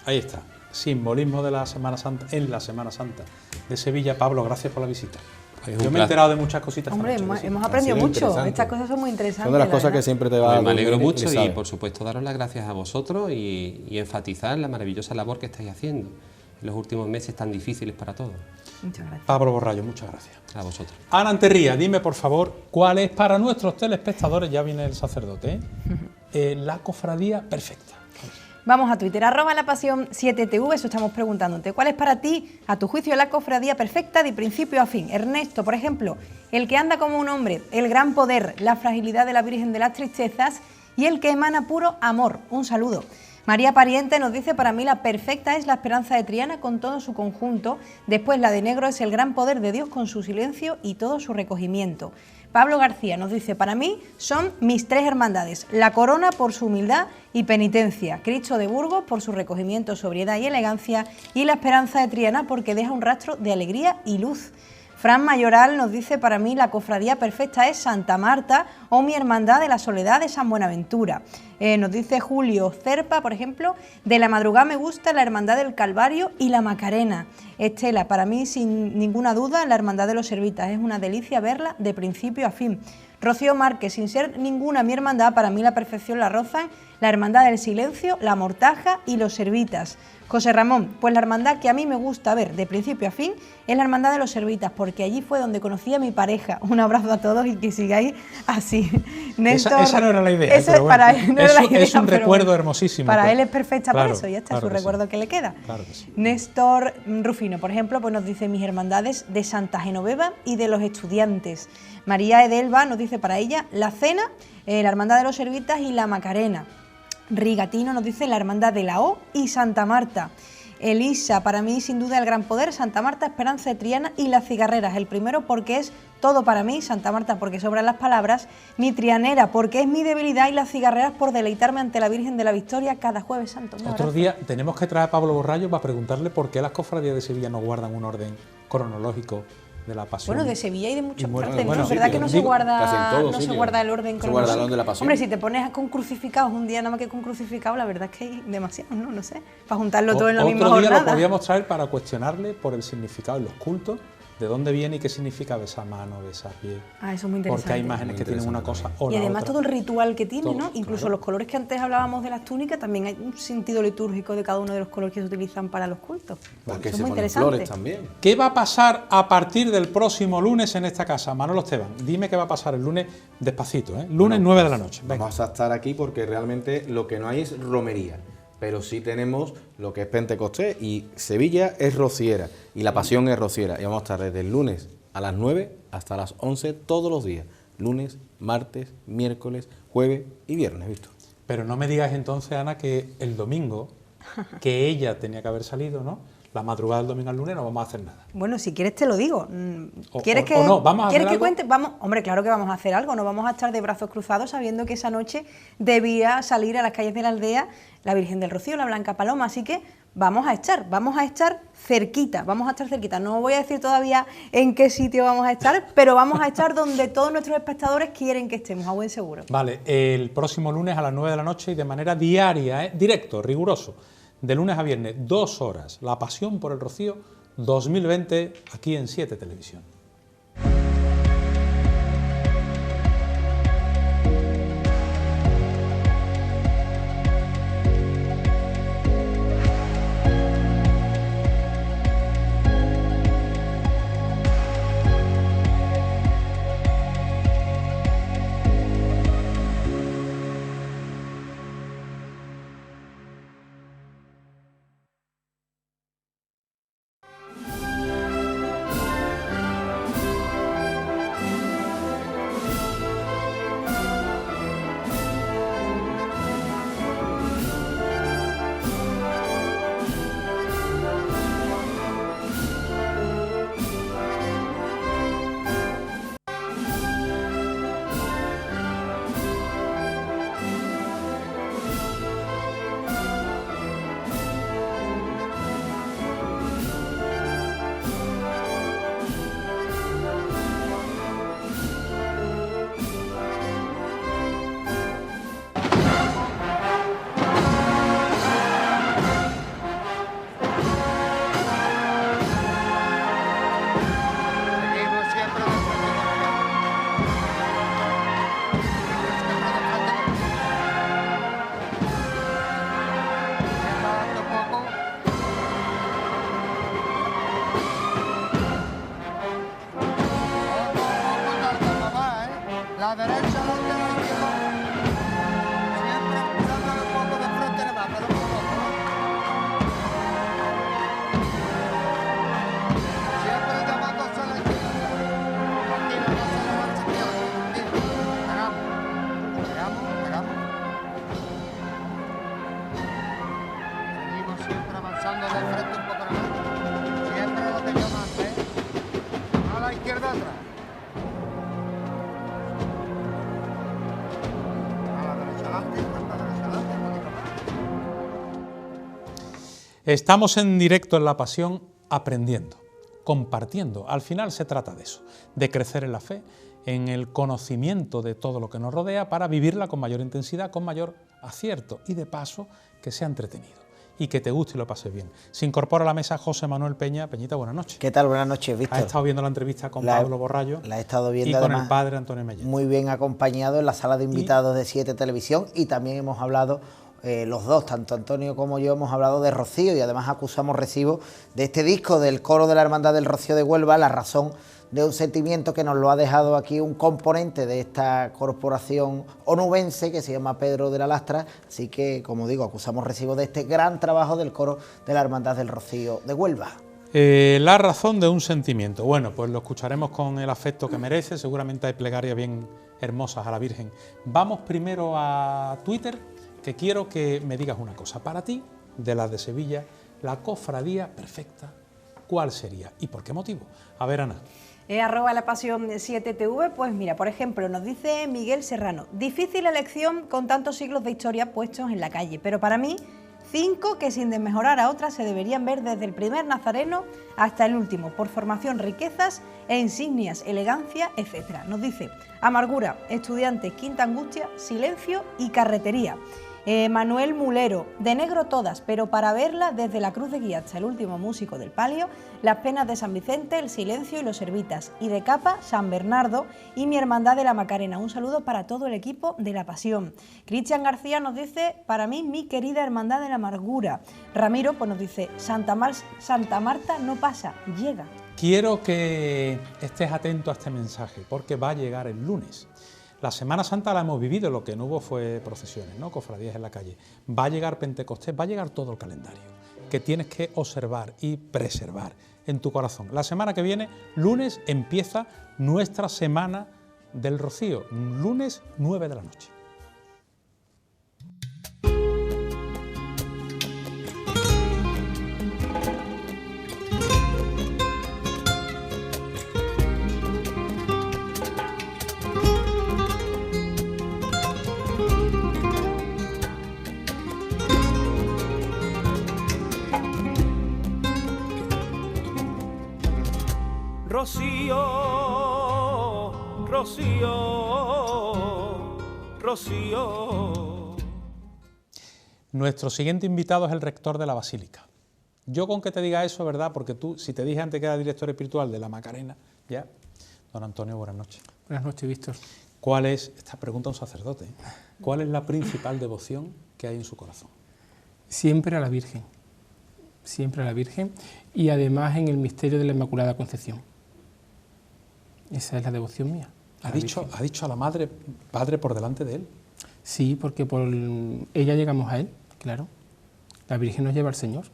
ahí está. Simbolismo de la Semana Santa, en la Semana Santa de Sevilla. Pablo, gracias por la visita. Pues un Yo me he placer. enterado de muchas cositas. esta Hombre, noche, hemos sí. aprendido Ha sido mucho. interesante. Estas cosas son muy interesantes. Son de las la cosas que verdad. siempre te va a Pues dar. me alegro mucho y, sabes. por supuesto, daros las gracias a vosotros y enfatizar la maravillosa labor que estáis haciendo en los últimos meses tan difíciles para todos. Muchas gracias. Pablo Borrallo, muchas gracias. A vosotros. Ana Anterría, dime por favor, ¿cuál es para nuestros telespectadores, ya viene el sacerdote, la cofradía perfecta? Vamos a Twitter, @lapasión7tv, eso estamos preguntándote. ¿Cuál es para ti, a tu juicio, la cofradía perfecta de principio a fin? Ernesto, por ejemplo, el que anda como un hombre, el gran poder, la fragilidad de la Virgen de las Tristezas y el que emana puro amor. Un saludo. María Pariente nos dice, para mí la perfecta es la Esperanza de Triana con todo su conjunto, después la de negro es el gran poder de Dios con su silencio y todo su recogimiento. Pablo García nos dice, para mí son mis tres hermandades, la Corona por su humildad y penitencia, Cristo de Burgos por su recogimiento, sobriedad y elegancia y la Esperanza de Triana porque deja un rastro de alegría y luz. Fran Mayoral nos dice, para mí la cofradía perfecta es Santa Marta o mi hermandad de la Soledad de San Buenaventura. Nos dice Julio Cerpa, por ejemplo, de la madrugada me gusta la hermandad del Calvario y la Macarena. Estela, para mí sin ninguna duda la hermandad de los Servitas, es una delicia verla de principio a fin. Rocío Márquez, sin ser ninguna mi hermandad, para mí la perfección la rozan la hermandad del Silencio, la Mortaja y los Servitas. José Ramón, pues la hermandad que a mí me gusta ver de principio a fin es la hermandad de los Servitas, porque allí fue donde conocí a mi pareja. Un abrazo a todos y que sigáis así. Néstor, Esa no era la idea, eso pero bueno, para él no era la idea, es un pero recuerdo bueno, hermosísimo. Para Pues, él es perfecta claro, por eso, ya está, claro su que sí. recuerdo que le queda. Claro que sí. Néstor Rufino, por ejemplo, pues nos dice mis hermandades de Santa Genoveva y de los Estudiantes. María Edelva nos dice para ella la Cena, la hermandad de los Servitas y la Macarena. Rigatino nos dice la hermandad de la O y Santa Marta. Elisa, para mí sin duda el gran poder, Santa Marta, Esperanza de Triana y las cigarreras. El primero porque es todo para mí, Santa Marta porque sobran las palabras, mi trianera porque es mi debilidad y las cigarreras por deleitarme ante la Virgen de la Victoria cada jueves santo. Un Otro abrazo. día tenemos que traer a Pablo Borrallo para preguntarle por qué las cofradías de Sevilla no guardan un orden cronológico de la pasión. Bueno, de Sevilla y de muchas bueno, partes, bueno, ¿no? Es sí, verdad que pero no se digo, guarda, casi en todos no se sitios. guarda el orden Se guarda el cronológico. orden de la pasión. Hombre, si te pones con crucificados un día nada más que con crucificados, la verdad es que hay demasiados, ¿no? No sé, para juntarlo todo en la misma Otro día jornada. lo podíamos traer para cuestionarle por el significado en los cultos, de dónde viene y qué significa besar mano, besar pie. Ah, eso es muy interesante. Porque hay imágenes que tienen una cosa o Y la además otra. todo el ritual que tiene, Todo, ¿no? Incluso claro. los colores que antes hablábamos de las túnicas, también hay un sentido litúrgico de cada uno de los colores que se utilizan para los cultos. Porque Eso se es muy ponen interesante. flores también. ¿Qué va a pasar a partir del próximo lunes en esta casa? Manolo Esteban, dime qué va a pasar el lunes despacito, ¿eh? Lunes 9 de la noche. Venga. Vamos a estar aquí porque realmente lo que no hay es romería, pero sí tenemos lo que es Pentecostés y Sevilla es rociera y la Pasión es rociera. Y vamos a estar desde el lunes a las 9 hasta las 11 todos los días. Lunes, martes, miércoles, jueves y viernes, ¿visto? Pero no me digas entonces, Ana, que el domingo, que ella tenía que haber salido, ¿no? la madrugada del domingo al lunes no vamos a hacer nada. Bueno, si quieres te lo digo. O que no, ¿vamos a hacer ¿quieres que algo? cuente? Vamos, hombre, claro que vamos a hacer algo. No vamos a estar de brazos cruzados sabiendo que esa noche debía salir a las calles de la aldea la Virgen del Rocío, la Blanca Paloma. Así que vamos a estar cerquita, No voy a decir todavía en qué sitio vamos a estar, pero vamos a estar donde todos nuestros espectadores quieren que estemos, a buen seguro. Vale, el próximo lunes a las 9 de la noche y de manera diaria, directo, riguroso, de lunes a viernes, 2 horas, La Pasión por el Rocío 2020, aquí en 7 Televisión. La derecha del equipo, siempre dándole un poco de frente de más, pero poco. Siempre llamando a selección. Tranquilo, no se le va a chequear. Pegamos. Seguimos siempre avanzando de frente un poco más. Siempre lo que yo mande. A la izquierda atrás. Estamos en directo en La Pasión aprendiendo, compartiendo. Al final se trata de eso, de crecer en la fe, en el conocimiento de todo lo que nos rodea para vivirla con mayor intensidad, con mayor acierto y de paso que sea entretenido y que te guste y lo pases bien. Se incorpora a la mesa José Manuel Peña. Peñita, buenas noches. ¿Qué tal? Buenas noches, Víctor. Has estado viendo la entrevista con Pablo Borrallo. La he estado viendo, y con además, el padre Antonio Mellén. Muy bien acompañado en la sala de invitados de 7 Televisión, y también hemos hablado los dos, tanto Antonio como yo, hemos hablado de Rocío, y además acusamos recibo de este disco del coro de la Hermandad del Rocío de Huelva, La Razón de un Sentimiento, que nos lo ha dejado aquí un componente de esta corporación onubense que se llama Pedro de la Lastra. Así que, como digo, acusamos recibo de este gran trabajo del coro de la Hermandad del Rocío de Huelva. La razón de un sentimiento. Bueno, pues lo escucharemos con el afecto que merece. Seguramente hay plegarias bien hermosas a la Virgen. Vamos primero a Twitter, que quiero que me digas una cosa. Para ti, de las de Sevilla, la cofradía perfecta, ¿cuál sería y por qué motivo? A ver, Ana. Arroba La Pasión 7TV, pues mira, por ejemplo, nos dice Miguel Serrano: difícil elección con tantos siglos de historia puestos en la calle, pero para mí 5 que, sin desmejorar a otras, se deberían ver desde el primer nazareno hasta el último, por formación, riquezas e insignias, elegancia, etc. Nos dice Amargura, Estudiantes, Quinta Angustia, Silencio y Carretería. Manuel Mulero, de negro todas, pero para verla desde la Cruz de Guía hasta el último músico del palio, Las Penas de San Vicente, El Silencio y los Servitas, y de capa San Bernardo y Mi Hermandad de la Macarena. Un saludo para todo el equipo de La Pasión. Cristian García nos dice: para mí, Mi Querida Hermandad de la Amargura. Ramiro pues nos dice: Santa Marta no pasa, llega. Quiero que estés atento a este mensaje, porque va a llegar el lunes. La Semana Santa la hemos vivido, lo que no hubo fue procesiones, ¿no? Cofradías en la calle. Va a llegar Pentecostés, va a llegar todo el calendario, que tienes que observar y preservar en tu corazón. La semana que viene, lunes, empieza nuestra Semana del Rocío, lunes 9 de la noche. Rocío, Rocío, Rocío. Nuestro siguiente invitado es el rector de la Basílica. Yo con que te diga eso, ¿verdad? Porque tú, si te dije antes que era director espiritual de la Macarena, ya. Don Antonio, buenas noches. Buenas noches, Víctor. ¿Cuál es, esta pregunta a un sacerdote, cuál es la principal devoción que hay en su corazón? Siempre a la Virgen y además en el misterio de la Inmaculada Concepción. Esa es la devoción mía. ¿Ha dicho a la Madre, Padre por delante de él? Sí, porque por ella llegamos a él, claro. La Virgen nos lleva al Señor.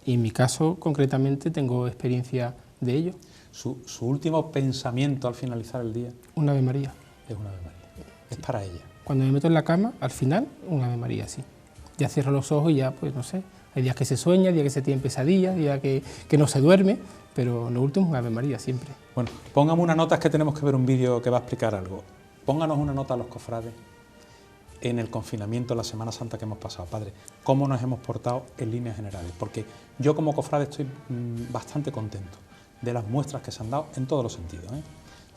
Y en mi caso, concretamente, tengo experiencia de ello. ¿Su último pensamiento al finalizar el día? Un Ave María. Es un Ave María. Es para ella. Cuando me meto en la cama, al final, un Ave María, sí. Ya cierro los ojos y ya, pues no sé. Hay días que se sueña, días que se tiene pesadillas, días que no se duerme, pero lo último es un Ave María, siempre. Bueno, póngame una nota, es que tenemos que ver un vídeo que va a explicar algo. Pónganos una nota a los cofrades en el confinamiento, la Semana Santa que hemos pasado. Padre, ¿cómo nos hemos portado en líneas generales? Porque yo como cofrade estoy bastante contento de las muestras que se han dado en todos los sentidos, ¿eh?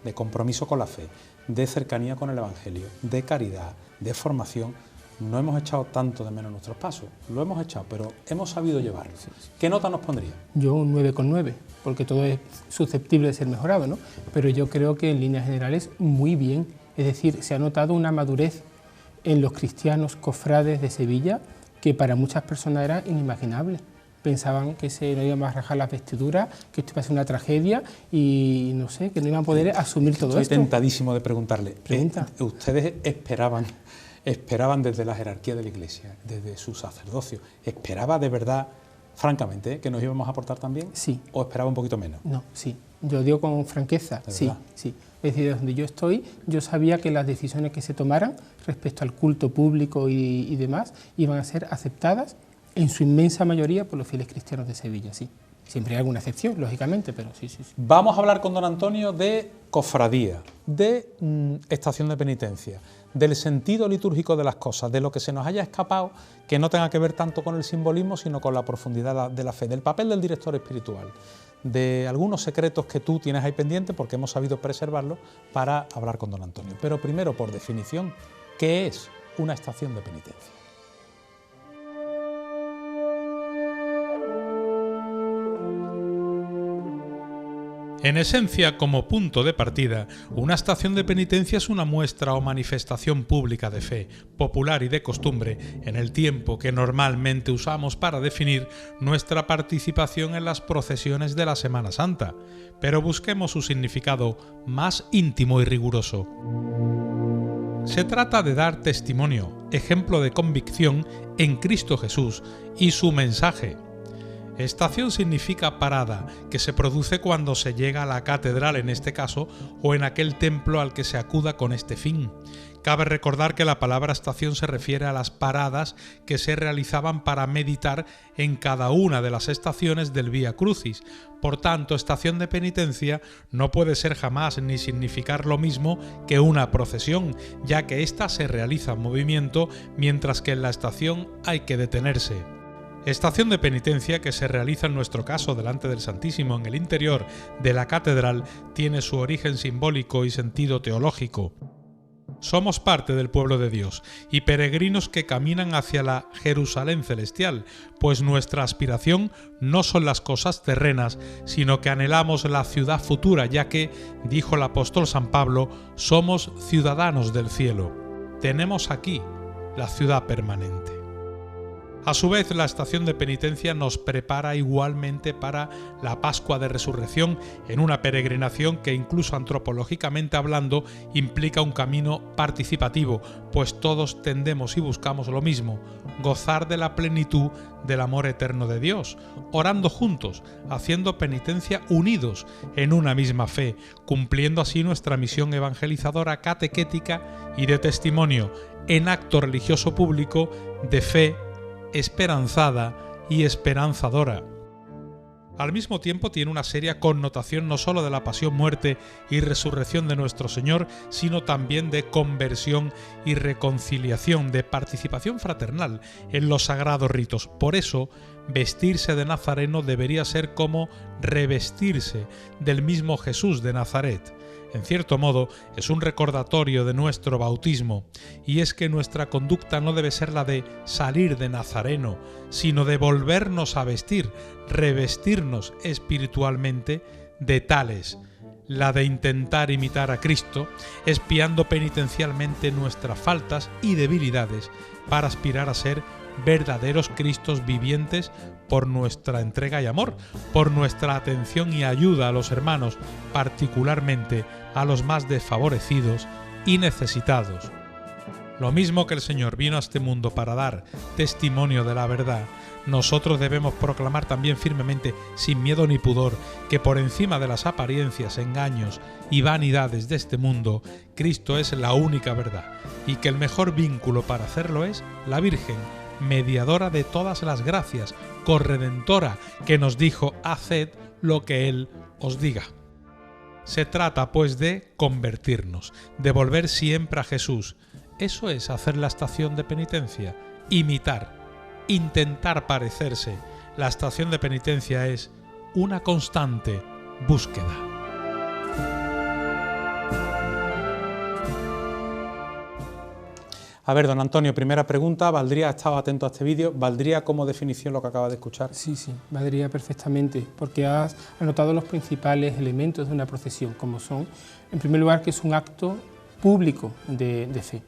De compromiso con la fe, de cercanía con el Evangelio, de caridad, de formación. No hemos echado tanto de menos nuestros pasos, lo hemos echado, pero hemos sabido llevarlo. ¿Qué nota nos pondría? Yo un 9,9, porque todo es susceptible de ser mejorado, ¿no? Pero yo creo que en líneas generales muy bien, es decir, se ha notado una madurez en los cristianos cofrades de Sevilla que para muchas personas era inimaginable. Pensaban que se no iban a rajar las vestiduras, que esto iba a ser una tragedia y no sé, que no iban a poder asumir todo esto. Estoy tentadísimo de preguntarle. Pregunta. ¿Ustedes esperaban desde la jerarquía de la Iglesia, desde su sacerdocio, esperaba de verdad, francamente, que nos íbamos a portar tan bien? Sí. ¿O esperaba un poquito menos? No, sí. Yo digo con franqueza, sí, sí. Es decir, donde yo estoy, yo sabía que las decisiones que se tomaran respecto al culto público y demás iban a ser aceptadas en su inmensa mayoría por los fieles cristianos de Sevilla, sí. Siempre hay alguna excepción, lógicamente, pero sí, sí, sí. Vamos a hablar con don Antonio de cofradía, de estación de penitencia, del sentido litúrgico de las cosas, de lo que se nos haya escapado, que no tenga que ver tanto con el simbolismo, sino con la profundidad de la fe, del papel del director espiritual, de algunos secretos que tú tienes ahí pendientes, porque hemos sabido preservarlos, para hablar con don Antonio. Pero primero, por definición, ¿qué es una estación de penitencia? En esencia, como punto de partida, una estación de penitencia es una muestra o manifestación pública de fe, popular y de costumbre, en el tiempo que normalmente usamos para definir nuestra participación en las procesiones de la Semana Santa, pero busquemos su significado más íntimo y riguroso. Se trata de dar testimonio, ejemplo de convicción en Cristo Jesús y su mensaje. Estación significa parada, que se produce cuando se llega a la catedral en este caso, o en aquel templo al que se acuda con este fin. Cabe recordar que la palabra estación se refiere a las paradas que se realizaban para meditar en cada una de las estaciones del Vía Crucis. Por tanto, estación de penitencia no puede ser jamás ni significar lo mismo que una procesión, ya que ésta se realiza en movimiento, mientras que en la estación hay que detenerse. Estación de penitencia, que se realiza en nuestro caso delante del Santísimo en el interior de la catedral, tiene su origen simbólico y sentido teológico. Somos parte del pueblo de Dios y peregrinos que caminan hacia la Jerusalén celestial, pues nuestra aspiración no son las cosas terrenas, sino que anhelamos la ciudad futura, ya que, dijo el apóstol San Pablo, somos ciudadanos del cielo. Tenemos aquí la ciudad permanente. A su vez, la estación de penitencia nos prepara igualmente para la Pascua de Resurrección, en una peregrinación que incluso antropológicamente hablando implica un camino participativo, pues todos tendemos y buscamos lo mismo, gozar de la plenitud del amor eterno de Dios, orando juntos, haciendo penitencia unidos en una misma fe, cumpliendo así nuestra misión evangelizadora, catequética y de testimonio en acto religioso público de fe esperanzada y esperanzadora. Al mismo tiempo tiene una seria connotación no solo de la pasión, muerte y resurrección de nuestro Señor, sino también de conversión y reconciliación, de participación fraternal en los sagrados ritos. Por eso, vestirse de nazareno debería ser como revestirse del mismo Jesús de Nazaret. En cierto modo, es un recordatorio de nuestro bautismo, y es que nuestra conducta no debe ser la de salir de nazareno, sino de volvernos a vestir, revestirnos espiritualmente de tales, la de intentar imitar a Cristo, expiando penitencialmente nuestras faltas y debilidades para aspirar a ser verdaderos Cristos vivientes por nuestra entrega y amor, por nuestra atención y ayuda a los hermanos, particularmente a los más desfavorecidos y necesitados. Lo mismo que el Señor vino a este mundo para dar testimonio de la verdad, nosotros debemos proclamar también firmemente, sin miedo ni pudor, que por encima de las apariencias, engaños y vanidades de este mundo, Cristo es la única verdad, y que el mejor vínculo para hacerlo es la Virgen, mediadora de todas las gracias, corredentora, que nos dijo: haced lo que Él os diga. Se trata, pues, de convertirnos, de volver siempre a Jesús. Eso es hacer la estación de penitencia, imitar, intentar parecerse. La estación de penitencia es una constante búsqueda. A ver, don Antonio, primera pregunta, ¿valdría, estaba atento a este vídeo, ¿valdría como definición lo que acaba de escuchar? Sí, valdría perfectamente, porque has anotado los principales elementos de una procesión, como son, en primer lugar, que es un acto público de fe,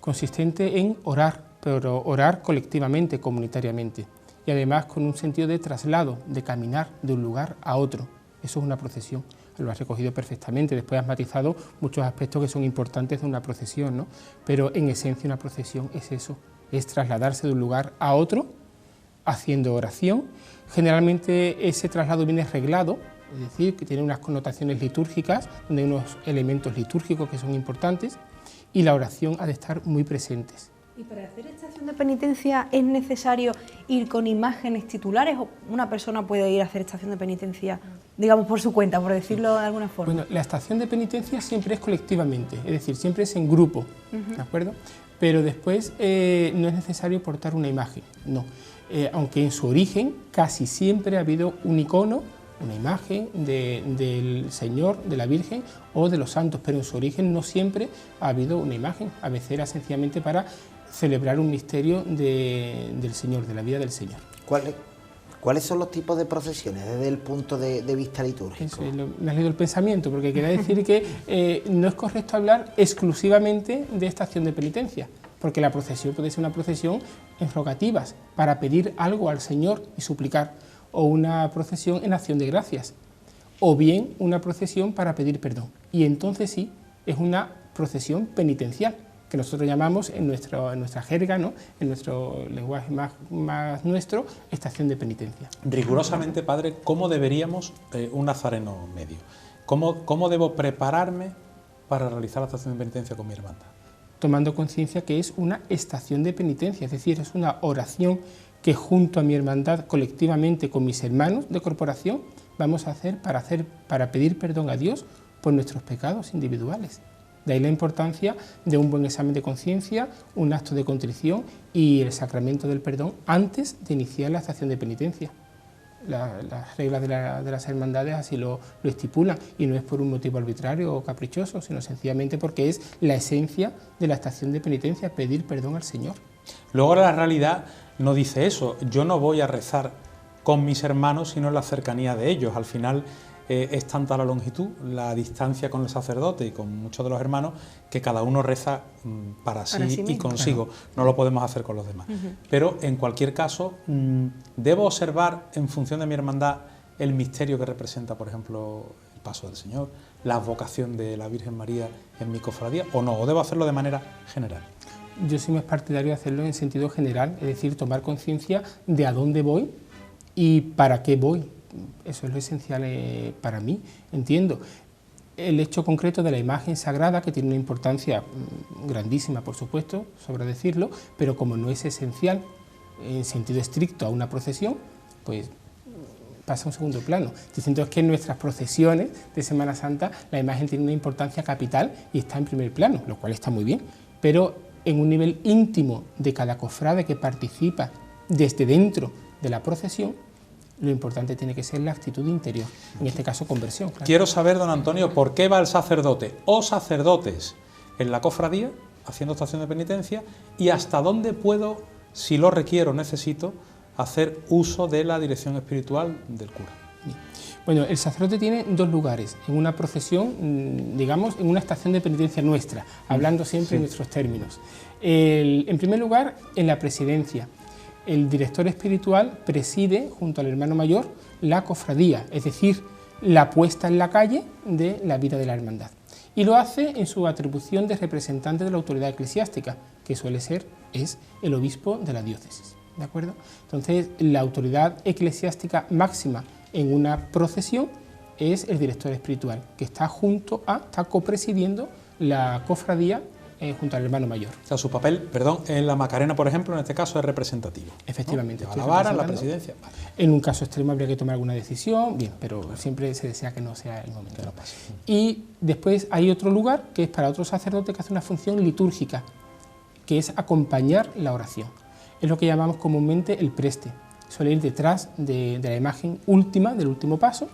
consistente en orar, pero orar colectivamente, comunitariamente, y además con un sentido de traslado, de caminar de un lugar a otro. Eso es una procesión. Lo has recogido perfectamente, después has matizado muchos aspectos que son importantes de una procesión, ¿no? Pero en esencia una procesión es eso, es trasladarse de un lugar a otro haciendo oración. Generalmente ese traslado viene reglado, es decir, que tiene unas connotaciones litúrgicas, donde hay unos elementos litúrgicos que son importantes, y la oración ha de estar muy presentes. ¿Y para hacer estación de penitencia es necesario ir con imágenes titulares o una persona puede ir a hacer estación de penitencia, digamos, por su cuenta, por decirlo de alguna forma? Bueno, la estación de penitencia siempre es colectivamente, es decir, siempre es en grupo, ¿de acuerdo? Pero después no es necesario portar una imagen, no. Aunque en su origen casi siempre ha habido un icono, una imagen del Señor, de la Virgen o de los santos, pero en su origen no siempre ha habido una imagen, a veces era sencillamente para celebrar un misterio del Señor, de la vida del Señor. ¿Cuáles son los tipos de procesiones desde el punto de vista litúrgico? Eso, me has leído el pensamiento, porque quería decir que no es correcto hablar exclusivamente de estación de penitencia, porque la procesión puede ser una procesión en rogativas, para pedir algo al Señor y suplicar, o una procesión en acción de gracias, o bien una procesión para pedir perdón. Y entonces sí, es una procesión penitencial, que nosotros llamamos en nuestra jerga, ¿no?, en nuestro lenguaje más nuestro, estación de penitencia. Rigurosamente, padre, ¿cómo deberíamos, un nazareno medio, cómo debo prepararme para realizar la estación de penitencia con mi hermandad? Tomando conciencia que es una estación de penitencia, es decir, es una oración que junto a mi hermandad, colectivamente con mis hermanos de corporación, vamos a hacer para pedir perdón a Dios por nuestros pecados individuales. De ahí la importancia de un buen examen de conciencia, un acto de contrición y el sacramento del perdón antes de iniciar la estación de penitencia. Las reglas de las hermandades así lo estipulan, y no es por un motivo arbitrario o caprichoso, sino sencillamente porque es la esencia de la estación de penitencia, pedir perdón al Señor. Luego la realidad no dice eso, yo no voy a rezar con mis hermanos sino en la cercanía de ellos. Al final es tanta la longitud, la distancia con el sacerdote y con muchos de los hermanos, que cada uno reza para sí y consigo, claro. No lo podemos hacer con los demás. Pero en cualquier caso, debo observar en función de mi hermandad el misterio que representa, por ejemplo, el paso del Señor, la vocación de la Virgen María en mi cofradía, o no, o debo hacerlo de manera general. Yo soy más partidario de hacerlo en sentido general, es decir, tomar conciencia de a dónde voy y para qué voy. Eso es lo esencial para mí, entiendo. El hecho concreto de la imagen sagrada, que tiene una importancia grandísima, por supuesto, sobra decirlo, pero como no es esencial en sentido estricto a una procesión, pues pasa a un segundo plano. Diciendo que en nuestras procesiones de Semana Santa la imagen tiene una importancia capital y está en primer plano, lo cual está muy bien, pero en un nivel íntimo de cada cofrade que participa desde dentro de la procesión, lo importante tiene que ser la actitud interior, en este caso conversión. Claro. Quiero saber, don Antonio, ¿por qué va el sacerdote o sacerdotes en la cofradía haciendo estación de penitencia y hasta dónde puedo, si lo requiero, necesito, hacer uso de la dirección espiritual del cura? Bueno, el sacerdote tiene dos lugares, en una procesión, digamos, en una estación de penitencia nuestra, hablando siempre en nuestros términos. En primer lugar, en la presidencia. El director espiritual preside, junto al hermano mayor, la cofradía, es decir, la puesta en la calle de la vida de la hermandad. Y lo hace en su atribución de representante de la autoridad eclesiástica, que es el obispo de la diócesis, ¿de acuerdo? Entonces, la autoridad eclesiástica máxima en una procesión es el director espiritual, que está copresidiendo la cofradía junto al hermano mayor. O sea, su papel, perdón, en la Macarena, por ejemplo, en este caso es representativo. Efectivamente. ¿No? A la vara, la presidencia. Vale. En un caso extremo habría que tomar alguna decisión, bien, pero siempre se desea que no sea el momento. No pasa. Y después hay otro lugar que es para otro sacerdote que hace una función litúrgica, que es acompañar la oración. Es lo que llamamos comúnmente el preste. Suele ir detrás de la imagen última, del último paso,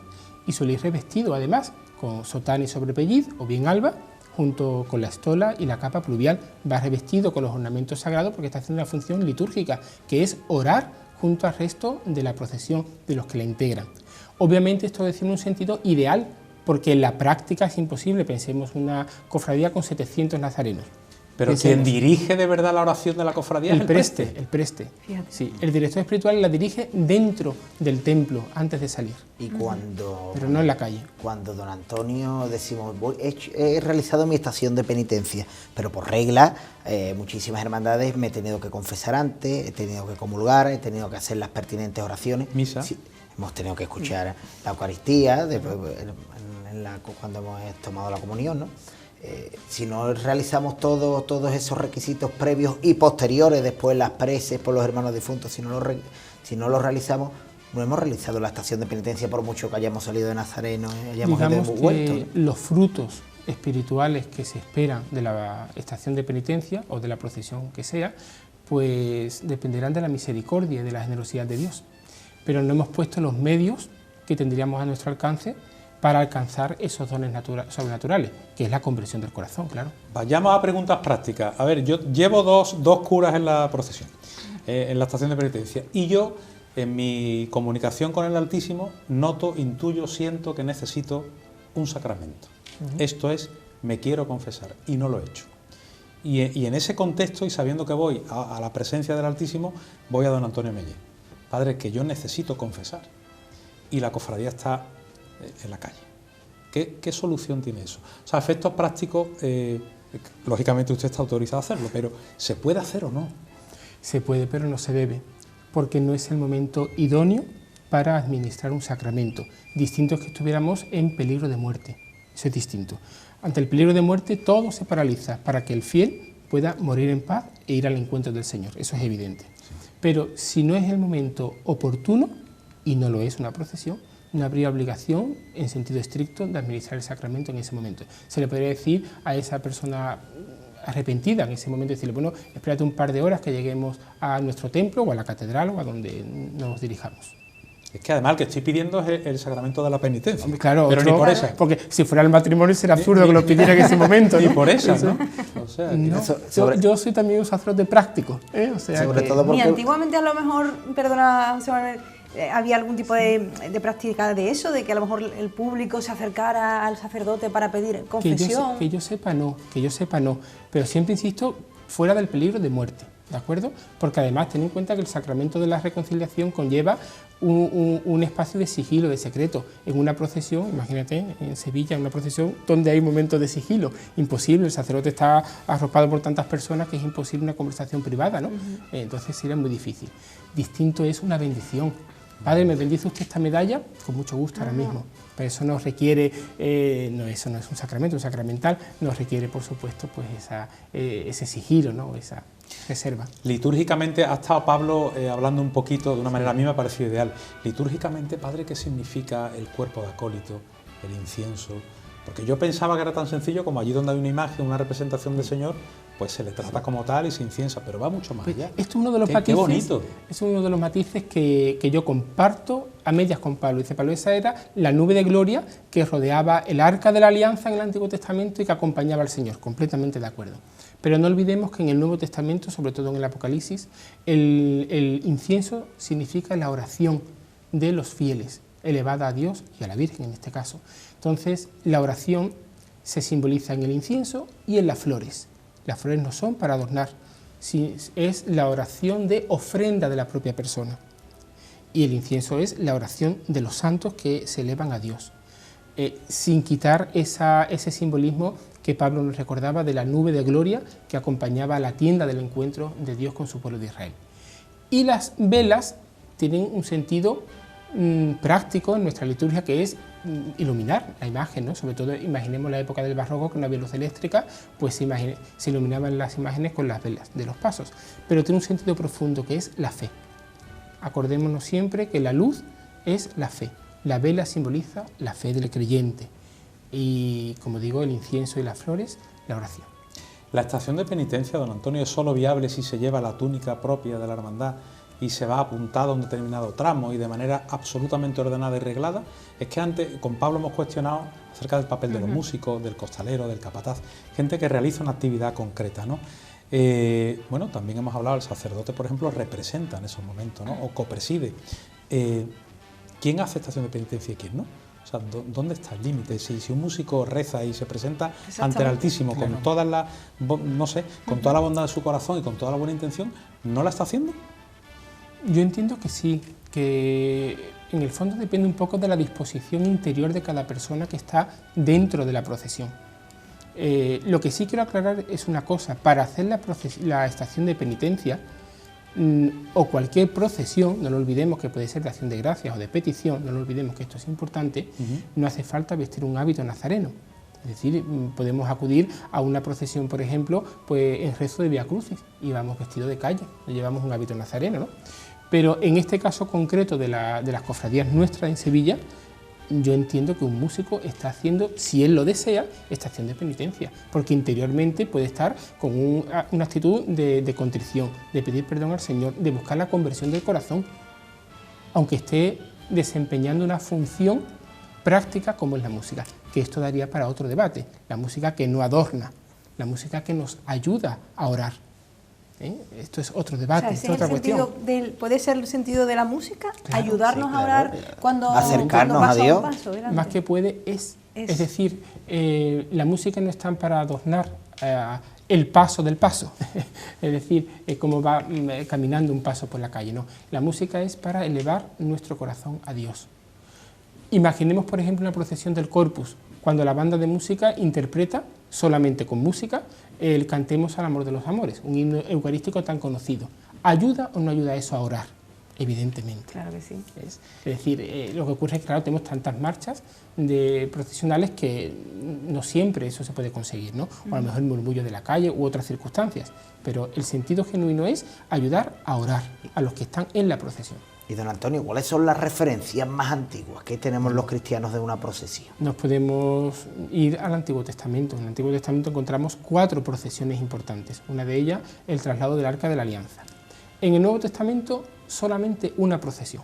y suele ir revestido además con sotana y sobrepelliz o bien alba, junto con la estola y la capa pluvial. Va revestido con los ornamentos sagrados porque está haciendo una función litúrgica, que es orar junto al resto de la procesión, de los que la integran. Obviamente esto decimos en un sentido ideal, porque en la práctica es imposible. Pensemos una cofradía con 700 nazarenos. Pero quien dirige de verdad la oración de la cofradía es el preste. El preste. Sí, el director espiritual la dirige dentro del templo, antes de salir. Y cuando... Pero no en la calle. Cuando don Antonio decimos, he realizado mi estación de penitencia, pero por regla, muchísimas hermandades me he tenido que confesar antes, he tenido que comulgar, he tenido que hacer las pertinentes oraciones. Misa. Sí, hemos tenido que escuchar la Eucaristía, cuando hemos tomado la comunión, ¿no? Si no realizamos todos esos requisitos previos y posteriores, después las preces por los hermanos difuntos, si no lo realizamos, no hemos realizado la estación de penitencia por mucho que hayamos salido de Nazareno, hayamos vuelto, ¿no? Los frutos espirituales que se esperan de la estación de penitencia o de la procesión que sea, pues dependerán de la misericordia y de la generosidad de Dios. Pero no hemos puesto los medios que tendríamos a nuestro alcance para alcanzar esos dones sobrenaturales, que es la conversión del corazón, claro. Vayamos a preguntas prácticas. A ver, yo llevo dos curas en la procesión, en la estación de penitencia, y yo, en mi comunicación con el Altísimo, noto, intuyo, siento que necesito un sacramento. Esto es, me quiero confesar, y no lo he hecho. Y en ese contexto, y sabiendo que voy a la presencia del Altísimo, voy a don Antonio Mellé. Padre, que yo necesito confesar, y la cofradía está en la calle. ¿Qué solución tiene eso? O sea, efectos prácticos, lógicamente usted está autorizado a hacerlo, pero ¿se puede hacer o no? Se puede, pero no se debe, porque no es el momento idóneo para administrar un sacramento. Distinto es que estuviéramos en peligro de muerte, eso es distinto. Ante el peligro de muerte todo se paraliza para que el fiel pueda morir en paz e ir al encuentro del Señor, eso es evidente. Sí. Pero si no es el momento oportuno, y no lo es una procesión, no habría obligación, en sentido estricto, de administrar el sacramento en ese momento. Se le podría decir a esa persona arrepentida en ese momento, decirle, bueno, espérate un par de horas que lleguemos a nuestro templo o a la catedral o a donde nos dirijamos. Es que además el que estoy pidiendo es el sacramento de la penitencia. Hombre, claro, pero ni por esa. Porque si fuera el matrimonio sería absurdo que lo pidiera en ese momento. Ni por esa, ¿no? O sea, no. Yo soy también un sacerdote práctico. O sea, sobre todo porque... Y antiguamente a lo mejor, perdona, había algún tipo de práctica de eso, de que a lo mejor el público se acercara al sacerdote para pedir confesión. Que yo sepa no, pero siempre insisto, fuera del peligro de muerte, ¿de acuerdo? Porque además ten en cuenta que el sacramento de la reconciliación conlleva un espacio de sigilo, de secreto. En una procesión, imagínate, en Sevilla, en una procesión donde hay momentos de sigilo, imposible, el sacerdote está arropado por tantas personas que es imposible una conversación privada, ¿no? Entonces sería muy difícil. Distinto es una bendición. Padre, ¿me bendice usted esta medalla? Con mucho gusto ahora mismo. Pero eso nos requiere, eso no es un sacramento, un sacramental, nos requiere, por supuesto, pues ese sigilo, ¿no? Esa reserva. Litúrgicamente, ha estado Pablo hablando un poquito, de una manera a mí me ha parecido ideal. Litúrgicamente, Padre, ¿qué significa el cuerpo de acólito, el incienso, Porque yo pensaba que era tan sencillo como allí donde hay una imagen, una representación del Señor, pues se le trata como tal y se inciensa, pero va mucho más allá. Esto es uno de los matices, qué bonito. Es uno de los matices que yo comparto a medias con Pablo. Dice Pablo, esa era la nube de gloria que rodeaba el arca de la alianza en el Antiguo Testamento y que acompañaba al Señor, completamente de acuerdo. Pero no olvidemos que en el Nuevo Testamento, sobre todo en el Apocalipsis, el incienso significa la oración de los fieles, elevada a Dios y a la Virgen en este caso. Entonces, la oración se simboliza en el incienso y en las flores. Las flores no son para adornar, es la oración de ofrenda de la propia persona. Y el incienso es la oración de los santos que se elevan a Dios, sin quitar ese simbolismo que Pablo nos recordaba de la nube de gloria que acompañaba a la tienda del encuentro de Dios con su pueblo de Israel. Y las velas tienen un sentido práctico en nuestra liturgia, que es iluminar la imagen, ¿no? Sobre todo imaginemos la época del barroco, que no había luz eléctrica, pues se iluminaban las imágenes con las velas de los pasos, pero tiene un sentido profundo que es la fe. Acordémonos siempre que la luz es la fe, la vela simboliza la fe del creyente y, como digo, el incienso y las flores, la oración. La estación de penitencia, don Antonio, es solo viable si se lleva la túnica propia de la hermandad y se va apuntado a un determinado tramo y de manera absolutamente ordenada y reglada. Es que antes con Pablo hemos cuestionado acerca del papel de los músicos, del costalero, del capataz, gente que realiza una actividad concreta, ¿no? Bueno, también hemos hablado, el sacerdote, por ejemplo, representa en esos momentos, ¿no? O copreside. ¿Quién hace estación de penitencia y quién no? O sea, ¿dónde está el límite? Si un músico reza y se presenta ante el Altísimo con todas las, no sé, con toda la bondad de su corazón y con toda la buena intención, ¿no la está haciendo? Yo entiendo que sí, que en el fondo depende un poco de la disposición interior de cada persona que está dentro de la procesión. Lo que sí quiero aclarar es una cosa: para hacer la estación de penitencia o cualquier procesión, no lo olvidemos que puede ser de acción de gracias o de petición, no lo olvidemos que esto es importante, no hace falta vestir un hábito nazareno. Es decir, podemos acudir a una procesión, por ejemplo, pues en rezo de Vía Crucis y vamos vestidos de calle, no llevamos un hábito nazareno, ¿no? Pero en este caso concreto de las cofradías nuestras en Sevilla, yo entiendo que un músico está haciendo, si él lo desea, estación de penitencia, porque interiormente puede estar con una actitud de contrición, de pedir perdón al Señor, de buscar la conversión del corazón, aunque esté desempeñando una función práctica como es la música, que esto daría para otro debate, la música que no adorna, la música que nos ayuda a orar. Esto es otro debate, o sea, es otra cuestión. ¿Puede ser el sentido de la música? Claro, ayudarnos a orar cuando acercarnos a Dios. Más que puede, es decir, la música no está para adornar el paso del paso, es decir, como va caminando un paso por la calle, no. La música es para elevar nuestro corazón a Dios. Imaginemos, por ejemplo, una procesión del Corpus, cuando la banda de música interpreta solamente con música el Cantemos al amor de los amores, un himno eucarístico tan conocido. ¿Ayuda o no ayuda eso a orar? Evidentemente. Claro que sí. Es decir, lo que ocurre es que, claro, tenemos tantas marchas de procesionales que no siempre eso se puede conseguir, ¿no? O a lo mejor el murmullo de la calle u otras circunstancias, pero el sentido genuino es ayudar a orar a los que están en la procesión. Y don Antonio, ¿cuáles son las referencias más antiguas que tenemos los cristianos de una procesión? Nos podemos ir al Antiguo Testamento. En el Antiguo Testamento encontramos 4 procesiones importantes. Una de ellas, el traslado del Arca de la Alianza. En el Nuevo Testamento, solamente una procesión.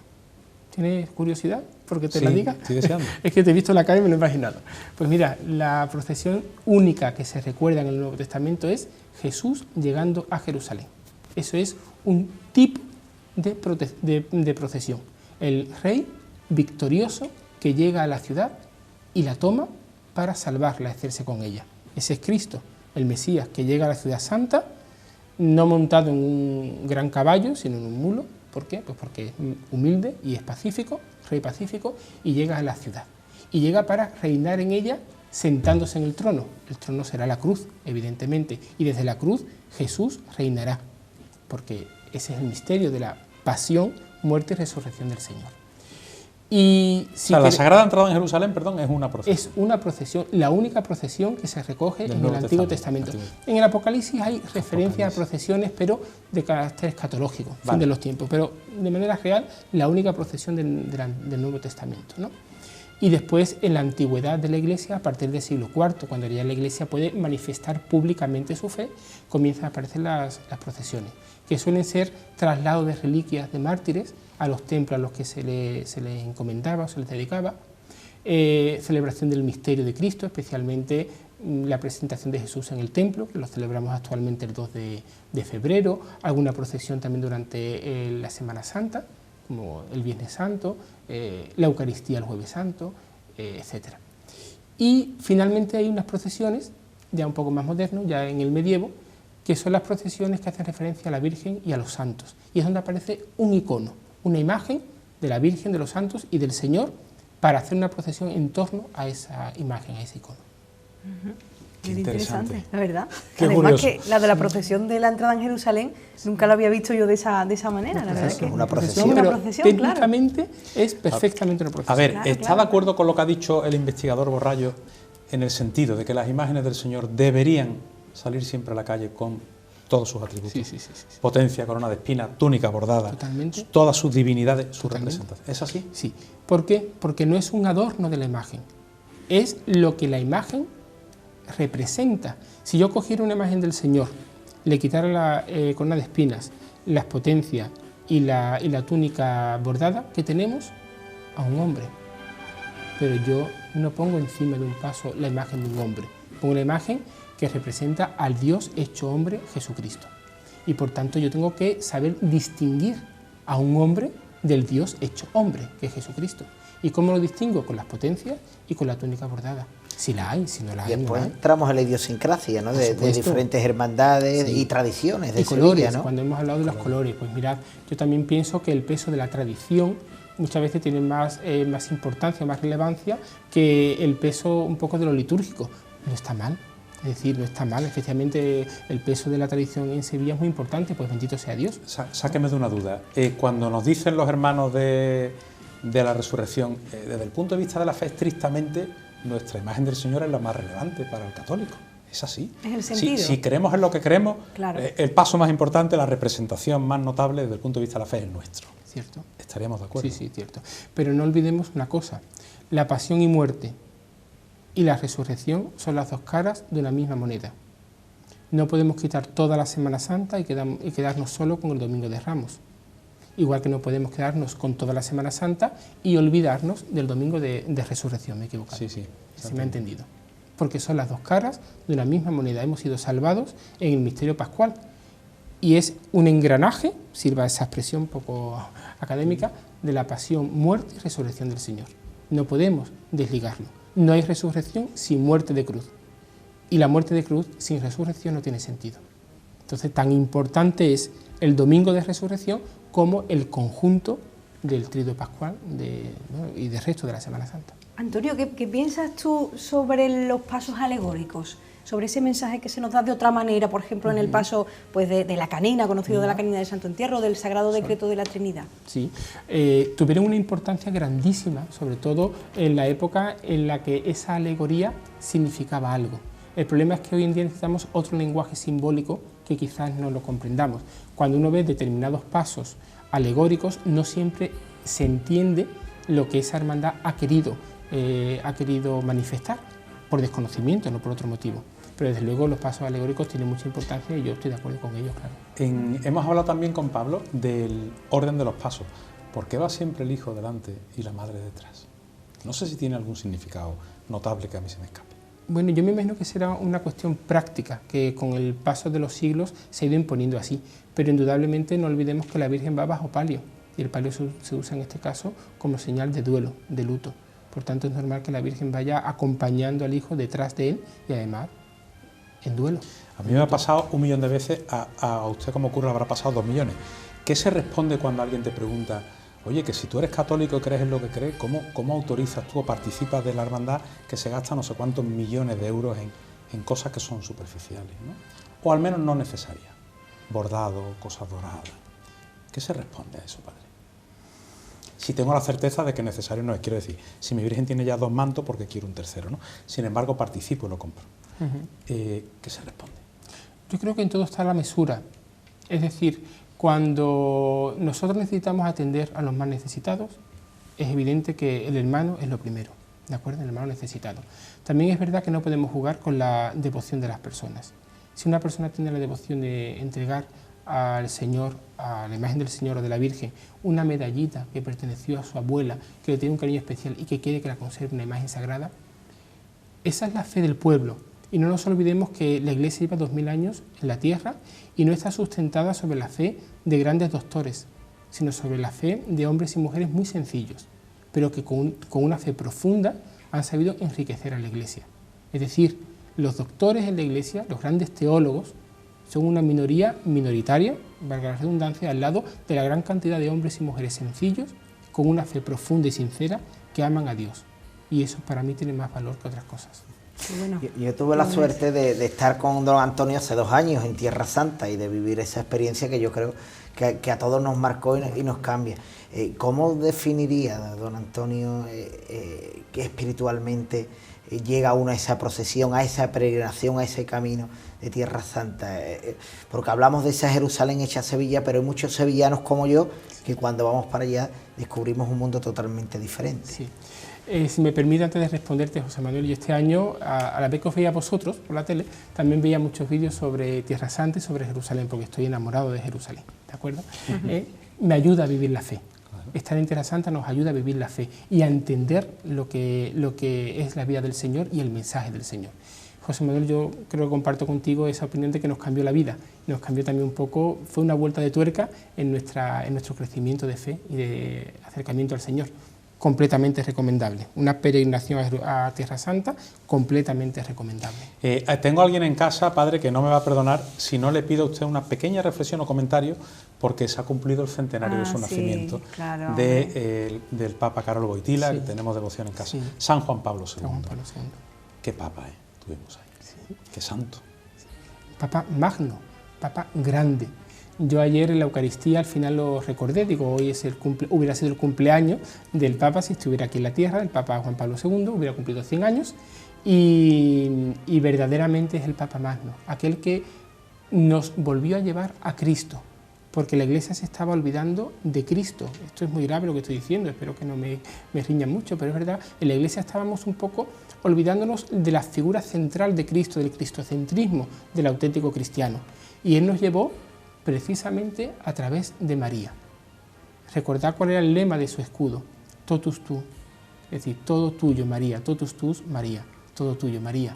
¿Tienes curiosidad porque te la diga? Estoy deseando. Es que te he visto la cara y me lo he imaginado. Pues mira, la procesión única que se recuerda en el Nuevo Testamento es Jesús llegando a Jerusalén. Eso es un tipo de procesión. El rey victorioso que llega a la ciudad y la toma para salvarla, hacerse con ella. Ese es Cristo, el Mesías, que llega a la ciudad santa, no montado en un gran caballo, sino en un mulo. ¿Por qué? Pues porque es humilde y es pacífico, rey pacífico, y llega a la ciudad. Y llega para reinar en ella sentándose en el trono. El trono será la cruz, evidentemente, y desde la cruz Jesús reinará, porque ese es el misterio de la pasión, muerte y resurrección del Señor. Y si la Sagrada Entrada en Jerusalén, perdón, es una procesión. Es una procesión, la única procesión que se recoge en el Antiguo Testamento. En el Apocalipsis hay referencias a procesiones, pero de carácter escatológico, fin de los tiempos. Pero de manera real, la única procesión del Nuevo Testamento, ¿no? Y después en la antigüedad de la Iglesia, a partir del siglo IV, cuando ya la Iglesia puede manifestar públicamente su fe, comienzan a aparecer las procesiones, que suelen ser traslados de reliquias de mártires a los templos a los que se les encomendaba o se les dedicaba, celebración del misterio de Cristo, especialmente la presentación de Jesús en el templo, que lo celebramos actualmente el 2 de febrero, alguna procesión también durante la Semana Santa, como el Viernes Santo, la Eucaristía el Jueves Santo, etc. Y finalmente hay unas procesiones, ya un poco más modernas, ya en el medievo, que son las procesiones que hacen referencia a la Virgen y a los santos. Y es donde aparece un icono, una imagen de la Virgen, de los santos y del Señor, para hacer una procesión en torno a esa imagen, a ese icono. Qué interesante, la verdad. Qué Además curioso. que la de la procesión de la entrada en Jerusalén nunca lo había visto yo de esa manera, la verdad. Una procesión, una pero procesión, técnicamente es perfectamente una procesión. A ver, Claro, ¿está claro. de acuerdo con lo que ha dicho el investigador Borrallo en el sentido de que las imágenes del Señor deberían salir siempre a la calle con todos sus atributos? Sí. Potencia, corona de espinas, túnica bordada, Totalmente. todas sus divinidades, su Totalmente. representación. ¿Es así? Sí. ¿Por qué? Porque no es un adorno de la imagen, es lo que la imagen representa. Si yo cogiera una imagen del Señor, le quitara la corona de espinas, las potencias y la túnica bordada, ¿qué tenemos? A un hombre. Pero yo no pongo encima de un paso la imagen de un hombre, pongo la imagen que representa al Dios hecho hombre, Jesucristo. Y por tanto yo tengo que saber distinguir a un hombre del Dios hecho hombre, que es Jesucristo. ¿Y cómo lo distingo? Con las potencias y con la túnica bordada. Si la hay, si no la hay, Y después no la hay. entramos en la idiosincrasia, ¿no? Por de supuesto. diferentes hermandades Sí. y tradiciones de Y colores, Sevilla, ¿no? cuando hemos hablado de los colores, pues mirad, yo también pienso que el peso de la tradición muchas veces tiene más importancia, más relevancia que el peso un poco de lo litúrgico. No está mal, es decir, no está mal, especialmente el peso de la tradición en Sevilla es muy importante, pues bendito sea Dios. Sáqueme de una duda. Cuando nos dicen los hermanos de la resurrección, desde el punto de vista de la fe, estrictamente, nuestra imagen del Señor es la más relevante para el católico. Es así. Es el sentido. Si creemos en lo que creemos, Claro. el paso más importante, la representación más notable desde el punto de vista de la fe es nuestro. ¿Cierto? ¿Estaríamos de acuerdo? Sí, cierto. Pero no olvidemos una cosa, la pasión y muerte y la resurrección son las dos caras de una misma moneda. No podemos quitar toda la Semana Santa y quedarnos solo con el Domingo de Ramos. Igual que no podemos quedarnos con toda la Semana Santa y olvidarnos del Domingo de Resurrección, me he equivocado. Sí. Se me ha entendido. Porque son las dos caras de una misma moneda. Hemos sido salvados en el misterio pascual. Y es un engranaje, sirva esa expresión un poco académica, de la pasión, muerte y resurrección del Señor. No podemos desligarlo. No hay resurrección sin muerte de cruz. Y la muerte de cruz sin resurrección no tiene sentido. Entonces, tan importante es el Domingo de Resurrección como el conjunto del Triduo Pascual y del resto de la Semana Santa. Antonio, ¿qué piensas tú sobre los pasos alegóricos? Sobre ese mensaje que se nos da de otra manera, por ejemplo, en el paso pues, de la canina, conocido de la canina del Santo Entierro, del Sagrado Decreto de la Trinidad. Sí, tuvieron una importancia grandísima, sobre todo en la época en la que esa alegoría significaba algo. El problema es que hoy en día necesitamos otro lenguaje simbólico que quizás no lo comprendamos. Cuando uno ve determinados pasos alegóricos, no siempre se entiende lo que esa hermandad ha querido manifestar, por desconocimiento, no por otro motivo. Pero desde luego los pasos alegóricos tienen mucha importancia y yo estoy de acuerdo con ellos, claro. Hemos hablado también con Pablo del orden de los pasos. ¿Por qué va siempre el hijo delante y la madre detrás? No sé si tiene algún significado notable que a mí se me escape. Bueno, yo me imagino que será una cuestión práctica, que con el paso de los siglos se ha ido imponiendo así, pero indudablemente no olvidemos que la Virgen va bajo palio, y el palio se usa en este caso como señal de duelo, de luto. Por tanto, es normal que la Virgen vaya acompañando al hijo detrás de él y además en duelo. A mí me ha pasado 1 millón de veces, a usted como cura le habrá pasado 2 millones. ¿Qué se responde cuando alguien te pregunta, oye, que si tú eres católico y crees en lo que crees, ¿cómo autorizas tú o participas de la hermandad que se gasta no sé cuántos millones de euros en cosas que son superficiales, ¿no? O al menos no necesarias? Bordado, cosas doradas. ¿Qué se responde a eso, padre? Si tengo la certeza de que necesario no es, quiero decir, si mi Virgen tiene ya 2 mantos, porque quiero un tercero, ¿no? Sin embargo, participo y lo compro. ¿Qué se responde? Yo creo que en todo está la mesura. Es decir, cuando nosotros necesitamos atender a los más necesitados, es evidente que el hermano es lo primero. ¿de acuerdo? El hermano necesitado. También es verdad que no podemos jugar con la devoción de las personas. Si una persona tiene la devoción de entregar al Señor, a la imagen del Señor o de la Virgen, una medallita que perteneció a su abuela, que le tiene un cariño especial y que quiere que la conserve una imagen sagrada, esa es la fe del pueblo. Y no nos olvidemos que la Iglesia lleva 2000 años en la tierra y no está sustentada sobre la fe de grandes doctores, sino sobre la fe de hombres y mujeres muy sencillos, pero que con una fe profunda han sabido enriquecer a la Iglesia. Es decir, los doctores en la Iglesia, los grandes teólogos, son una minoría minoritaria, valga la redundancia, al lado de la gran cantidad de hombres y mujeres sencillos, con una fe profunda y sincera, que aman a Dios. Y eso para mí tiene más valor que otras cosas. Bueno, yo tuve la suerte de estar con don Antonio hace 2 años en Tierra Santa y de vivir esa experiencia que yo creo que a todos nos marcó y nos cambia. ¿Cómo definiría, don Antonio, que espiritualmente llega uno a esa procesión, a esa peregrinación, a ese camino de Tierra Santa? Porque hablamos de esa Jerusalén hecha Sevilla, pero hay muchos sevillanos como yo que cuando vamos para allá descubrimos un mundo totalmente diferente. Sí. Si me permite, antes de responderte, José Manuel, yo este año, a la vez que os veía vosotros por la tele, también veía muchos vídeos sobre Tierra Santa y sobre Jerusalén, porque estoy enamorado de Jerusalén, ¿de acuerdo? Me ayuda a vivir la fe. Estar en Tierra Santa nos ayuda a vivir la fe y a entender lo que es la vida del Señor y el mensaje del Señor. José Manuel, yo creo que comparto contigo esa opinión de que nos cambió la vida, nos cambió también un poco, fue una vuelta de tuerca en nuestro crecimiento de fe y de acercamiento al Señor. Completamente recomendable. Una peregrinación a Tierra Santa, completamente recomendable. Tengo a alguien en casa, padre, que no me va a perdonar si no le pido a usted una pequeña reflexión o comentario, porque se ha cumplido el centenario de su nacimiento, claro, del Papa Karol Wojtyła, Sí. que tenemos devoción en casa. Sí. San Juan Pablo II. San Juan Pablo II. Qué papa tuvimos ahí. Sí. Qué santo. Papa magno, Papa grande. Yo ayer en la Eucaristía al final lo recordé, digo, hoy es hubiera sido el cumpleaños del Papa si estuviera aquí en la tierra, el Papa Juan Pablo II, hubiera cumplido 100 años y verdaderamente es el Papa magno, aquel que nos volvió a llevar a Cristo, porque la Iglesia se estaba olvidando de Cristo. Esto es muy grave lo que estoy diciendo, espero que no me riñan mucho, pero es verdad, en la Iglesia estábamos un poco olvidándonos de la figura central de Cristo, del cristocentrismo, del auténtico cristiano, y Él nos llevó precisamente a través de María. Recordad cuál era el lema de su escudo: totus tu, es decir, todo tuyo María, totus tus María, todo tuyo María.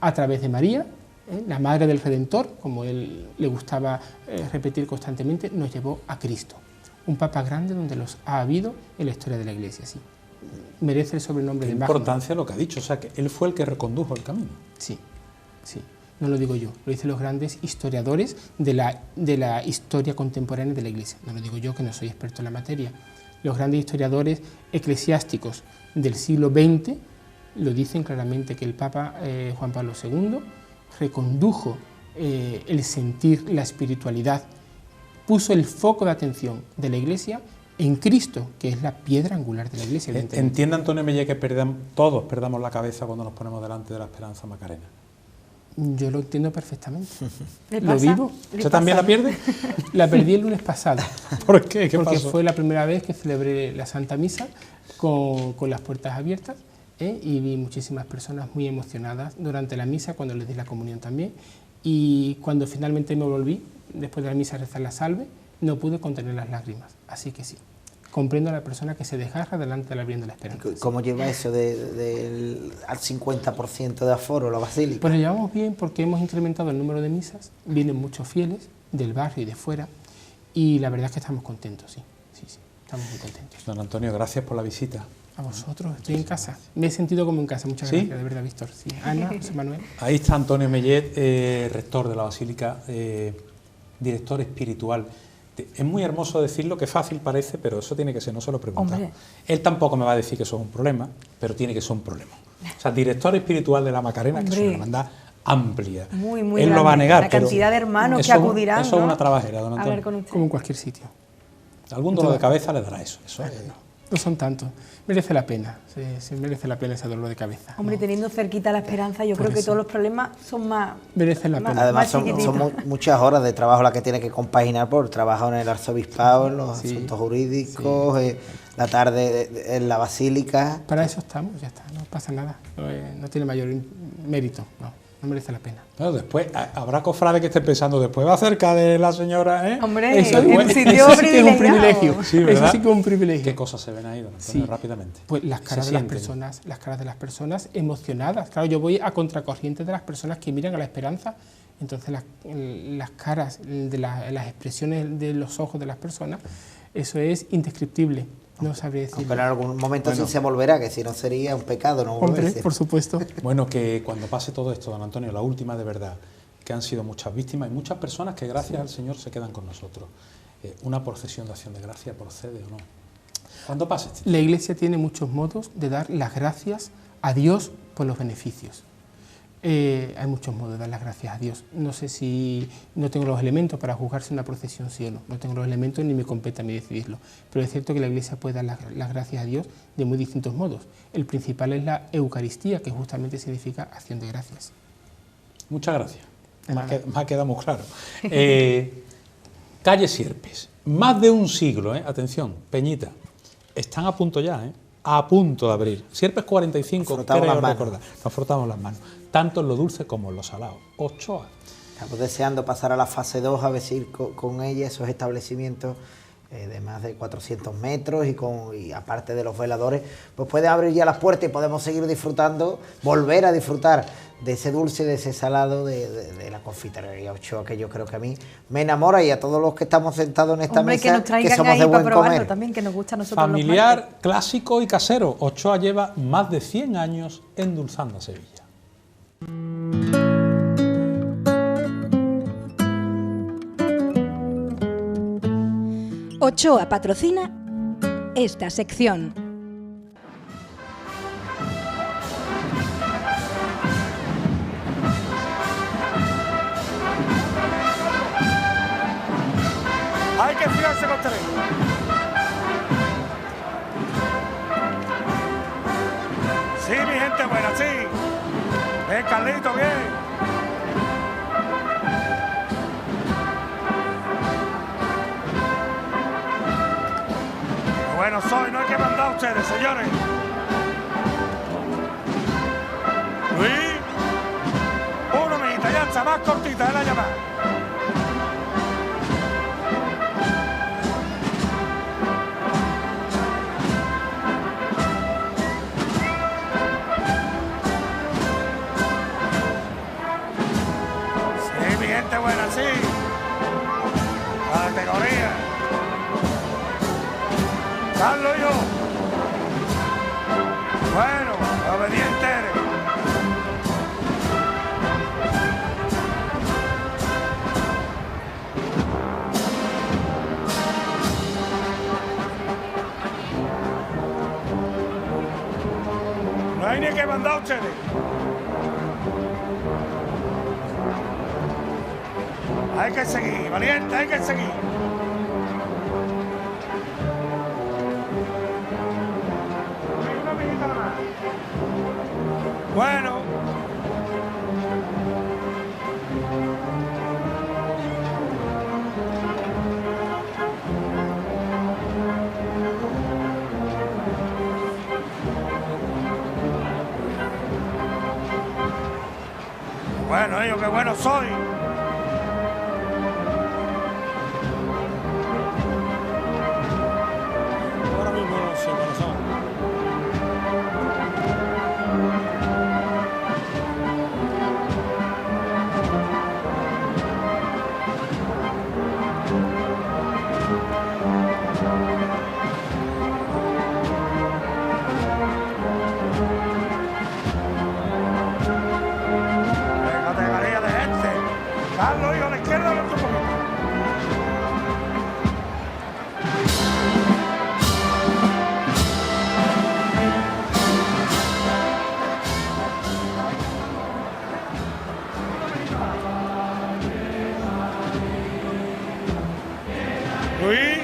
A través de María, la Madre del Redentor, como él le gustaba repetir constantemente, nos llevó a Cristo. Un Papa grande donde los ha habido en la historia de la Iglesia, sí. Merece el sobrenombre de magno. Importancia lo que ha dicho, o sea, que él fue el que recondujo el camino. Sí, sí. No lo digo yo, lo dicen los grandes historiadores de la historia contemporánea de la Iglesia. No lo digo yo, que no soy experto en la materia. Los grandes historiadores eclesiásticos del siglo XX lo dicen claramente, que el Papa Juan Pablo II recondujo el sentir, la espiritualidad, puso el foco de atención de la Iglesia en Cristo, que es la piedra angular de la Iglesia. Entiende, Antonio Mellé, que todos perdamos la cabeza cuando nos ponemos delante de la esperanza macarena. Yo lo entiendo perfectamente. ¿Lo vivo. ¿Usted también la pierde? La perdí el lunes pasado. ¿Por qué? ¿Qué Porque pasó? fue la primera vez que celebré la Santa Misa con las puertas abiertas, y vi muchísimas personas muy emocionadas durante la misa, cuando les di la comunión también, y cuando finalmente me volví, después de la misa, a rezar la salve, no pude contener las lágrimas. Así que sí, comprendo a la persona que se desgarra delante de la Virgen de la Esperanza. ¿Cómo lleva eso al 50% de aforo la basílica? Pues lo llevamos bien, porque hemos incrementado el número de misas, vienen muchos fieles del barrio y de fuera, y la verdad es que estamos contentos, sí, estamos muy contentos. Don Antonio, gracias por la visita. A vosotros, estoy en casa. Me he sentido como en casa, muchas gracias, de verdad, Víctor. Sí. Ana, José Manuel. Ahí está Antonio Mellet, rector de la Basílica, director espiritual. Es muy hermoso decirlo, que fácil parece, pero eso tiene que ser, no se lo preguntamos. Hombre. Él tampoco me va a decir que eso es un problema, pero tiene que ser un problema. O sea, director espiritual de la Macarena, que es una hermandad amplia. Muy, muy Él grande. lo va a negar, la cantidad de hermanos que acudirán. Eso es una trabajera, don A Antonio. ver con usted. Como en cualquier sitio. Algún dolor de cabeza le dará eso. No son tantos. Merece la pena, sí, merece la pena ese dolor de cabeza. Hombre, teniendo cerquita la esperanza, yo creo que todos los problemas son más... Merecen la pena. Además son muchas horas de trabajo las que tiene que compaginar por trabajo en el arzobispado, en los asuntos jurídicos, la tarde en la basílica. Para eso estamos, ya está, no pasa nada, no tiene mayor mérito, no merece la pena. Claro, después habrá cofrades que estén pensando, después va cerca de la señora, ¿eh? Hombre, eso sí que es un privilegio. Sí, ¿verdad? Eso sí que es un privilegio. ¿Qué cosas se ven ahí, don Antonio, rápidamente? Pues las caras de las personas emocionadas. Claro, yo voy a contracorriente de las personas que miran a la esperanza. Entonces las caras, las expresiones de los ojos de las personas, eso es indescriptible. No sabría decirlo. Pero en algún momento sí se volverá, que si no sería un pecado no volverse. Hombre, por supuesto. Bueno, que cuando pase todo esto, don Antonio, la última de verdad, que han sido muchas víctimas y muchas personas que gracias al Señor se quedan con nosotros. ¿Una procesión de acción de gracia procede o no? ¿Cuándo pase esto? La Iglesia tiene muchos modos de dar las gracias a Dios por los beneficios. Hay muchos modos de dar las gracias a Dios. No sé si no tengo los elementos para juzgar si una procesión sí o no. No tengo los elementos ni me compete a mí decidirlo. Pero es cierto que la Iglesia puede dar las gracias a Dios de muy distintos modos. El principal es la Eucaristía, que justamente significa acción de gracias. Muchas gracias. Me ha quedado muy claro. Calle Sierpes. Más de un siglo, atención, Peñita. Están a punto ya, a punto de abrir. Sierpes 45, creo recordar. Nos frotamos las manos. Tanto en lo dulce como en lo salado. Ochoa. Estamos deseando pasar a la fase 2, a ver si con ella esos establecimientos de más de 400 metros y aparte de los veladores, pues pueden abrir ya las puertas y podemos seguir disfrutando, volver a disfrutar de ese dulce, de ese salado, de la confitería Ochoa, que yo creo que a mí me enamora, y a todos los que estamos sentados en esta mesa, que somos de buen comer. También, que nos gusta a nosotros. Familiar, clásico y casero. Ochoa lleva más de 100 años endulzando a Sevilla. Ochoa patrocina esta sección. Hay que fiarse con tres. Sí, mi gente buena, sí. Ven, Carlito, bien. Bueno, no hay que mandar a ustedes, señores. Luis, una mijita, ya está, más cortita de la llamada. Sí, mi gente buena, sí. La categoría. Carlos y yo. Bueno, obediente eres. No hay ni que mandar a ustedes. Hay que seguir, valiente, hay que seguir. Bueno. Bueno, ellos, qué bueno soy. Ahora mismo no sé cuáles son. Carlos, hijo, a la izquierda, al otro poquito. Luis,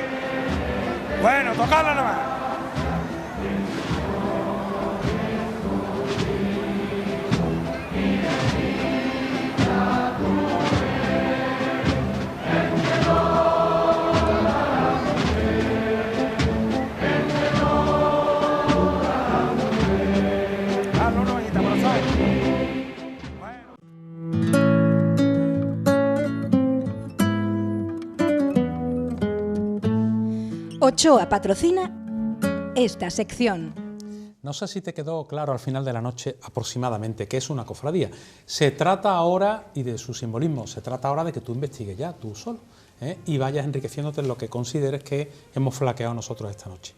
bueno, tocarla nada más. Ochoa patrocina esta sección. No sé si te quedó claro al final de la noche aproximadamente qué es una cofradía. Se trata ahora, y de su simbolismo, se trata ahora de que tú investigues ya, tú solo, y vayas enriqueciéndote en lo que consideres que hemos flaqueado nosotros esta noche.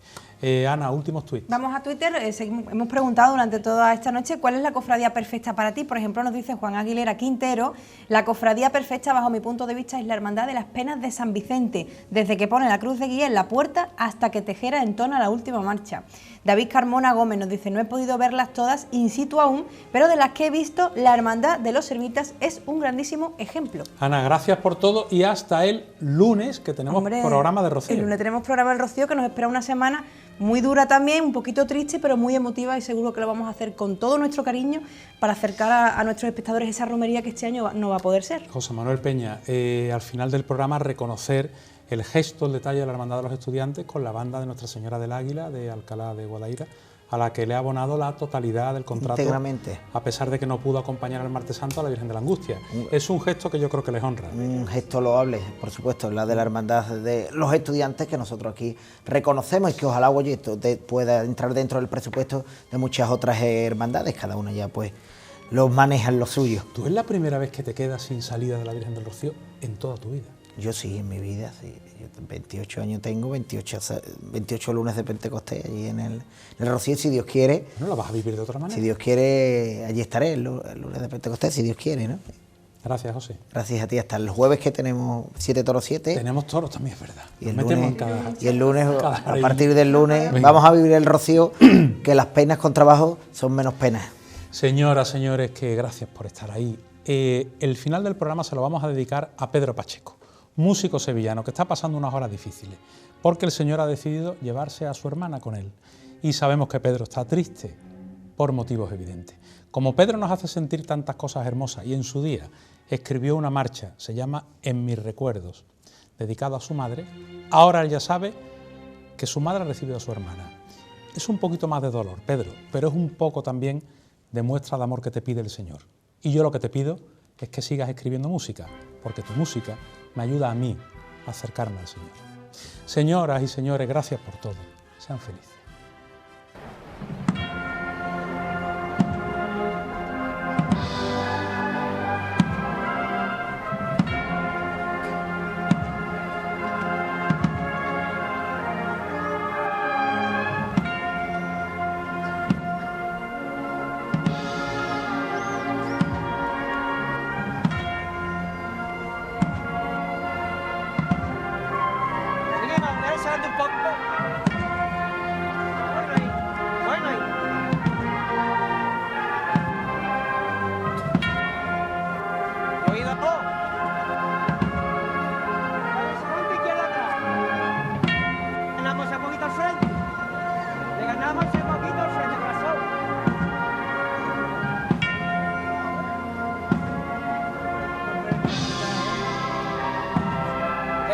Ana, últimos tuits. Vamos a Twitter, hemos preguntado durante toda esta noche cuál es la cofradía perfecta para ti. Por ejemplo, nos dice Juan Aguilera Quintero: la cofradía perfecta bajo mi punto de vista es la Hermandad de las Penas de San Vicente, desde que pone la cruz de guía en la puerta hasta que Tejera entona la última marcha. David Carmona Gómez nos dice: no he podido verlas todas in situ aún, pero de las que he visto, la Hermandad de los Ermitas es un grandísimo ejemplo. Ana, gracias por todo y hasta el lunes, que tenemos programa de Rocío. El lunes tenemos programa del Rocío, que nos espera una semana muy dura también, un poquito triste, pero muy emotiva, y seguro que lo vamos a hacer con todo nuestro cariño para acercar a nuestros espectadores esa romería que este año no va a poder ser. José Manuel Peña, al final del programa reconocer el gesto, el detalle de la Hermandad de los Estudiantes con la banda de Nuestra Señora del Águila de Alcalá de Guadaira, a la que le ha abonado la totalidad del contrato, íntegramente, a pesar de que no pudo acompañar al Martes Santo a la Virgen de la Angustia. Es un gesto que yo creo que les honra. Un gesto loable, por supuesto, la de la Hermandad de los Estudiantes, que nosotros aquí reconocemos y que ojalá, oye, esto pueda entrar dentro del presupuesto de muchas otras hermandades, cada una ya pues los manejan lo suyo. ¿Tú es la primera vez que te quedas sin salida de la Virgen del Rocío en toda tu vida? Yo sí, en mi vida, sí. Yo 28 años tengo, 28 lunes de Pentecostés allí en el Rocío, si Dios quiere. ¿No la vas a vivir de otra manera? Si Dios quiere, allí estaré el lunes de Pentecostés, si Dios quiere, ¿no? Gracias, José. Gracias a ti. Hasta el jueves, que tenemos 7 toros 7. Tenemos toros también, es verdad. Y el lunes, a partir del lunes, vamos a vivir el Rocío, que las penas con trabajo son menos penas. Señoras, señores, que gracias por estar ahí. El final del programa se lo vamos a dedicar a Pedro Pacheco, músico sevillano que está pasando unas horas difíciles, porque el Señor ha decidido llevarse a su hermana con él. Y sabemos que Pedro está triste por motivos evidentes. Como Pedro nos hace sentir tantas cosas hermosas, y en su día escribió una marcha, se llama En mis recuerdos, dedicado a su madre, ahora él ya sabe que su madre ha recibido a su hermana. Es un poquito más de dolor, Pedro, pero es un poco también de muestra de amor que te pide el Señor. Y yo lo que te pido es que sigas escribiendo música, porque tu música me ayuda a mí a acercarme al Señor. Señoras y señores, gracias por todo. Sean felices.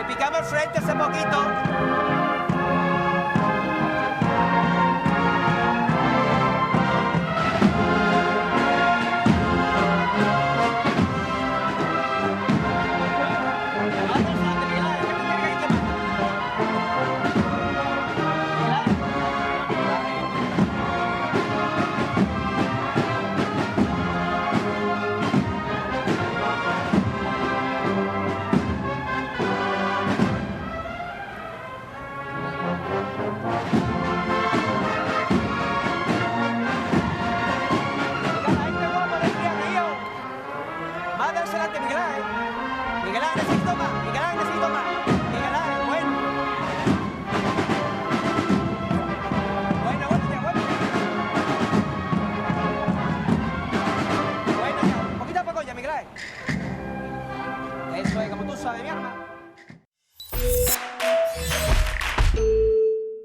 Picamos el frente hace poquito. Eso es, como tú sabes, mi hermano.